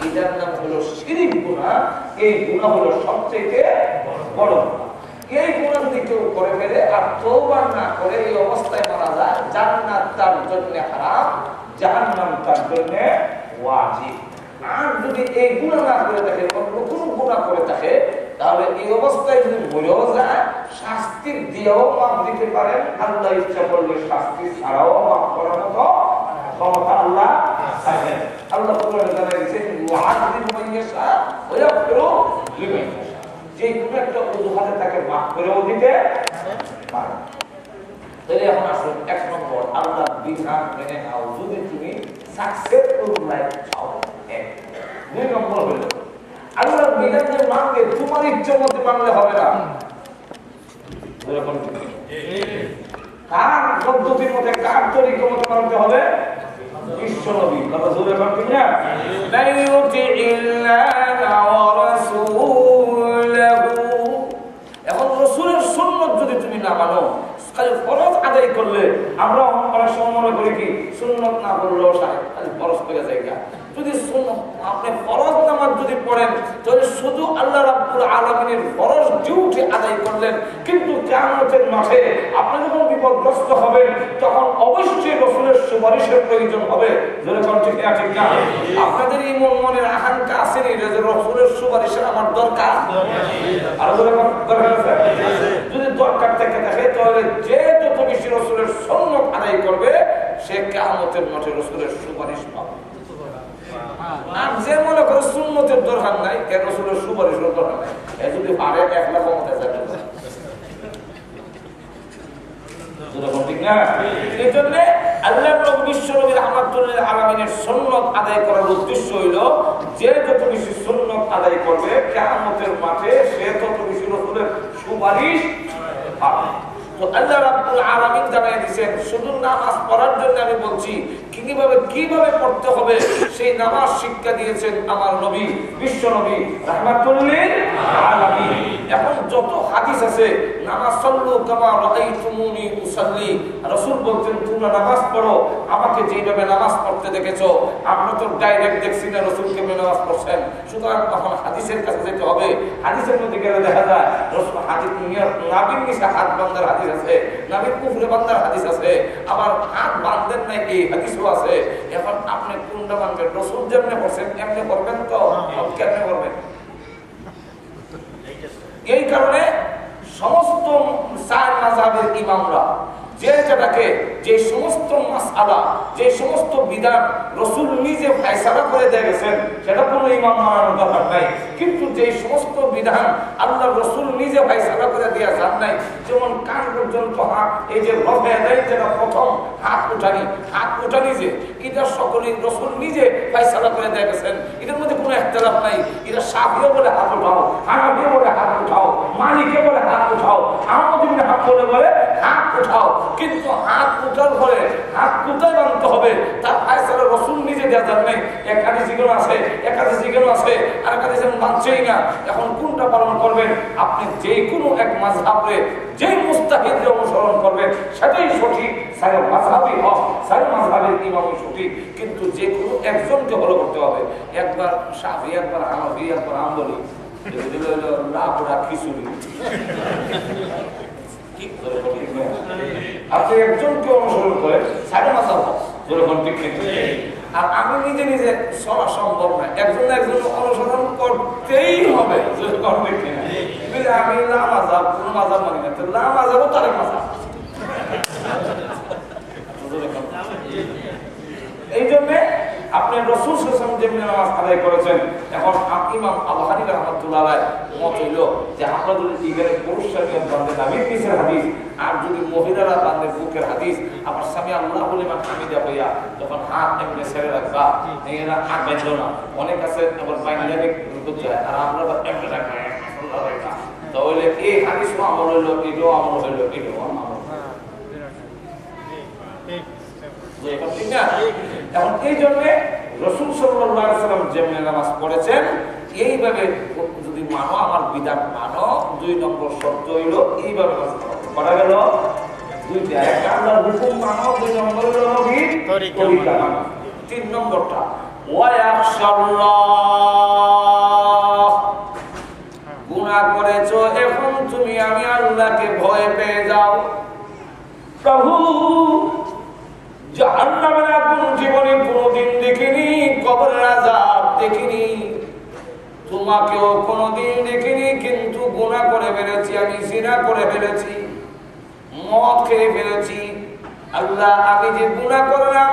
এটার নাম হলো শিরক গুনাহ। এই গুনাহ হলো সবচেয়ে বড় গুনাহ। এই গুনাহ যদি কেউ করে ফেলে আর তওবা না করে এই অবস্থায় মারা যায়, জান্নাত তার জন্য হারাম, জাহান্নাম তার জন্য ওয়াজিব। আর যদি এই গুনাহ না করে থাকে, অন্য কোনো গুনাহ করে থাকে, তাহলে এই অবস্থায় যদি মরেও যায়, শাস্তি দিয়েও মাফ দিতে পারেন। আল্লাহ ইচ্ছা করলে শাস্তি ছাড়াও মাফ করার মতো ক্ষমতা আল্লাহ রাখেন। আল্লাহ কোরআনে জানিয়েছেন, ওয়াজিব মাইয়াশা ওয়া ইয়াগফিরু লিমান ইয়াশা, যে কোনো একটা অজুহাতে তাকে মাফ করেও দিতে পারেন। তাহলে এখন আসুন 1 নম্বর, আল্লাহ বিধান মেনে নাও যদি তুমি সাকসেসফুল লাইফ চাও। 2 নম্বর হলো আল্লাহর বিধান যে মানবে, তোমার ইচ্ছা মতো মানলে হবে না। কার পদ্ধতির মধ্যে, কার তরিকার মতো মানতে হবে? বিশ্ব নবী। কথা জোরে বলেন ঠিক না? লা ইউতিইল্লাহা ওয়া রাসূলহু। এখন রাসূলের সুন্নাত যদি তুমি না মানো, খালি ফরজ আদায় করলে, আমরা অনেক সময় মনে করি কি সুন্নাত না করলেও খালি ফরজ করে যায়। যদি আপনি ফরজ নামাজ যদি পড়েন, তাহলে শুধু আল্লাহ রাব্বুল আলামিনের ফরজ ডিউটি আদায় করলেন। কিন্তু কিয়ামতের মাঠে আপনি যখন বিপদগ্রস্ত হবেন, তখন অবশ্যই রাসূলের সুপারিশের প্রয়োজন হবে। যেরকম ঠিক না? আপনাদের এই মনের আকাঙ্ক্ষা আছে নি যে রাসূলের সুপারিশের আমার দরকার? আর দরকার আছে? যদি দরকার থাকে তাহলে যে যত বেশি রাসূলের সুন্নাত আদায় করবে, সে কিয়ামতের মাঠে রাসূলের সুপারিশ পাবে। আর যে মনে করে সুন্নতের দরকার নাই, এর রাসূলের সুপারিশের দরকার নাই, এ যদি পারে একলা ক্ষমতা যাবে। ঠিক না? এই জন্য আল্লাহ বিশ্ব নবী রাহমাতুল্লিল আলামিনের সুন্নাত আদায় করার উদ্দেশ্য হইল, যে যত বেশি সুন্নাত আদায় করবে, কিয়ামতের মাঠে সে তত বেশি রাসূলের সুপারিশ পাবে। তো আল্লাহ রাব্বুল আলামিন জানাই দিয়েছেন, শুধু নামাজ পড়ার জন্য আমি বলছি, কিভাবে পড়তে হবে সেই নামাজ শিক্ষা দিয়েছেন আমার নবী, বিশ্ব নবী রাহমাতুল্লিল আলামিন। এখন যত হাদিস আছে, নামাজ সাল্লু কামা রাআইতুমুনি উসাল্লি, রাসূল বলতেন তোমরা নামাজ পড়ো আমাকে যেভাবে নামাজ পড়তে দেখেছো। আমরা তো ডাইরেক্ট দেখছি না রাসূল কেমন নামাজ পড়ছেন, সুতরাং তখন হাদিসের কাছে যেতে হবে। হাদিসের মধ্যে গেলে দেখা যায় রাসূল হাদিস নাবির নিচে হাত বান্দার হাদিস আছে, নাবির কুফরে বান্দার হাদিস আছে, আবার হাত বাঁধেন নাই এই হাদিসও আছে। এখন আপনি কোনটা মানবেন? রাসূল যেমনে করছেন এমনি করবেন তো কেমনে করবেন? এই কারণে সমস্ত চার মাযহাবের ইমামরা যে যেটাকে যে সমস্ত মাসআলা যে সমস্ত বিধান রাসূল নিজে ফয়সালা করে দিয়ে গেছেন সেটা কোনো ইমাম মানানোর দরকার নাই, কিন্তু যে সমস্ত বিধান আল্লাহ রাসূল নিজে ফয়সালা করে দিয়ে যান নাই, যেমন কান পর্যন্ত হাত, এই যে রফে দেয় যেটা প্রথম হাত উঠানি যে এটা সকলেই রাসূল নিজে ফয়সালা করে দিয়ে গেছেন, এটার মধ্যে কোনো ইখতিলাফ নাই। এটা শাফিও বলে হাত উঠাও, হানাফিও বলে হাত উঠাও, মালিকও বলে হাত উঠাও, আহমদ ইবনে হাম্বল বলে হাত উঠাও, কিন্তু হাত উঠার পরে হাত কোথায় বাঁধতে হবে তার ফয়সালা রাসূল নিজে দেয়া যান নাই। এক হাদিসে কেন আছে, এক হাদিসে কেন আছে, আর এক হাদিসে মানছেই না। এখন কোনটা পালন করবেন? আপনি যে কোনো এক মাযহাবে যে মুস্তাহিদকে অনুসরণ করবেন সেটাই সঠিক, সারা মাযহাবই হক, সারা মাযহাবের ইমামই সঠিক, কিন্তু যে কোনো একজনকে ফলো করতে হবে। একবার শাফি, একবার হানাফি, একবার হাম্বলি, এগুলো হলো লাবড়া খিচুড়ি। আপনি একজনকে অনুসরণ করে সারা মাযহাব হক, যেরকম ঠিক ঠিক। আর আমি নিজে নিজে চলা সম্ভব না, একজন অনুসরণ করতেই হবে, যেরকম ঠিক ঠিক। আমি লা মাযহাব কোন মাযহাব মানি না, তো লা মাযহাবও তারেক মাযহাব। এই জন্য আপনি রাসূল সাল্লাল্লাহু আলাইহি ওয়াসাল্লাম যেমনি নামাজ আদায় করেছেন, এখন ইমাম আবু হানিফা রাহমাতুল্লাহ আলাইহি মত হইল যে আমরা যদি এখানে পুরুষরা বান্ধে নাবির নিচের হাদিস, আর যদি মহিলারা বান্ধে বুকের হাদিস, আবার সামি আল্লাহু লিমান হামিদা হইয়া যখন হাত এমনি ছেড়ে রাখবা, এরা হাত বাঁধলো না, অনেক আছে আবার বাইরে করতে হয়, আর আমরা এমনি রাখবা তাহলে এই হাদিস আমল হইল, এটাও আমল হইল, এটাও আমল। এখন এই জন্য রাসূল সাল্লাল্লাহু আলাইহি ওয়াসাল্লাম যেমন নামাজ পড়েছেন এইভাবে যদি মানো, আমার বিধান মানো, 2 নম্বর শর্ত হইল এইভাবে নামাজ পড়া গেল। দুইটা, একটা আল্লাহর হুকুম মানো, 2 নম্বর হলো নবীর তরিকা মানো, 3 নম্বরটা ওয়া ইয়াখশাল্লাহ। গুনাহ করেছো, এখন তুমি আমি আল্লাহকে ভয় পেয়ে যাও। প্রভু জাহান্নামের আগুন জীবনে কোনোদিন দেখিনি, কবরের আযাব দেখিনি, তোমাকেও কোনোদিন দেখিনি, কিন্তু গুনাহ করে ফেলেছি, আমি জিনা করে ফেলেছি, মদ খেয়ে ফেলেছি। আল্লাহ, আমি যে গুনাহ করলাম,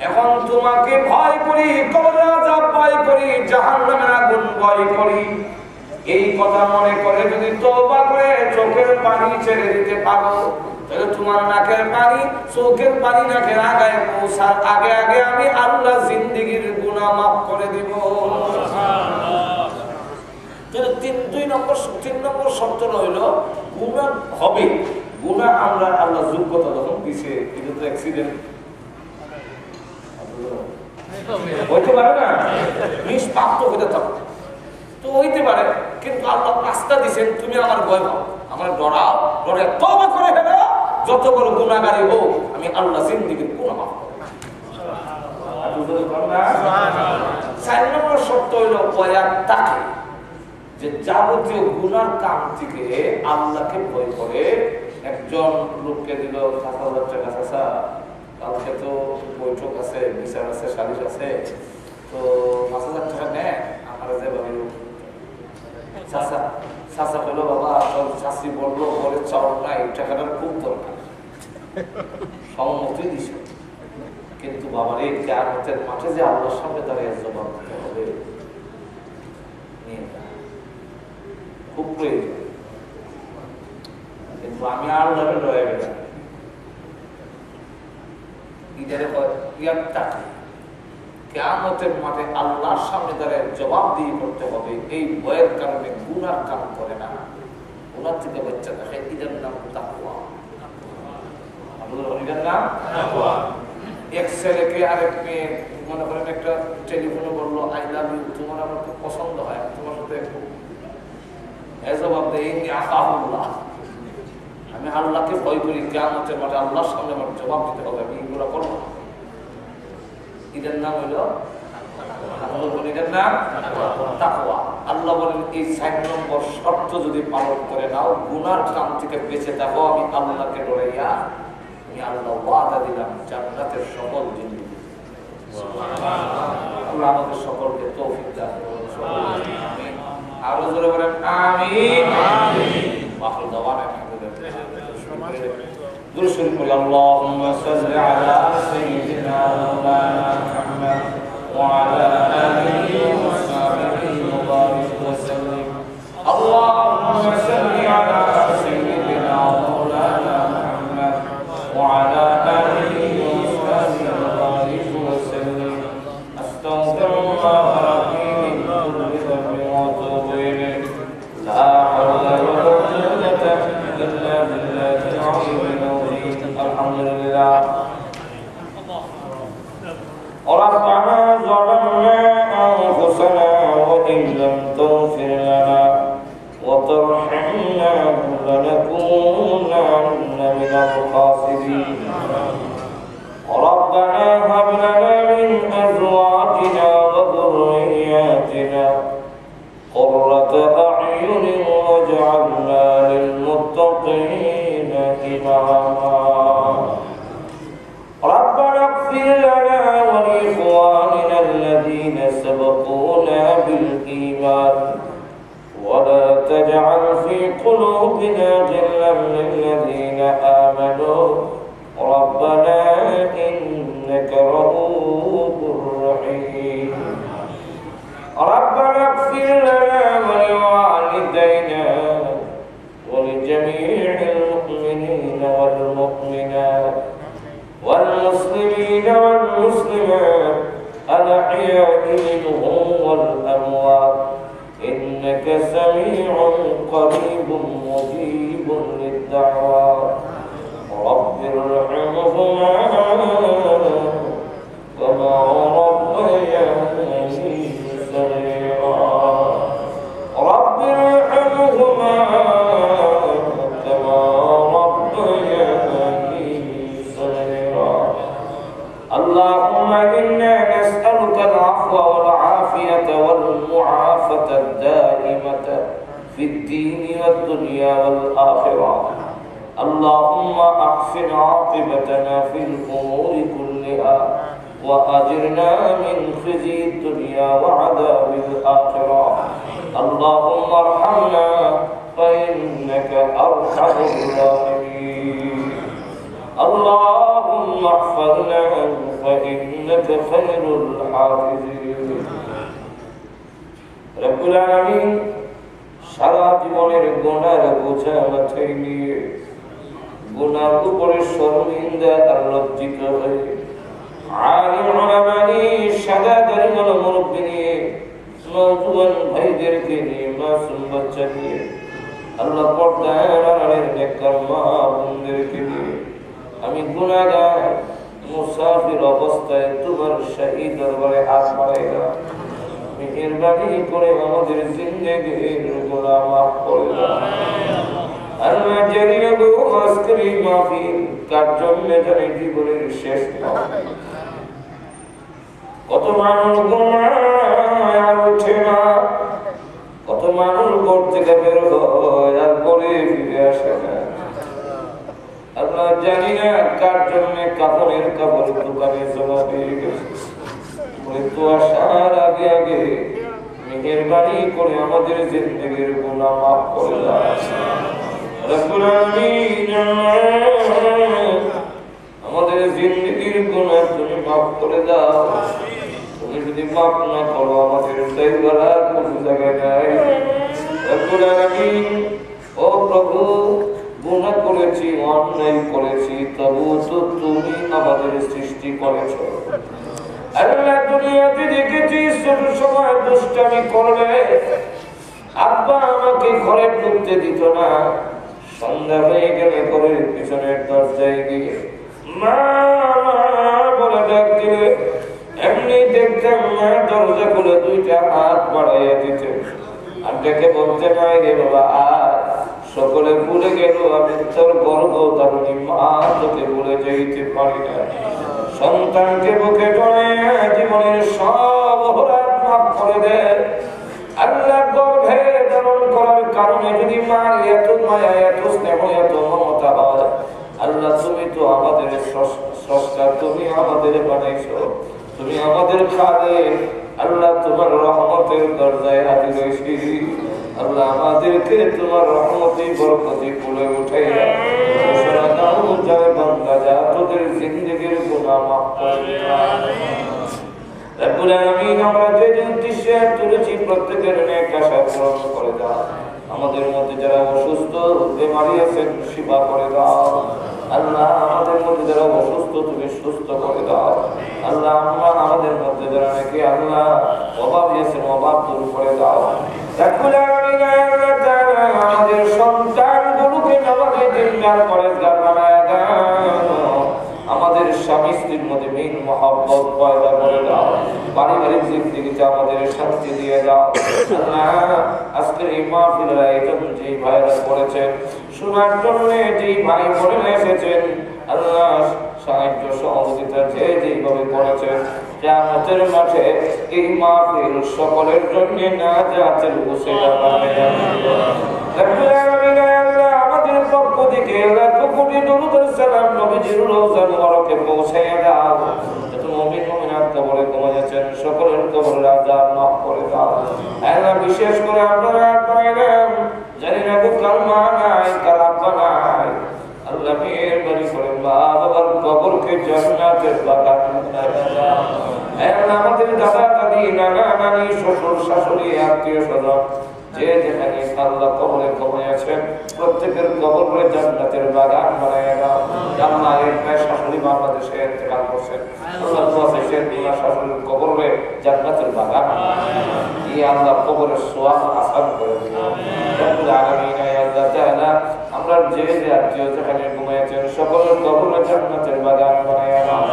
এখন তোমাকে ভয় করি, কবরের আযাব ভয় করি, জাহান্নামের আগুন ভয় করি। এই কথা মনে করে যদি তওবা করে চোখের পানি ছেড়ে দিতে পারো, তাহলে তোমার নাকের পানি, চোখের পানি নাকের আগায় পৌঁছার আগে আগে আমি আল্লাহ জিন্দেগীর গুনাহ মাফ করে দিব। তাহলে 3 নম্বর শর্ত হইল গুনাহ হবে। গুনাহ আমরা আল্লাহ যোগ্যতা যখন দিছে, এটা তো অ্যাক্সিডেন্ট হইতে পারে না, নিষ্পাপ হইতে থাকো তো হইতে পারে, কিন্তু আল্লাহ রাস্তা দিছেন, তুমি আমার ভয় পাও, আমার ডরাও, ডরে তওবা করে ফেলো, যত বড় গুনাহগারী হোক আমি আল্লাহ জিন্দেগীর গুনাহ মাফ করব। সুবহানাল্লাহ। 4 নম্বর শর্ত হইল ওয়ায়াত্তাকি, যে যাবতীয় গুনার কাম থেকে আল্লাহকে ভয় করে। একজন লোককে দিল 5,000 টাকা, চাচা কালকে তো বৈঠক আছে, বিচার আছে, সালিশ আছে, তো 5,000 টাকা নেয় আমার যে ভাবি চাচা বললো, বাবা শাস্তি বললো বলে চাউল নাই, টাকাটার খুব দরকার, সম্মতি দিছে, কিন্তু বাবার এই কিয়ামতের মাঠে যে আল্লাহর সামনে দাঁড়িয়ে জবাব দিতে হবে, খুব প্রয়োজন, কিন্তু আমি আল্লাহকে ডরে গেলাম। কিয়ামতের মাঠে আল্লাহর সামনে দাঁড়িয়ে জবাব দিয়ে করতে হবে, এই ভয়ের কারণে গুনার কাম করে না, গুনার থেকে বাচ্চা থাকে, এটার নাম তাকওয়া। এটার নাম তাকওয়া। এক ছেলেকে আরেক মেয়ে মনে করেন একটা টেলিফোনে বললো, আই লাভ ইউ, তোমার আমার খুব পছন্দ হয়, তোমার সাথে জবাব দেয় আল্লাহ, আমি আল্লাহকে ভয় করি, কিয়ামতের মাঠে আল্লাহর সামনে আমার জবাব দিতে হবে, আমি এগুলো করবো। এটার নাম হইল তাকওয়া। আল্লাহ বলেন এই 4 নম্বর শর্ত যদি পালন করে নাও, গুনার কাম থেকে বেঁচে থাকো, আমি আল্লাহকে ডরাইয়া আমি আল্লাহ ওয়াদা দিলাম জান্নাতের সকল জিনিস। আল্লাহ আমাদের সকলকে তৌফিক দান করুন। আমিন। আরো জোরে বলেন আমিন। আমিন। দুরূদ শরীফ পড়ি আল্লাহুম্মা সাল্লি আলা সাইয়্যিদিনা মাওলানা মুহাম্মদ ওয়া আলা আলিহি ওয়া সাহবিহি ওয়া বারিক ওয়া সাল্লিম আল্লাহুম্মা সাল্লি আলা সাইয়্যিদিনা মাওলানা মুহাম্মদ ওয়া আলা আলিহি ওয়া সাহবিহি ওয়া বারিক ওয়া সাল্লিম আস্তাগফিরুল্লাহ রাব্বি মিন কুল্লি যামবিন ওয়া আতুবু ইলাইহি লা হাওলা ওয়া লা কুওয়াতা ইল্লা বিল্লাহিল আলিyyil azim alhamdulillah ربنا ظلمنا أنفسنا وإن لم تغفر لنا وترحمنا لنكونن من الخاسرين ربنا هب لنا من أزواجنا وذرياتنا قرة أعين واجعلنا للمتقين إماما ربنا اغفر لنا ولإخواننا الذين سبقونا بالإيمان ولا تجعل في قلوبنا غلا للذين آمنوا ربنا إنك رؤوف رحيم ربنا اغفر لنا ولوالدينا ولجميع المؤمنين والمؤمنات والمسلمين والمسلمات الأحياء منهم والأموات إنك سميع قريب مجيب للدعوات رب ارحمهما كما ربياني صغيرا رب ارحمهما كما ربياني صغيرا اللهم إنا نسألك العفو والعافية والمعافاة الدائمة في الدين والدنيا والآخرة اللهم أحسن عاقبتنا في الأمور كلها وأجرنا من خزي الدنيا وعذاب الآخرة اللهم ارحمنا فإنك أرحم الراحمين اللهم احفظنا فإنك خير الحافظين رب العالمين সারা জীবনের গুনার বোঝা মাথায় নিয়ে গুনার উপরে শর্মিন্দা আর লজ্জিত হয়ে আলিম উলামানি সাদাদারি ওয়াল মুরব্বি নিয়ে নওজোয়ান ভাইদেরকে নিয়ে মাসুম বাচ্চা নিয়ে আল্লাহ পর্দার আড়ালের নেককার মা বোনদেরকে নিয়ে আমি গুনাহগার মুসাফির অবস্থায় তোমার শাহী দরবারে হাত বাড়াইলাম মেহেরবানি করে আমাদের জিন্দেগির গুনাহ মাফ করে দাও আল্লাহ জানিয়ে গো আজকের এই মাহফিল কার জন্য জানি জীবনের শেষ নাও কত মানুষ গুনায় আর ওঠে না কত মানুষ ঘর থেকে বের হয় আর করে ফিরে আসে না আল্লাহ জানি না কার জন্য কাপড়ের কাপড় দোকানে জমা দিয়ে গেছে মৃত্যু আসার আগে আগে মেহেরবানি করে আমাদের জিন্দেগির গুনাহ মাফ করে দাও রব্বুল আলামিন আমাদের জিন্দেগির গুনাহ তুমি মাফ করে দাও তুমি যদি মাফ না করো আমাদের দায়ভার কোন জায়গায় নাই রব্বুল আলামিন ও প্রভু গুনাহ করেছি অন্যায় করেছি তবু তো তুমি আমাদের সৃষ্টি করেছো আল্লাহ দুনিয়াতে দেখেছি ছোট সময় দুষ্টামি করলে আব্বা আমাকে ঘরে ঢুকতে দিত না সন্ধ্যা হয়ে গেলে ঘরের পিছনের দরজায় গিয়ে মা বলে ডাক দিলে এমনি দেখতাম মা দরজা খুলে দুইটা হাত বাড়াইয়া দিতে আর ডেকে বলতে নাই রে বাবা আর সকলে ভুলে গেল আমি তোর গর্ভধারণী মা তোকে ভুলে যাইতে পারি না সন্তানকে বুকে টনে জীবনের সব অপরাধ মাফ করে দেয় আল্লাহ গর্ভে ধারণ করার কারণে যদি মা এত মায়া এত স্নেহ এত মমতা হয় আল্লাহ তুমি তো আমাদের স্রষ্টা তুমি আমাদের বানাইছো তুমি আমাদের খালেক আল্লাহ তোমার রহমতের দরজায় হাজির হয়েছি আল্লাহ আমাদেরকে তোমার রহমতে বরকতে কোলে উঠাইয়া ঘোষণা দাও যায় বান্দা যা তোদের জিন্দেগির গুনাহ মাফ করে দে রব্বুল আলামিন আমরা যে উদ্দেশ্যে তুলেছি প্রত্যেকের নেক আশা পূরণ করে দাও আমাদের মধ্যে যারা অসুস্থ বেমারি আছে শিফা করে দাও আল্লাহ আমাদের মধ্যে যারা অসুস্থ তুমি সুস্থ করে দাও আল্লাহ আমাদের মধ্যে যারা নাকি আল্লাহ অভাব আছে অভাব দূর করে দাও রব্বুল আলামিন আল্লাহ তাআলা আমাদের সন্তানগুলোকে নামাজে দিনদার পরেজগার বানায় দাও আমাদের স্বামী স্ত্রীর মধ্যে মিল মহব্বত পয়দা করে দাও পারিবারিক জিন্দেগিতে আমাদের শান্তি দিয়ে দাও আল্লাহ আজকের এই মাহফিলের আয়োজন যে ভাইরা করেছেন শোনার জন্য যে ভাই বোনেরা এসেছেন আল্লাহ সাহায্য সহযোগিতা যে যেভাবে করেছেন কিয়ামতের মাঠে এই মাহফিল সকলের জন্য নাজাতের ওসিলা বানায়া রব্বুল আলামিন আল্লাহ আমাদের পক্ষ থেকে লাখ কোটি দরুদ ও সালাম নবীজির রওজা মুবারকে পৌঁছায়া দাও যত মুমিন মুমিনাত কবরে ঘুমাচ্ছেন সকলের কবরের আযাব মাফ করে দাও আল্লাহ বিশেষ করে আপনারা পাইলাম জানি না কালমা নাই কালাব্বা নাই আল্লাহ মেহেরবানি করে মা বাবার কবরকে জান্নাতের বাগান বানায়া দাও আল্লাহ আমাদের দাদা দাদি নানা নানি শ্বশুর শাশুড়ি আত্মীয় স্বজন যে যেখানে আল্লাহ কবরে ঘুমিয়েছেন প্রত্যেকের কবরে জান্নাতের বাগান বানায়া দাও আল্লাহ এর শাশুড়ি বাংলাদেশে ইন্তেকাল করছেন আল্লাহ দোয়া শেষ দুলা শাশুড়ির কবরে জান্নাতের বাগান এই আল্লাহ কবরের সোয়াব আসান করে দিন রব্বুল আলামিন আল্লাহ তাআলা আমরা যে যে আত্মীয় যেখানে ঘুমিয়েছেন সকলের কবরে জান্নাতের বাগান বানায়া দাও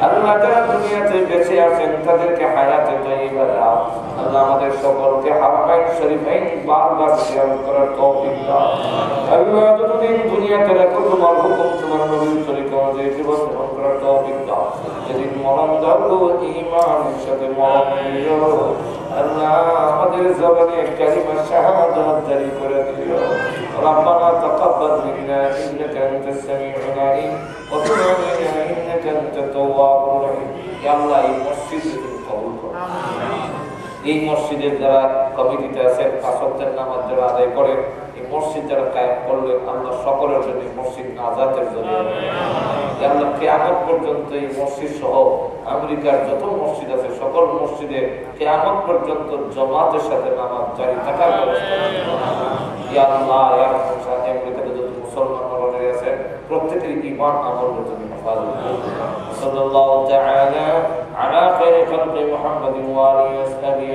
আল্লাহ যারা দুনিয়াতে বেঁচে আছেন তাদেরকে হায়াতে তাইয়্যিবা দাও আল্লাহ আমাদের সকলকে হারামাইন শরীফাইন বারবার জিয়ারত করার তৌফিক দাও আল্লাহ যতদিন দুনিয়াতে রাখো তোমার হুকুম তোমার নবীর তরিকা অনুযায়ী জীবন যাপন করার তৌফিক দাও যেদিন মরণ দাও ঈমানের সাথে মরণ দিও আল্লাহ আমাদের জবানে কালিমা শাহাদাত জারি করে দিও ربنا تقبل منا انك انت السميع العليم وتب علينا انك انت التواب الرحيم يا الله এই মসজিদে কবুল করো এই মসজিদের যারা কমিটিতে আছে পাঁচ ওয়াক্তের নামাজ যারা আদায় করে এই মসজিদ যারা কায়েম করলে আল্লাহ সকলের জন্য মসজিদ নাজাতের জন্য আল্লাহ কিয়ামত পর্যন্ত এই মসজিদ সহ আমেরিকার যত মসজিদ আছে সকল মসজিদে কিয়ামত পর্যন্ত জামাতের সাথে নামাজ জারি থাকার ব্যবস্থা ইয়া আল্লাহ ইয়া রাহমান আমেরিকাতে যত মুসলমান মরণে আছে প্রত্যেকের ঈমান আমলের জন্য হেফাজত করুন সাল্লাল্লাহু তাআলা আলা খায়রি খালকি মুহাম্মাদিন ওয়া আলিহি ওয়া সাহবিহি